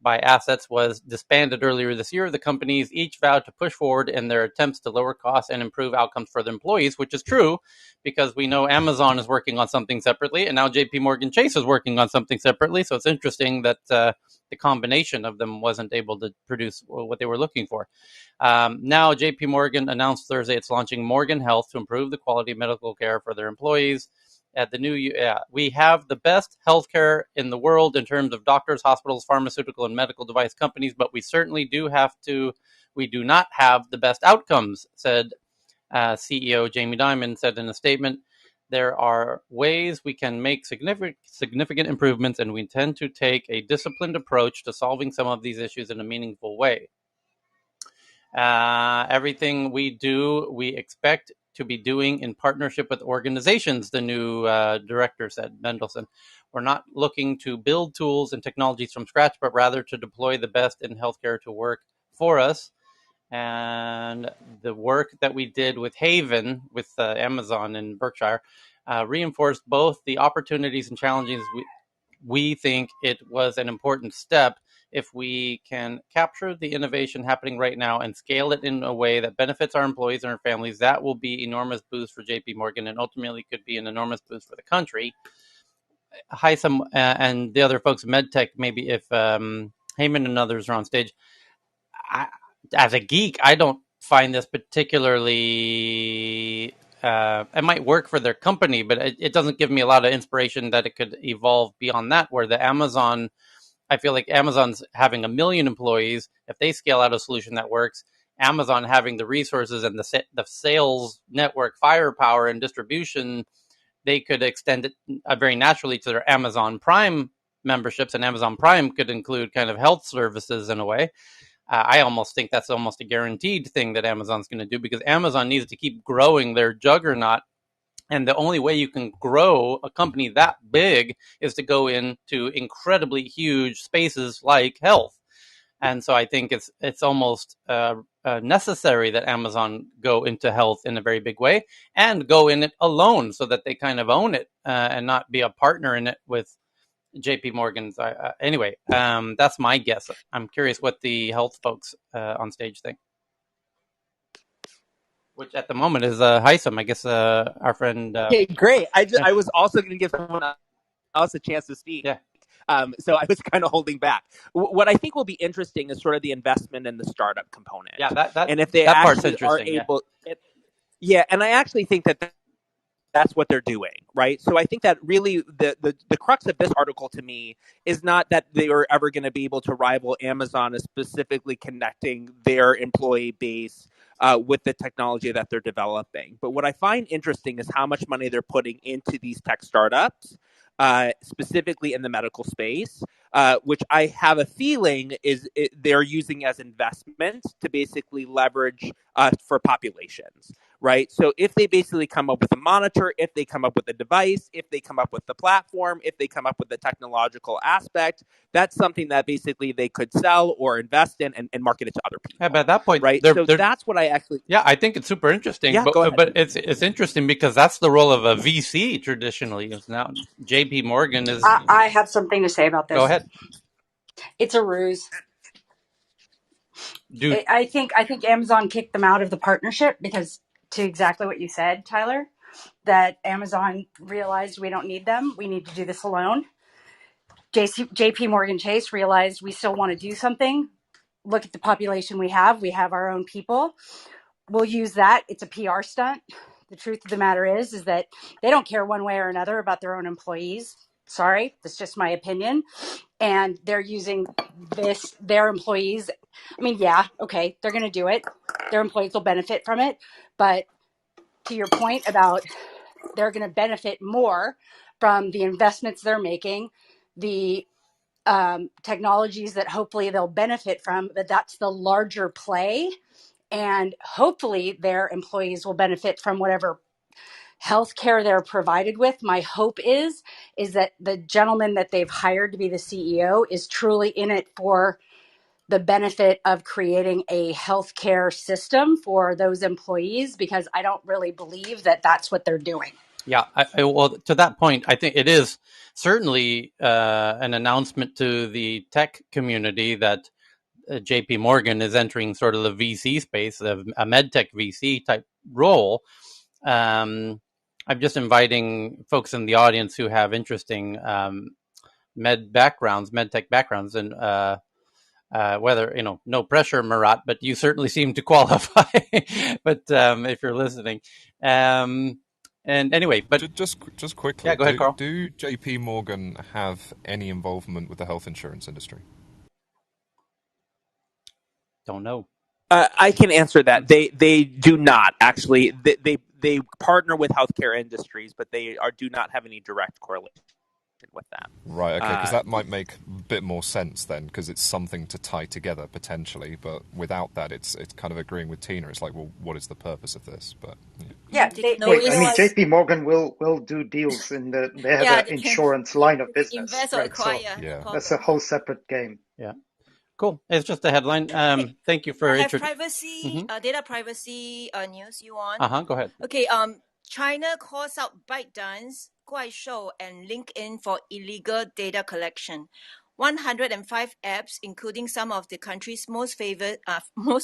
[SPEAKER 5] by assets was disbanded earlier this year, the companies each vowed to push forward in their attempts to lower costs and improve outcomes for their employees, which is true because we know Amazon is working on something separately and now JP Morgan Chase is working on something separately. So it's interesting that the combination of them wasn't able to produce what they were looking for. Now JP Morgan announced Thursday it's launching Morgan Health to improve the quality of medical care for their employees. At the new, we have the best healthcare in the world in terms of doctors, hospitals, pharmaceutical, and medical device companies, but we certainly do not have the best outcomes, said CEO Jamie Dimon said in a statement. There are ways we can make significant improvements, and we intend to take a disciplined approach to solving some of these issues in a meaningful way. Everything we do, we expect to be doing in partnership with organizations, the new director said, Mendelsohn. We're not looking to build tools and technologies from scratch, but rather to deploy the best in healthcare to work for us. And the work that we did with Haven, with Amazon and Berkshire, reinforced both the opportunities and challenges. We think it was an important step. If we can capture the innovation happening right now and scale it in a way that benefits our employees and our families, that will be an enormous boost for JP Morgan and ultimately could be an enormous boost for the country. Hisam and the other folks, MedTech, maybe if Heyman and others are on stage. As a geek, I don't find this particularly... it might work for their company, but it doesn't give me a lot of inspiration that it could evolve beyond that, where the Amazon... I feel like Amazon's having 1 million employees. If they scale out a solution that works, Amazon having the resources and the sales network firepower and distribution, they could extend it very naturally to their Amazon Prime memberships, and Amazon Prime could include kind of health services in a way. I almost think that's almost a guaranteed thing that Amazon's going to do because Amazon needs to keep growing their juggernaut. And the only way you can grow a company that big is to go into incredibly huge spaces like health. And so I think it's almost necessary that Amazon go into health in a very big way and go in it alone so that they kind of own it and not be a partner in it with JP Morgan's. Anyway, that's my guess. I'm curious what the health folks on stage think. Which at the moment is Hisam, I guess our friend.
[SPEAKER 18] Okay, great. I was also going to give someone else a chance to speak.
[SPEAKER 5] Yeah.
[SPEAKER 18] So I was kind of holding back. What I think will be interesting is sort of the investment in the startup component.
[SPEAKER 5] Yeah, that
[SPEAKER 18] and if they
[SPEAKER 5] that part's
[SPEAKER 18] actually
[SPEAKER 5] interesting.
[SPEAKER 18] are able, and I actually think that that's what they're doing, right? So I think that really the crux of this article to me is not that they are ever going to be able to rival Amazon as specifically connecting their employee base with the technology that they're developing. But what I find interesting is how much money they're putting into these tech startups, specifically in the medical space, which I have a feeling they're using as investment to basically leverage for populations, right? So if they basically come up with a monitor, if they come up with a device, if they come up with the platform, if they come up with the technological aspect, that's something that basically they could sell or invest in and market it to other people.
[SPEAKER 5] Yeah, but at that point,
[SPEAKER 18] right? So that's what I actually...
[SPEAKER 5] Yeah, I think it's super interesting.
[SPEAKER 18] Yeah, go ahead.
[SPEAKER 5] But it's interesting because that's the role of a VC traditionally. Is now J.P. Morgan is...
[SPEAKER 16] I have something to say about this.
[SPEAKER 5] Go ahead.
[SPEAKER 16] It's a ruse.
[SPEAKER 5] Dude.
[SPEAKER 16] I think Amazon kicked them out of the partnership because, to exactly what you said, Tyler, that Amazon realized we don't need them. We need to do this alone. JP Morgan Chase realized we still want to do something. Look at the population we have. We have our own people. We'll use that. It's a PR stunt. The truth of the matter is that they don't care one way or another about their own employees. Sorry, that's just my opinion. And they're using their employees. I mean, yeah, okay, they're going to do it. Their employees will benefit from it. But to your point about they're going to benefit more from the investments they're making, the technologies that hopefully they'll benefit from, but that's the larger play. And hopefully their employees will benefit from whatever healthcare they're provided with. My hope is that the gentleman that they've hired to be the CEO is truly in it for the benefit of creating a healthcare system for those employees, because I don't really believe that that's what they're doing.
[SPEAKER 5] Yeah, well, to that point, I think it is certainly an announcement to the tech community that JP Morgan is entering sort of the VC space, a medtech VC type role. I'm just inviting folks in the audience who have interesting medtech backgrounds, and whether, no pressure, Marat, but you certainly seem to qualify. But if you're listening, and anyway, but
[SPEAKER 17] just quickly,
[SPEAKER 5] yeah, go ahead, Carl.
[SPEAKER 17] Do JP Morgan have any involvement with the health insurance industry?
[SPEAKER 5] Don't know.
[SPEAKER 18] I can answer that. They do not actually. They partner with healthcare industries, but they do not have any direct correlation with that.
[SPEAKER 17] Right. Okay. Because that might make a bit more sense then, because it's something to tie together potentially. But without that, it's kind of agreeing with Tina. It's like, well, what is the purpose of this? But
[SPEAKER 16] yeah,
[SPEAKER 8] JP Morgan will do deals in they have an insurance line of business.
[SPEAKER 6] Invest or acquire.
[SPEAKER 17] Yeah.
[SPEAKER 8] That's a whole separate game.
[SPEAKER 5] Yeah. Cool. It's just a headline. Thank you for
[SPEAKER 6] I have privacy, data privacy news you want.
[SPEAKER 5] Go ahead.
[SPEAKER 6] Okay. China calls out ByteDance, Kuaishou, and LinkedIn for illegal data collection. 105 apps, including some of the country's most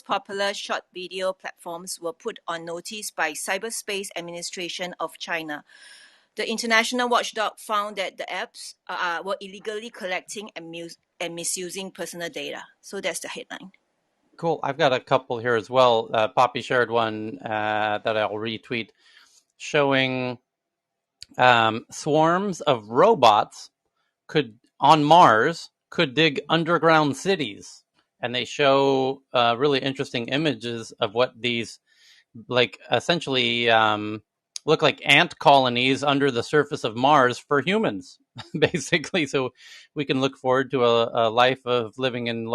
[SPEAKER 6] popular short video platforms, were put on notice by Cyberspace Administration of China. The international watchdog found that the apps were illegally collecting and misusing personal data. So that's the headline.
[SPEAKER 5] Cool. I've got a couple here as well. Poppy shared one that I'll retweet, showing swarms of robots on Mars could dig underground cities. And they show really interesting images of what these, essentially look like ant colonies under the surface of Mars for humans, basically. So we can look forward to a life of living in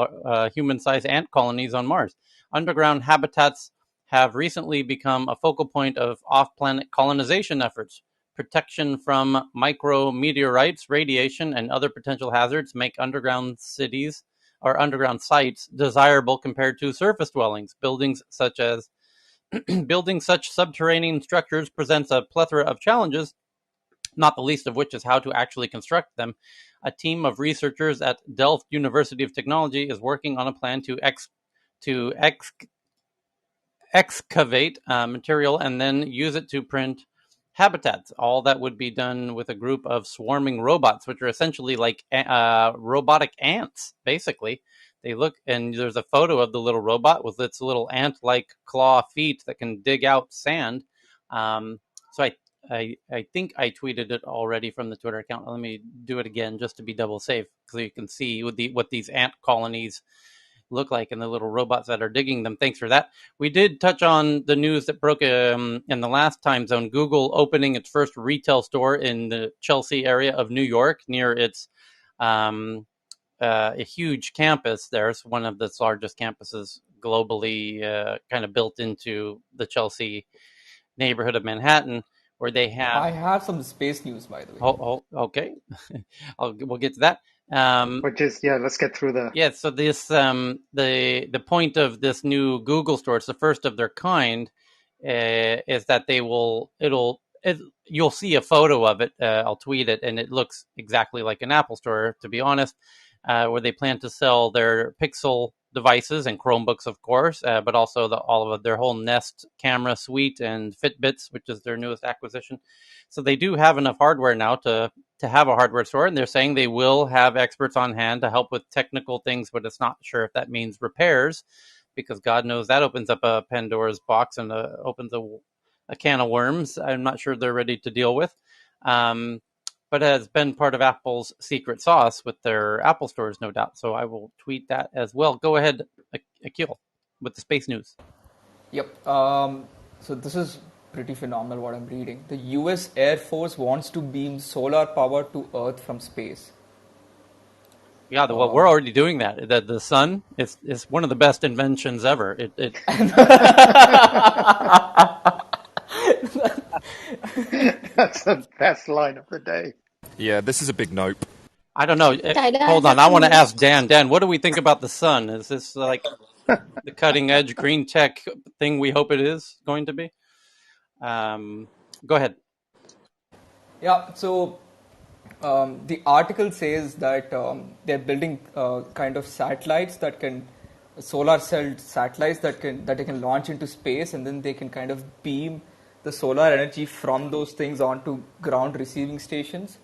[SPEAKER 5] human-sized ant colonies on Mars. Underground habitats have recently become a focal point of off-planet colonization efforts. Protection from micrometeorites, radiation, and other potential hazards make underground cities or underground sites desirable compared to surface dwellings. Building such subterranean structures presents a plethora of challenges, not the least of which is how to actually construct them. A team of researchers at Delft University of Technology is working on a plan to excavate material and then use it to print habitats. All that would be done with a group of swarming robots, which are essentially like robotic ants, basically. They look, and there's a photo of the little robot with its little ant-like claw feet that can dig out sand. So I think I tweeted it already from the Twitter account. Let me do it again just to be double safe, so you can see what these ant colonies look like and the little robots that are digging them. Thanks for that. We did touch on the news that broke in the last time zone. Google opening its first retail store in the Chelsea area of New York near its a huge campus there. It's one of the largest campuses globally, kind of built into the Chelsea neighborhood of Manhattan, where they have...
[SPEAKER 2] I have some space news, by the way.
[SPEAKER 5] Okay. We'll get to that.
[SPEAKER 8] Which is, let's get through the...
[SPEAKER 5] Yeah, so this, the point of this new Google store, it's the first of their kind, is that you'll see a photo of it. I'll tweet it, and it looks exactly like an Apple store, to be honest, where they plan to sell their Pixel devices and Chromebooks, of course, but also all of their whole Nest camera suite and Fitbits, which is their newest acquisition. So they do have enough hardware now to have a hardware store, and they're saying they will have experts on hand to help with technical things, but it's not sure if that means repairs, because God knows that opens up a Pandora's box and opens a can of worms I'm not sure they're ready to deal with. But has been part of Apple's secret sauce with their Apple stores, no doubt. So I will tweet that as well. Go ahead, Akil, with the space news.
[SPEAKER 2] Yep. So this is pretty phenomenal what I'm reading. The US Air Force wants to beam solar power to Earth from space.
[SPEAKER 5] Yeah, well, we're already doing that. The sun is one of the best inventions ever.
[SPEAKER 8] That's the best line of the day.
[SPEAKER 17] Yeah, this is a big nope.
[SPEAKER 5] I don't know. Hold on. I want to ask Dan. Dan, what do we think about the sun? Is this like the cutting edge green tech thing we hope it is going to be? Go ahead.
[SPEAKER 2] Yeah, so the article says that they're building kind of satellites that can, solar cell satellites that they can launch into space, and then they can kind of beam the solar energy from those things onto ground receiving stations.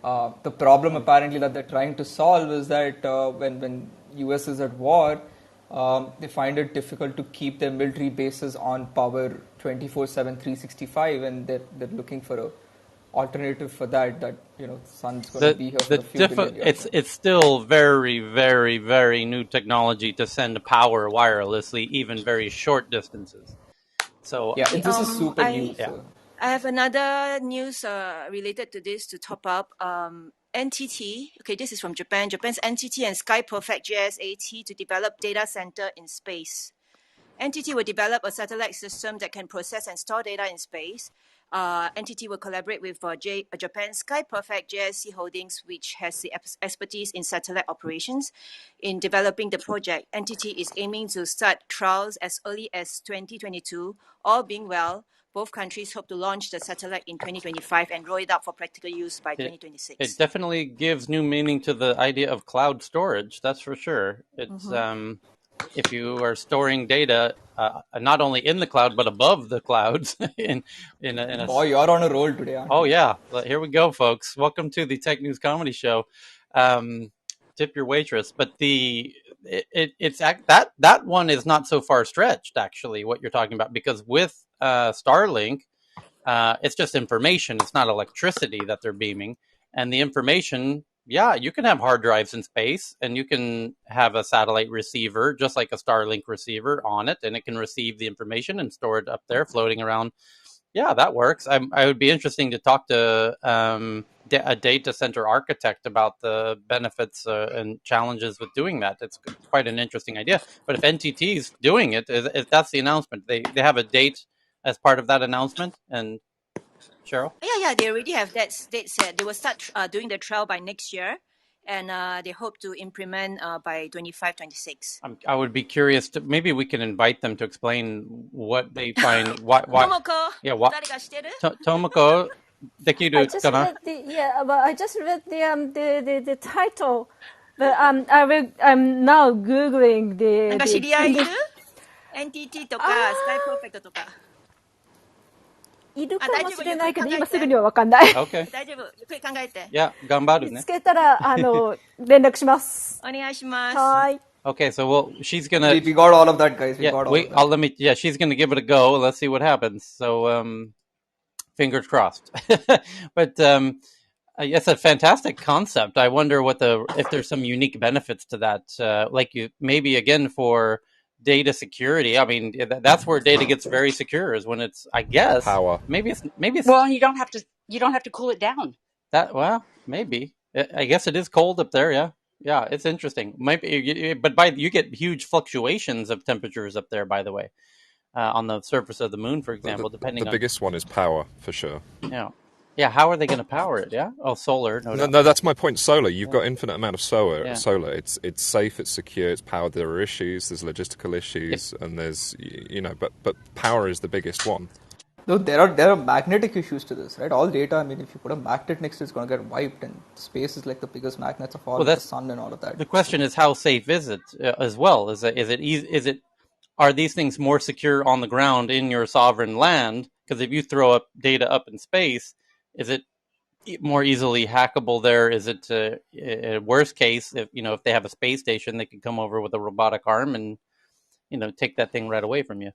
[SPEAKER 2] The problem apparently that they're trying to solve is that when US is at war, they find it difficult to keep their military bases on power 24/7, 365, and they're looking for a alternative for that sun's going to be here for a few billion years.
[SPEAKER 5] It's still very, very, very new technology to send power wirelessly, even very short distances. So
[SPEAKER 2] yeah, this is super new.
[SPEAKER 6] I have another news related to this to top up. NTT, okay, this is from Japan. Japan's NTT and Sky Perfect JSAT to develop data center in space. NTT will develop a satellite system that can process and store data in space. NTT will collaborate with Japan's Sky Perfect JSC Holdings, which has the expertise in satellite operations. In developing the project, NTT is aiming to start trials as early as 2022. All being well, both countries hope to launch the satellite in 2025 and roll it out for practical use by 2026.
[SPEAKER 5] It definitely gives new meaning to the idea of cloud storage, that's for sure. It's if you are storing data not only in the cloud but above the clouds in a
[SPEAKER 2] Boy, you're on a roll today.
[SPEAKER 5] Oh yeah, here we go, folks. Welcome to the Tech News Comedy Show. Tip your waitress, but that one is not so far stretched, actually, what you're talking about, because with Starlink, it's just information. It's not electricity that they're beaming, and the information. Yeah, you can have hard drives in space, and you can have a satellite receiver, just like a Starlink receiver, on it, and it can receive the information and store it up there, floating around. Yeah, that works. I would be interesting to talk to a data center architect about the benefits and challenges with doing that. It's quite an interesting idea. But if NTT is doing it, if that's the announcement, they have a date as part of that announcement, and Cheryl?
[SPEAKER 6] Yeah, they already have that date set. They will start doing the trial by next year, and they hope to implement by 25-26.
[SPEAKER 5] I would be curious to, maybe we can invite them to explain what they find. Why?
[SPEAKER 6] Tomoko,
[SPEAKER 5] Tomoko, dekiru kana?
[SPEAKER 1] I just read the title, but I'm now googling the.
[SPEAKER 6] 知り合いいる NTT とか Sky Perfect とか。
[SPEAKER 1] いるかもしれないけど、今すぐには分かんない。
[SPEAKER 5] Okay.
[SPEAKER 6] 大丈夫。ゆっくり考えて。
[SPEAKER 5] Yeah, 頑張るね。
[SPEAKER 1] 見つけたら連絡します。
[SPEAKER 6] お願いします。
[SPEAKER 1] はい。
[SPEAKER 5] Okay, so she's gonna.
[SPEAKER 2] We got all of that, guys. We got all of that.
[SPEAKER 5] She's gonna give it a go. Let's see what happens. So, fingers crossed. But It's a fantastic concept. I wonder if there's some unique benefits to that. Maybe again for data security. I mean, that's where data gets very secure is when it's. I guess
[SPEAKER 17] power.
[SPEAKER 5] Maybe it's.
[SPEAKER 16] Well, you don't have to cool it down.
[SPEAKER 5] Maybe. I guess it is cold up there. Yeah, it's interesting. You get huge fluctuations of temperatures up there. By the way, on the surface of the moon, for example, depending on
[SPEAKER 17] the biggest one is power for sure.
[SPEAKER 5] Yeah. How are they going to power it? Yeah. Oh, solar.
[SPEAKER 17] No, that's my point. Solar. You've got infinite amount of solar. It's safe. It's secure. It's powered. There are issues. There's logistical issues, and there's but power is the biggest one.
[SPEAKER 2] No, there are magnetic issues to this, right? All data. I mean, if you put a magnet next to it, it's going to get wiped, and space is like the biggest magnets of all. The sun and all of that.
[SPEAKER 5] The question is, how safe is it as well? Are these things more secure on the ground in your sovereign land? Because if you throw up data up in space, is it more easily hackable there? Is it worst case if they have a space station, they can come over with a robotic arm and take that thing right away from you?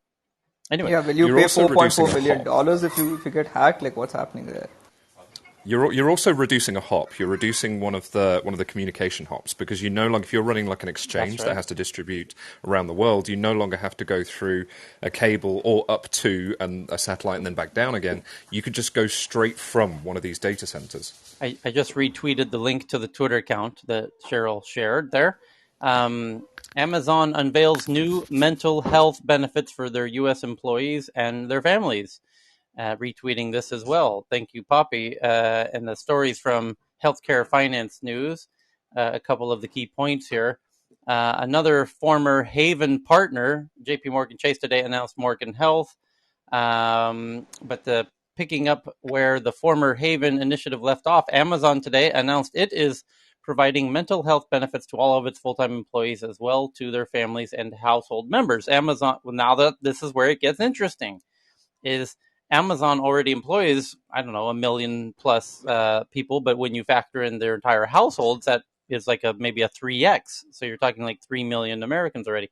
[SPEAKER 5] Anyway,
[SPEAKER 2] yeah, will you pay $4.4 million if you get hacked? Like, what's happening there?
[SPEAKER 17] You're also reducing a hop. You're reducing one of the communication hops because you no longer, if you're running like an exchange that has to distribute around the world, you no longer have to go through a cable or up to a satellite and then back down again. You could just go straight from one of these data centers.
[SPEAKER 5] I just retweeted the link to the Twitter account that Cheryl shared there. Amazon unveils new mental health benefits for their U.S. employees and their families. Retweeting this as well. Thank you, Poppy. And the stories from Healthcare Finance News, a couple of the key points here. Another former Haven partner, JP Morgan Chase today announced Morgan Health. But picking up where the former Haven initiative left off, Amazon today announced it is providing mental health benefits to all of its full-time employees as well to their families and household members. Amazon, now that this is where it gets interesting, is Amazon already employs, 1 million plus people, but when you factor in their entire households, that is like maybe a 3x. So you're talking like 3 million Americans already.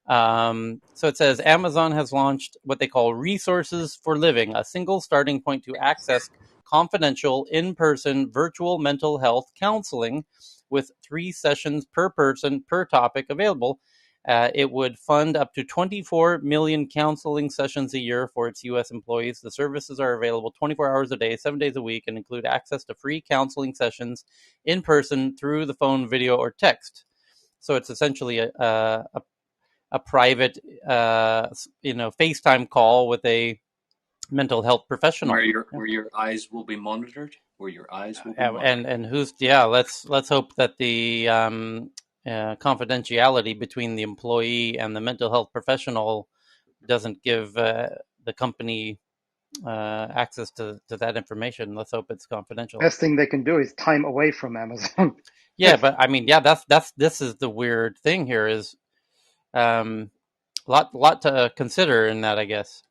[SPEAKER 5] So it says Amazon has launched what they call Resources for Living, a single starting point to access confidential, in-person, virtual mental health counseling with 3 sessions per person per topic available. It would fund up to 24 million counseling sessions a year for its U.S. employees. The services are available 24 hours a day, 7 days a week, and include access to free counseling sessions in person, through the phone, video, or text. So it's essentially a private, FaceTime call with a mental health professional,
[SPEAKER 10] where your eyes will be monitored,
[SPEAKER 5] let's hope that the confidentiality between the employee and the mental health professional doesn't give the company access to that information. Let's hope it's confidential.
[SPEAKER 8] Best thing they can do is time away from Amazon.
[SPEAKER 5] Yeah, but I mean, this is the weird thing here is lot to consider in that, I guess.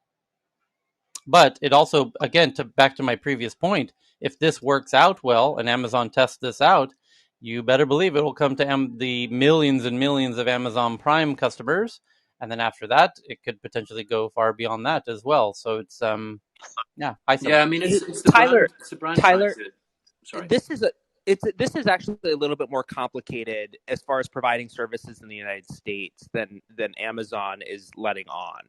[SPEAKER 5] But it also, again, back to my previous point, if this works out well and Amazon tests this out, you better believe it will come to the millions and millions of Amazon Prime customers. And then after that, it could potentially go far beyond that as well. So it's,
[SPEAKER 10] I mean, it's the
[SPEAKER 18] Tyler,
[SPEAKER 10] brand. Sorry.
[SPEAKER 18] This is actually a little bit more complicated as far as providing services in the United States than Amazon is letting on.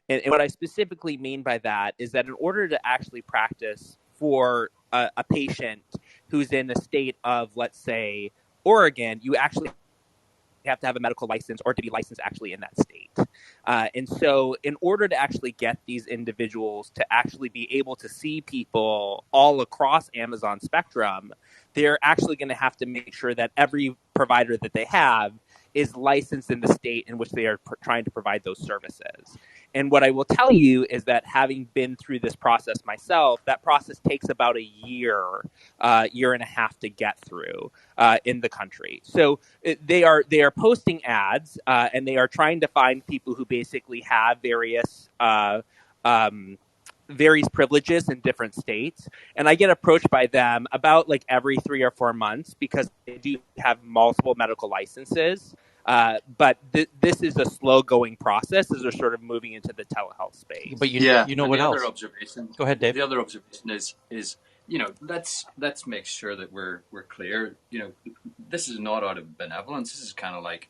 [SPEAKER 18] And what I specifically mean by that is that in order to actually practice for a patient who's in the state of, let's say, Oregon, you actually have to have a medical license or to be licensed actually in that state. And so in order to actually get these individuals to actually be able to see people all across Amazon spectrum, they're actually going to have to make sure that every provider that they have is licensed in the state in which they are trying to provide those services. And what I will tell you is that having been through this process myself, that process takes about a year and a half to get through in the country. So they are posting ads and they are trying to find people who basically have various privileges in different states. And I get approached by them about like every 3 or 4 months because they do have multiple medical licenses. But this is a slow-going process as they're sort of moving into the telehealth space.
[SPEAKER 5] But you know what else?
[SPEAKER 10] Other observation.
[SPEAKER 5] Go ahead, Dave.
[SPEAKER 10] The other observation is let's make sure that we're clear. This is not out of benevolence. This is kind of like,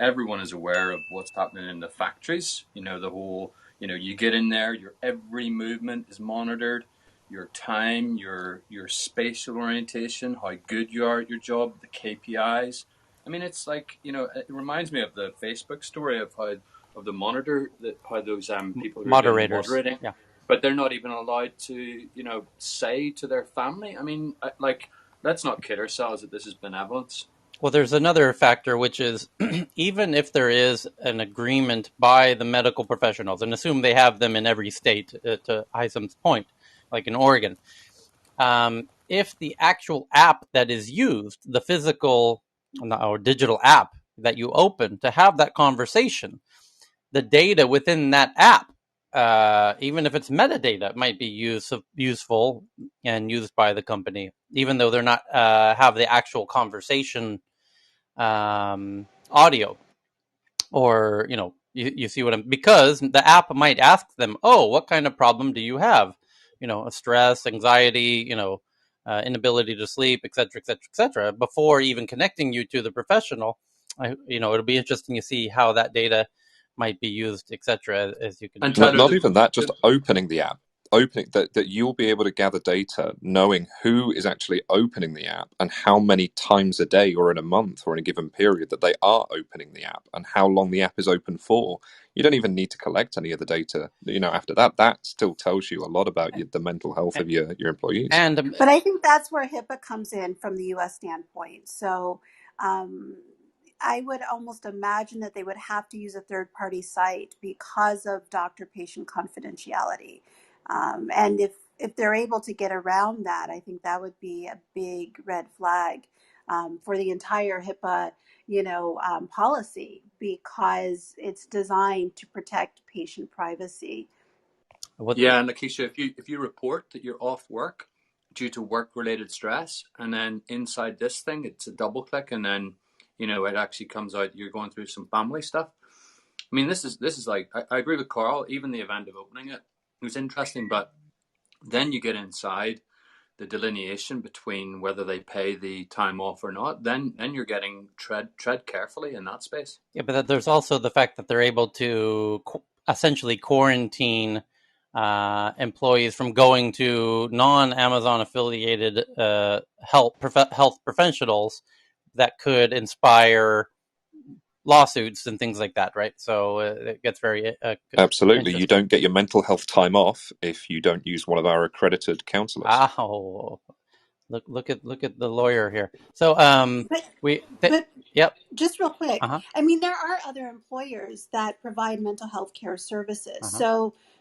[SPEAKER 10] everyone is aware of what's happening in the factories. The whole, you get in there, your every movement is monitored, your time, your spatial orientation, how good you are at your job, the KPIs. I mean, it's like, it reminds me of the Facebook story of the monitor, how those people who
[SPEAKER 5] Moderators.
[SPEAKER 10] are moderating,
[SPEAKER 5] Yeah.
[SPEAKER 10] but they're not even allowed to, say to their family. I mean, let's not kid ourselves that this is benevolence.
[SPEAKER 5] Well, there's another factor, which is even if there is an agreement by the medical professionals, and assume they have them in every state, to Isam's point, like in Oregon, if the actual app that is used, the physical or digital app that you open to have that conversation, the data within that app, even if it's metadata, might be useful and used by the company, even though they're not have the actual conversation audio, or you see what I'm, because the app might ask them, oh, what kind of problem do you have? A stress, anxiety, inability to sleep, etc., etc., etc., before even connecting you to the professional. It'll be interesting to see how that data might be used, etc. As you can.
[SPEAKER 4] Not even that, just opening the app. Opening that you'll be able to gather data knowing who is actually opening the app and how many times a day or in a month or in a given period that they are opening the app and how long the app is open for. You don't even need to collect any of the data. After that still tells you a lot about the mental health of your employees.
[SPEAKER 12] But I think that's where HIPAA comes in from the U.S. standpoint. So I would almost imagine that they would have to use a third-party site because of doctor-patient confidentiality. And if they're able to get around that, I think that would be a big red flag for the entire HIPAA, policy, because it's designed to protect patient privacy.
[SPEAKER 10] Yeah, and Lakeisha, if you report that you're off work due to work-related stress, and then inside this thing, it's a double click, and then it actually comes out you're going through some family stuff. I mean, this is like, I agree with Carl. Even the event of opening it was interesting, but then you get inside the delineation between whether they pay the time off or not. Then you're getting tread carefully in that space.
[SPEAKER 5] Yeah, but there's also the fact that they're able to essentially quarantine employees from going to non-Amazon affiliated health professionals that could inspire lawsuits and things like that, right? So it gets very
[SPEAKER 4] absolutely. You don't get your mental health time off if you don't use one of our accredited counselors.
[SPEAKER 5] Oh, look at the lawyer here. So yep.
[SPEAKER 12] Just real quick, I mean, there are other employers that provide mental health care services.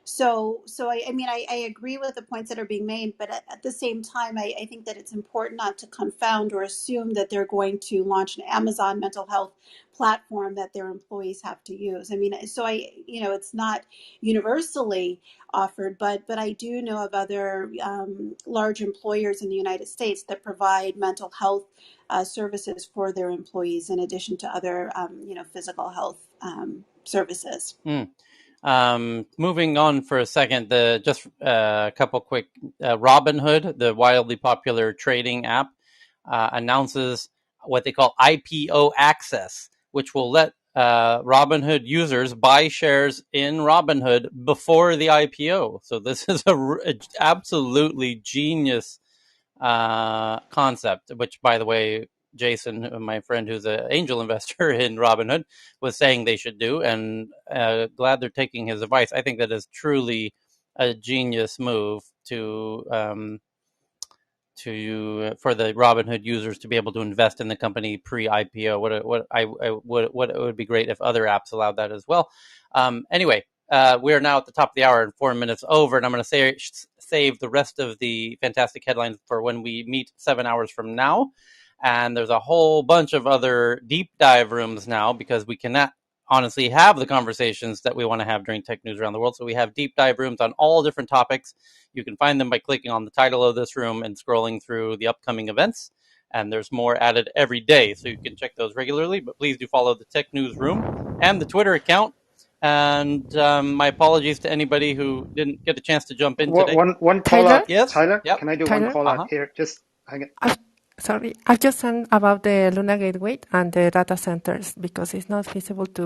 [SPEAKER 12] So I agree with the points that are being made, but at the same time, I think that it's important not to confound or assume that they're going to launch an Amazon mental health platform that their employees have to use. I mean, so it's not universally offered, but I do know of other large employers in the United States that provide mental health services for their employees, in addition to other physical health services.
[SPEAKER 5] Moving on for a second, just a couple quick. Robinhood, the wildly popular trading app, announces what they call IPO access, which will let Robinhood users buy shares in Robinhood before the IPO. So this is a absolutely genius concept, which, by the way, Jason, my friend who's an angel investor in Robinhood, was saying they should do, and glad they're taking his advice. I think that is truly a genius move for the Robinhood users to be able to invest in the company pre-IPO. What it would be great if other apps allowed that as well. Anyway, we are now at the top of the hour and 4 minutes over, and I'm going to save the rest of the fantastic headlines for when we meet 7 hours from now. And there's a whole bunch of other deep dive rooms now, because we cannot honestly have the conversations that we want to have during Tech News Around the World. So we have deep dive rooms on all different topics. You can find them by clicking on the title of this room and scrolling through the upcoming events. And there's more added every day, so you can check those regularly. But please do follow the Tech News Room and the Twitter account And my apologies to anybody who didn't get a chance to jump in today.
[SPEAKER 8] One call out,
[SPEAKER 5] Yes?
[SPEAKER 8] Tyler.
[SPEAKER 5] Yep.
[SPEAKER 8] Can I do one call out here? Just hang it.
[SPEAKER 1] Sorry, I've just sent about the Luna Gateway and the data centers because it's not feasible to